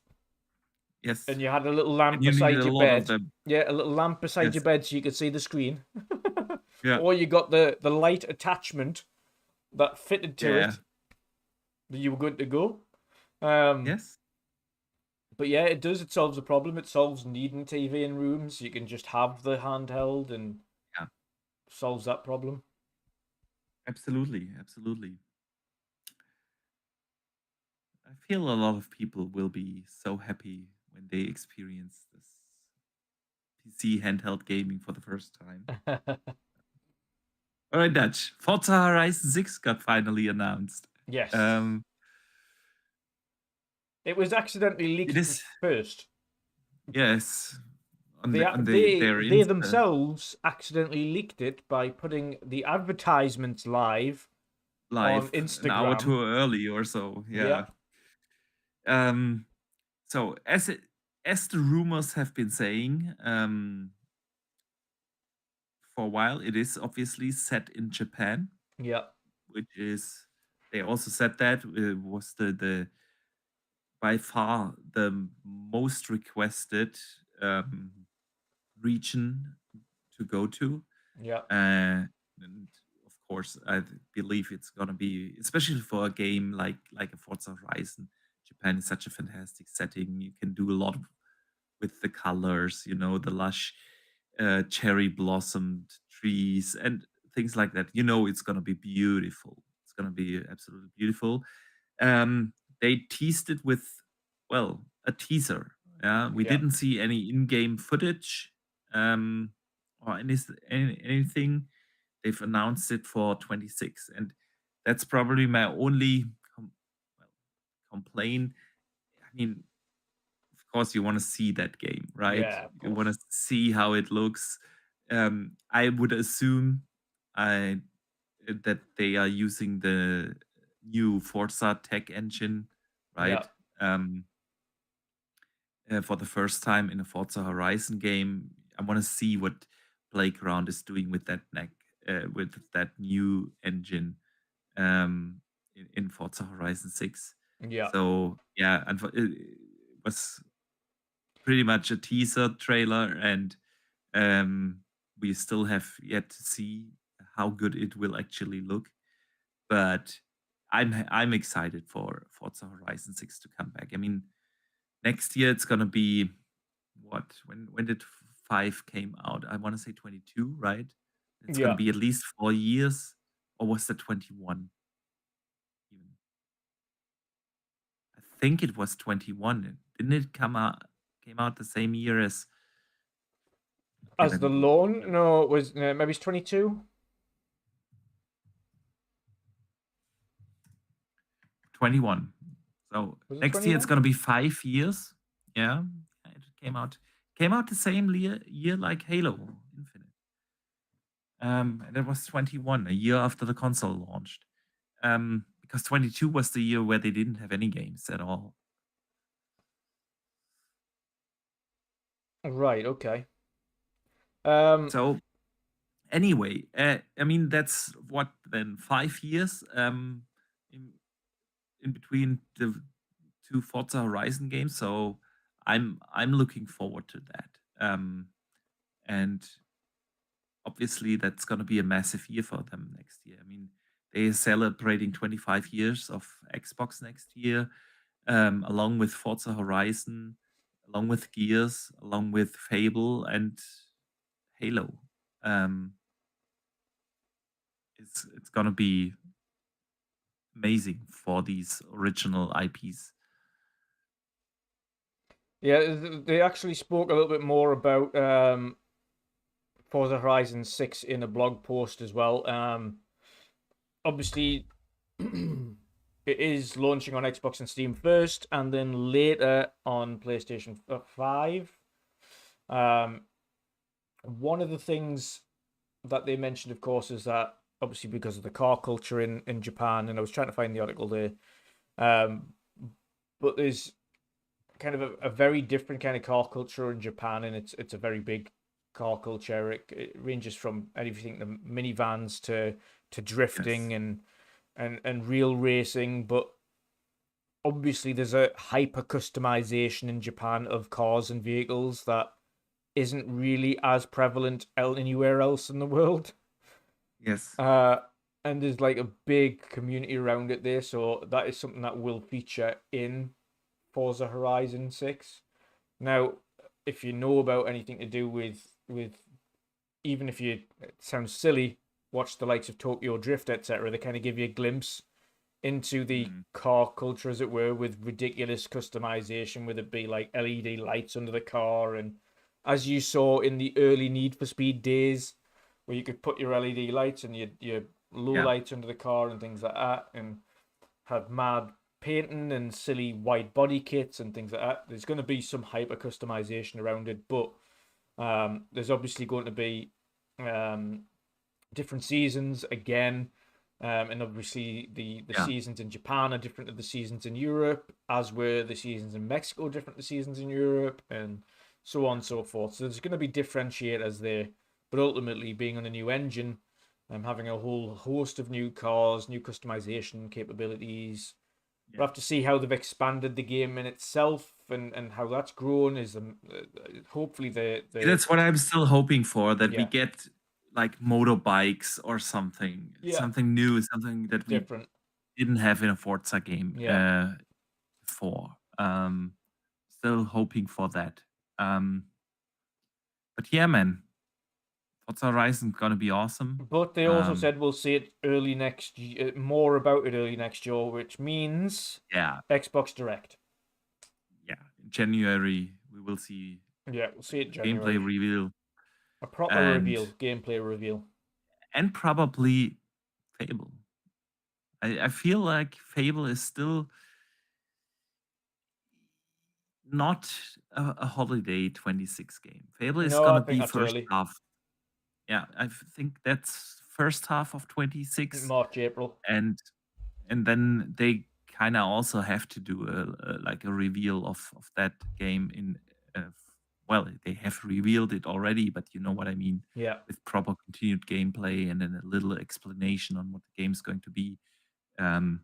Yes. and you had a little lamp And you beside needed a your lot of bed. them. Yeah, a little lamp beside your Yes. bed so you could see the screen. Yeah. Or you got the light attachment that fitted to Yeah. it, that you were good to go. Yes. But yeah, it does. It solves the problem. It solves needing TV in rooms. You can just have the handheld and Yeah. solves that problem. Absolutely. Absolutely. I feel a lot of people will be so happy when they experience this PC handheld gaming for the first time. All right, Dutch. Forza Horizon 6 got finally announced. Yes. It was accidentally It leaked is, first. yes. They Their themselves accidentally leaked it by putting the advertisements live live on an hour Instagram. too early or so. Yeah. So as the rumors have been saying, for a while, it is obviously set in Japan. Yeah. Which is, they also said that it was the by far the most requested region to go to. Yeah. And of course, I believe it's gonna be, especially for a game like a Forza Horizon. Japan is such a fantastic setting. You can do a lot with the colors, the lush cherry blossomed trees and things like that. It's gonna be beautiful. It's gonna be absolutely beautiful. They teased it with, well, a teaser. Yeah, we Yeah. didn't see any in-game footage or anything. They've announced it for 26, and that's probably my only complaint. I mean, of course, you want to see that game, right? Yeah, of You want to course. see how it looks. I would assume that they are using the new Forza tech engine, right? For the first time in a Forza Horizon game. I want to see what Playground is doing with that new engine in Forza Horizon 6. Yeah. So yeah, it was pretty much a teaser trailer, and we still have yet to see how good it will actually look. But I'm excited for Forza Horizon 6 to come back. I mean, next year it's gonna be what? When did 5 came out? I want to say 22, right? It's gonna Yeah. be at least 4 years, or was that 21? Even. I think it was 21. Didn't it came out the same year as? Okay, As let the me Google. lawn? No, it was maybe it's 22. 21. So Was it next year it's 21? gonna be 5 years. Yeah, it came out the same year like Halo Infinite. And it was 21, a year after the console launched. Because 22 was the year where they didn't have any games at all. Right. Okay. So anyway, I mean that's what then 5 years in between the two Forza Horizon games. So I'm looking forward to that. And obviously that's going to be a massive year for them next year. I mean, they're celebrating 25 years of Xbox next year, along with Forza Horizon, along with Gears, along with Fable and Halo. It's going to be amazing for these original IPs. Yeah, they actually spoke a little bit more about Forza Horizon 6 in a blog post as well. Obviously, it is launching on Xbox and Steam first, and then later on PlayStation 5. One of the things that they mentioned, of course, is that obviously because of the car culture in Japan, and I was trying to find the article there, but there's kind of a very different kind of car culture in Japan, and it's a very big car culture. It ranges from everything, the minivans to drifting and real racing, but obviously there's a hyper customization in Japan of cars and vehicles that isn't really as prevalent anywhere else in the world. Yes. And there's like a big community around it there, so that is something that will feature in Forza Horizon 6. Now, if you know about anything to do with even if you, it sounds silly, watch the likes of Tokyo Drift, etc., they kind of give you a glimpse into the car culture, as it were, with ridiculous customization, whether it be like LED lights under the car, and as you saw in the early Need for Speed days, where you could put your LED lights and your low lights under the car and things like that, and have mad painting and silly white body kits and things like that. There's going to be some hyper customization around it, but there's obviously going to be different seasons again. And obviously the seasons in Japan are different to the seasons in Europe, as were the seasons in Mexico different to seasons in Europe, and so on and so forth. So there's going to be differentiators there, but ultimately being on a new engine, having a whole host of new cars, new customization capabilities. We'll have to see how they've expanded the game in itself and how that's grown. Is hopefully That's what I'm still hoping for, that we Yeah. get like motorbikes or something, something new, something that we different. didn't have in a Forza game Yeah. before. Still hoping for that. But yeah, man, Forza Horizon's gonna be awesome. But they also said we'll see it early next year, more about it early next year, which means Xbox Direct. Yeah, in January we will see. Yeah, we'll see it January. Gameplay reveal. A proper reveal, gameplay reveal. And probably Fable. I feel like Fable is still not a holiday 26 game. Fable is gonna be first half. Yeah, I think that's first half of 26. March, April. And then they kind of also have to do like a reveal of that game in well, they have revealed it already, but you know what I mean. Yeah. With proper continued gameplay and then a little explanation on what the game's going to be in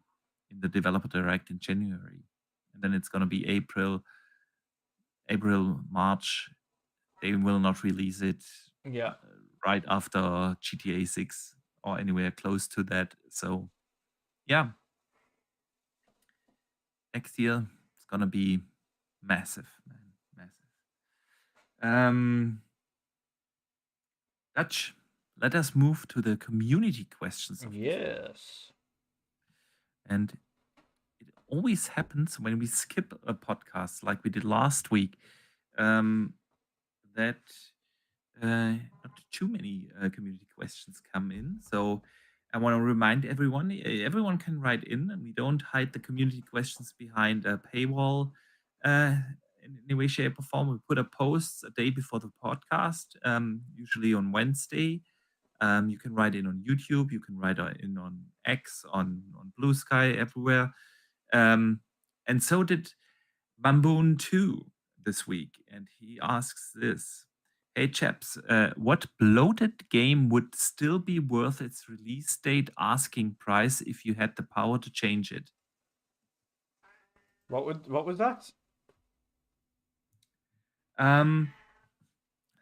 the developer direct in January. And then it's going to be April, March. They will not release it right after GTA 6 or anywhere close to that. So yeah, next year it's gonna be massive, man, massive. Dutch, let us move to the community questions. Yes. And it always happens when we skip a podcast like we did last week, that not too many community questions come in. So I want to remind everyone can write in, and we don't hide the community questions behind a paywall in any way, shape, or form. We put up posts a day before the podcast, usually on Wednesday. You can write in on YouTube. You can write in on X, on Blue Sky, everywhere. And so did Bamboon 2 this week. And he asks this. Hey chaps, what bloated game would still be worth its release date asking price if you had the power to change it? What was that?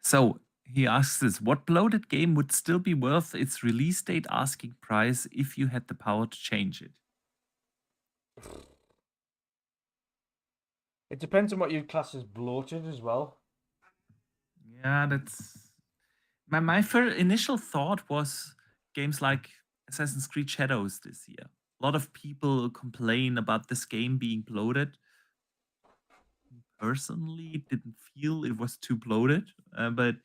So he asks this: what bloated game would still be worth its release date asking price if you had the power to change it? It depends on what you class as bloated as well. Yeah, that's my first initial thought was games like Assassin's Creed Shadows this year. A lot of people complain about this game being bloated. Personally, didn't feel it was too bloated, but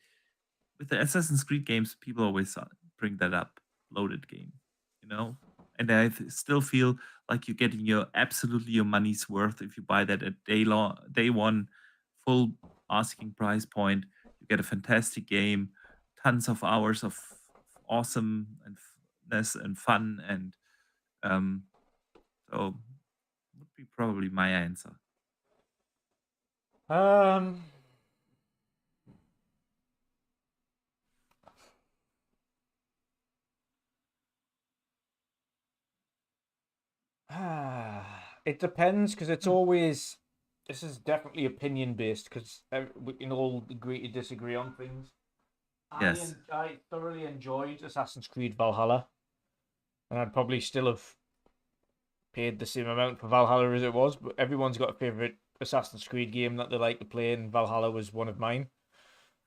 with the Assassin's Creed games, people always bring that up. Bloated game, and I still feel like you're getting absolutely your money's worth if you buy that at day one, full asking price point. You get a fantastic game, tons of hours of awesomeness and fun, and so would be probably my answer. It depends, because it's always. This is definitely opinion based, because we can all agree to disagree on things. Yes. I thoroughly enjoyed Assassin's Creed Valhalla, and I'd probably still have paid the same amount for Valhalla as it was. But everyone's got a favorite Assassin's Creed game that they like to play, and Valhalla was one of mine.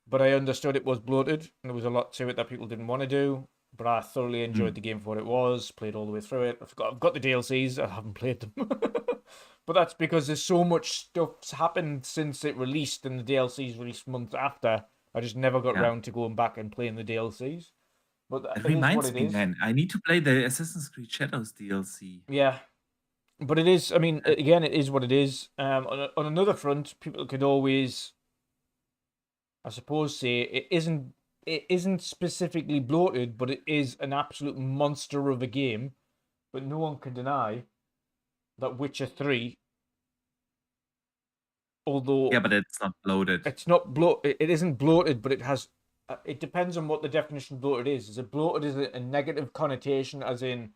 But I understood it was bloated, and there was a lot to it that people didn't want to do. But I thoroughly enjoyed the game for what it was. Played all the way through it. I've got the DLCs. I haven't played them, but that's because there's so much stuff's happened since it released, and the DLCs released months after. I just never got around to going back and playing the DLCs. But It reminds me, man. I need to play the Assassin's Creed Shadows DLC. Yeah, but it is. I mean, again, it is what it is. On another front, people could always, I suppose, say it isn't specifically bloated, but it is an absolute monster of a game. But no one can deny that Witcher 3, although Yeah, but it's not bloated. it's not it isn't bloated, but it has. It depends on what the definition of bloated is. Is it bloated as a negative connotation, as in,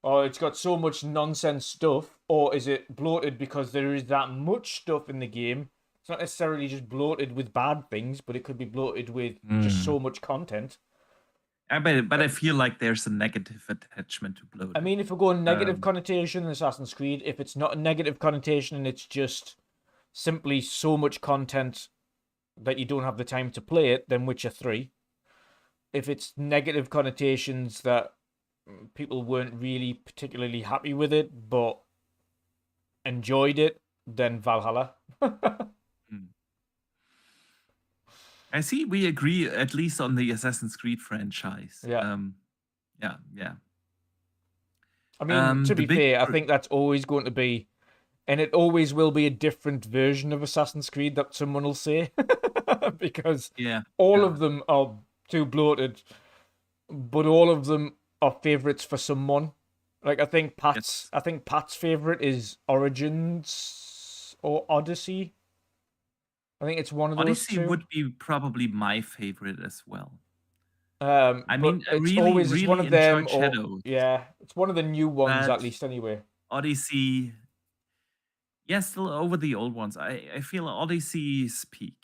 oh, it's got so much nonsense stuff, or is it bloated because there is that much stuff in the game? It's not necessarily just bloated with bad things, but it could be bloated with just so much content. But I feel like there's a negative attachment to bloated. I mean, if we're going negative connotation in Assassin's Creed, if it's not a negative connotation and it's just simply so much content that you don't have the time to play it, then Witcher 3. If it's negative connotations that people weren't really particularly happy with it, but enjoyed it, then Valhalla. I see we agree at least on the Assassin's Creed franchise. Yeah. Yeah. I mean, to be fair, I think that's always going to be, and it always will be, a different version of Assassin's Creed that someone will say. Because all of them are too bloated, but all of them are favorites for someone. Like I think Pat's favorite is Origins or Odyssey. I think it's one of those two. Odyssey would be probably my favorite as well. I mean, it's one of them. Shadows. Yeah, it's one of the new ones, at least, anyway. Odyssey, still over the old ones. I feel Odyssey's peak.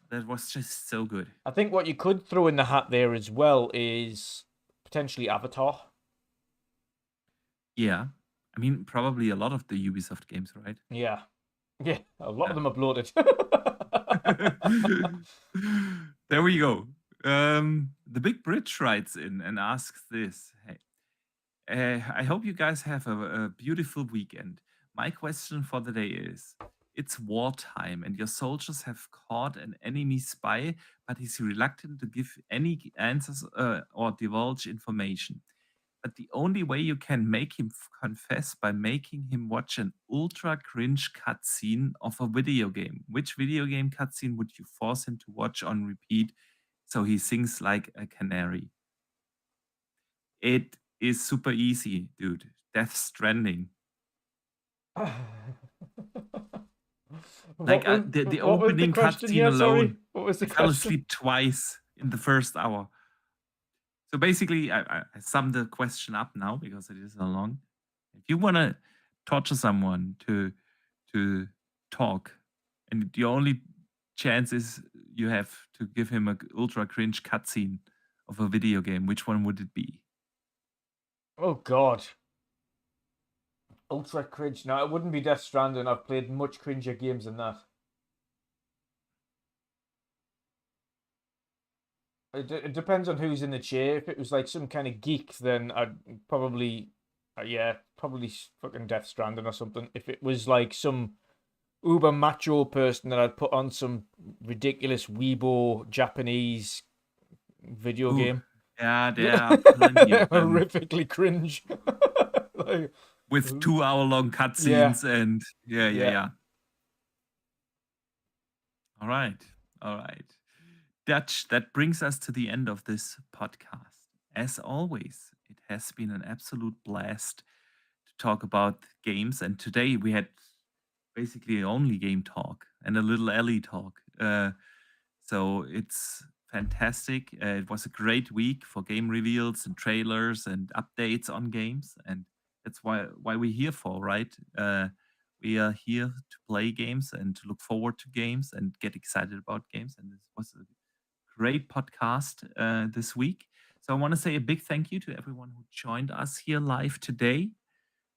That was just so good. I think what you could throw in the hat there as well is potentially Avatar. Yeah, I mean, probably a lot of the Ubisoft games, right? Yeah, a lot of them are bloated. There we go. The Big Bridge writes in and asks this: Hey, I hope you guys have a beautiful weekend. My question for the day is: it's wartime, and your soldiers have caught an enemy spy, but he's reluctant to give any answers or divulge information. but the only way you can make him confess by making him watch an ultra cringe cutscene of a video game. Which video game cutscene would you force him to watch on repeat so he sings like a canary? It is super easy, dude. Death Stranding. Like the opening cutscene alone. What was the I fell question? asleep twice in the first hour. So basically, I summed the question up now because it is so long. If you want to torture someone to talk, and the only chance is you have to give him a ultra cringe cutscene of a video game, which one would it be? Oh God. Ultra cringe. No, it wouldn't be Death Stranding. I've played much cringer games than that. It depends on who's in the chair. If it was like some kind of geek, then I'd probably, probably fucking Death Stranding or something. If it was like some uber macho person, then I'd put on some ridiculous weebo Japanese video game. Yeah, there are plenty of them. Horrifically cringe. Like, with 2 hour-long cutscenes and yeah. All right. Dutch, that brings us to the end of this podcast. As always, it has been an absolute blast to talk about games, and today we had basically only game talk and a little Ellie talk. So it's fantastic. It was a great week for game reveals and trailers and updates on games, and that's why we're here for, right? We are here to play games and to look forward to games and get excited about games. And this was a great podcast this week. So I want to say a big thank you to everyone who joined us here live today,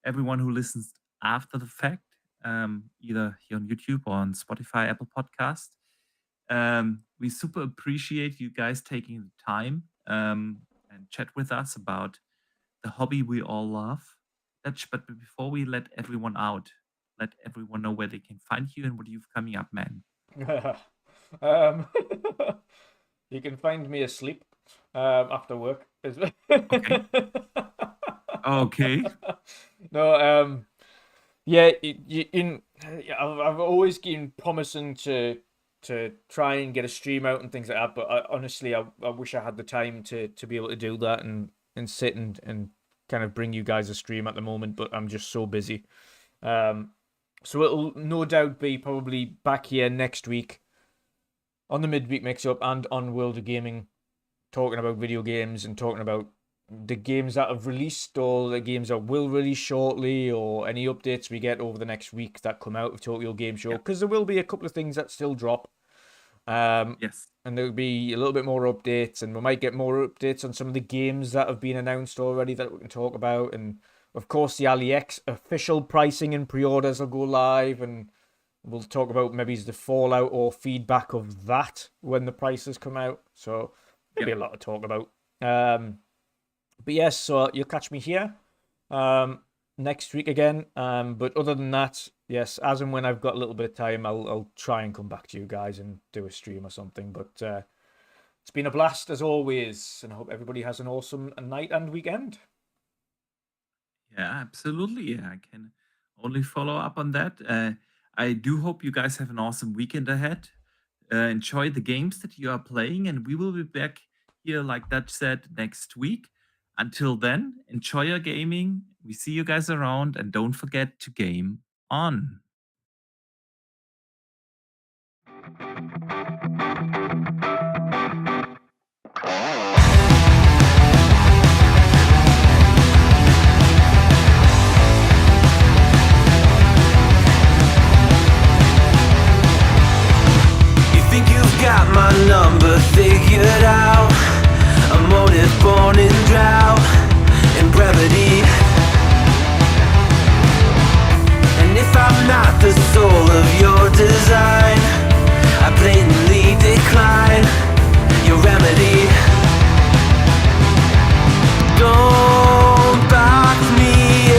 everyone who listens after the fact, either here on YouTube or on Spotify, Apple Podcast. We super appreciate you guys taking the time and chat with us about the hobby we all love. But before we let everyone out, let everyone know where they can find you and what you've coming up, man. You can find me asleep after work. Okay. No, I've always been promising to try and get a stream out and things like that, but honestly, I wish I had the time to be able to do that and sit and kind of bring you guys a stream at the moment, but I'm just so busy. So it'll no doubt be probably back here next week on the midweek mix-up and on World of Gaming, talking about video games and talking about the games that have released or the games that will release shortly or any updates we get over the next week that come out of Tokyo Game Show, because there will be a couple of things that still drop. Yes. And there'll be a little bit more updates, and we might get more updates on some of the games that have been announced already that we can talk about. And of course, the AliEx official pricing and pre-orders will go live, and we'll talk about maybe the fallout or feedback of that when the prices come out. So there'll be a lot to talk about. But yes, so you'll catch me here next week again. But other than that, yes, as and when I've got a little bit of time, I'll try and come back to you guys and do a stream or something. But it's been a blast as always, and I hope everybody has an awesome night and weekend. Yeah, absolutely. Yeah, I can only follow up on that. I do hope you guys have an awesome weekend ahead. Enjoy the games that you are playing, and we will be back here, like Dutch said, next week. Until then, enjoy your gaming. We see you guys around, and don't forget to game on. Got my number figured out. A motive born in drought and brevity. And if I'm not the soul of your design, I blatantly decline your remedy. Don't box me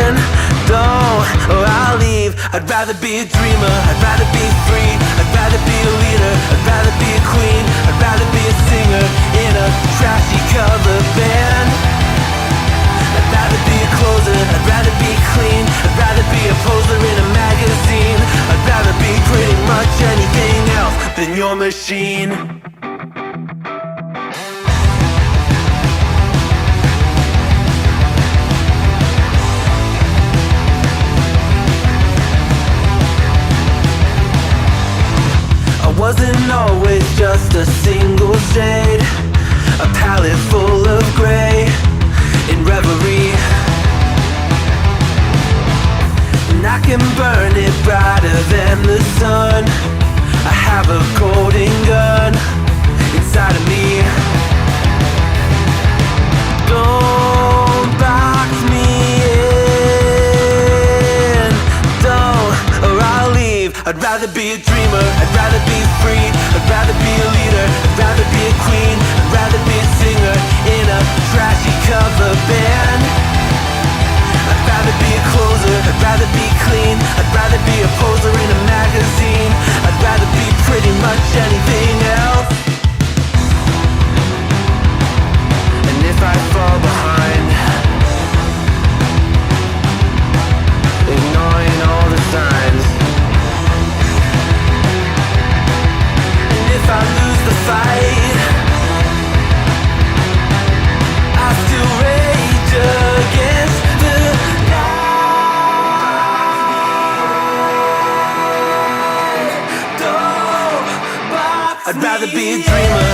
in. Don't, or I'll leave. I'd rather be a dreamer, I'd rather be free, I'd rather be a leader, I'd rather be a queen, I'd rather be a singer in a trashy cover band. your machine. I wasn't always just a single shade, a palette full of gray in reverie. And I can burn it brighter than the sun. I have a golden gun inside of me. Don't box me in, don't, or I'll leave. I'd rather be a dreamer, I'd rather be free, I'd rather be a leader, I'd rather be a queen, I'd rather be a singer in a trashy cover band. I'd rather be a closer, I'd rather be clean, I'd rather be a poser in a magazine, I'd rather be pretty much anything else. And if I fall behind, ignoring all the signs, and if I lose the fight, I still rage against the night. I'd rather be a dreamer,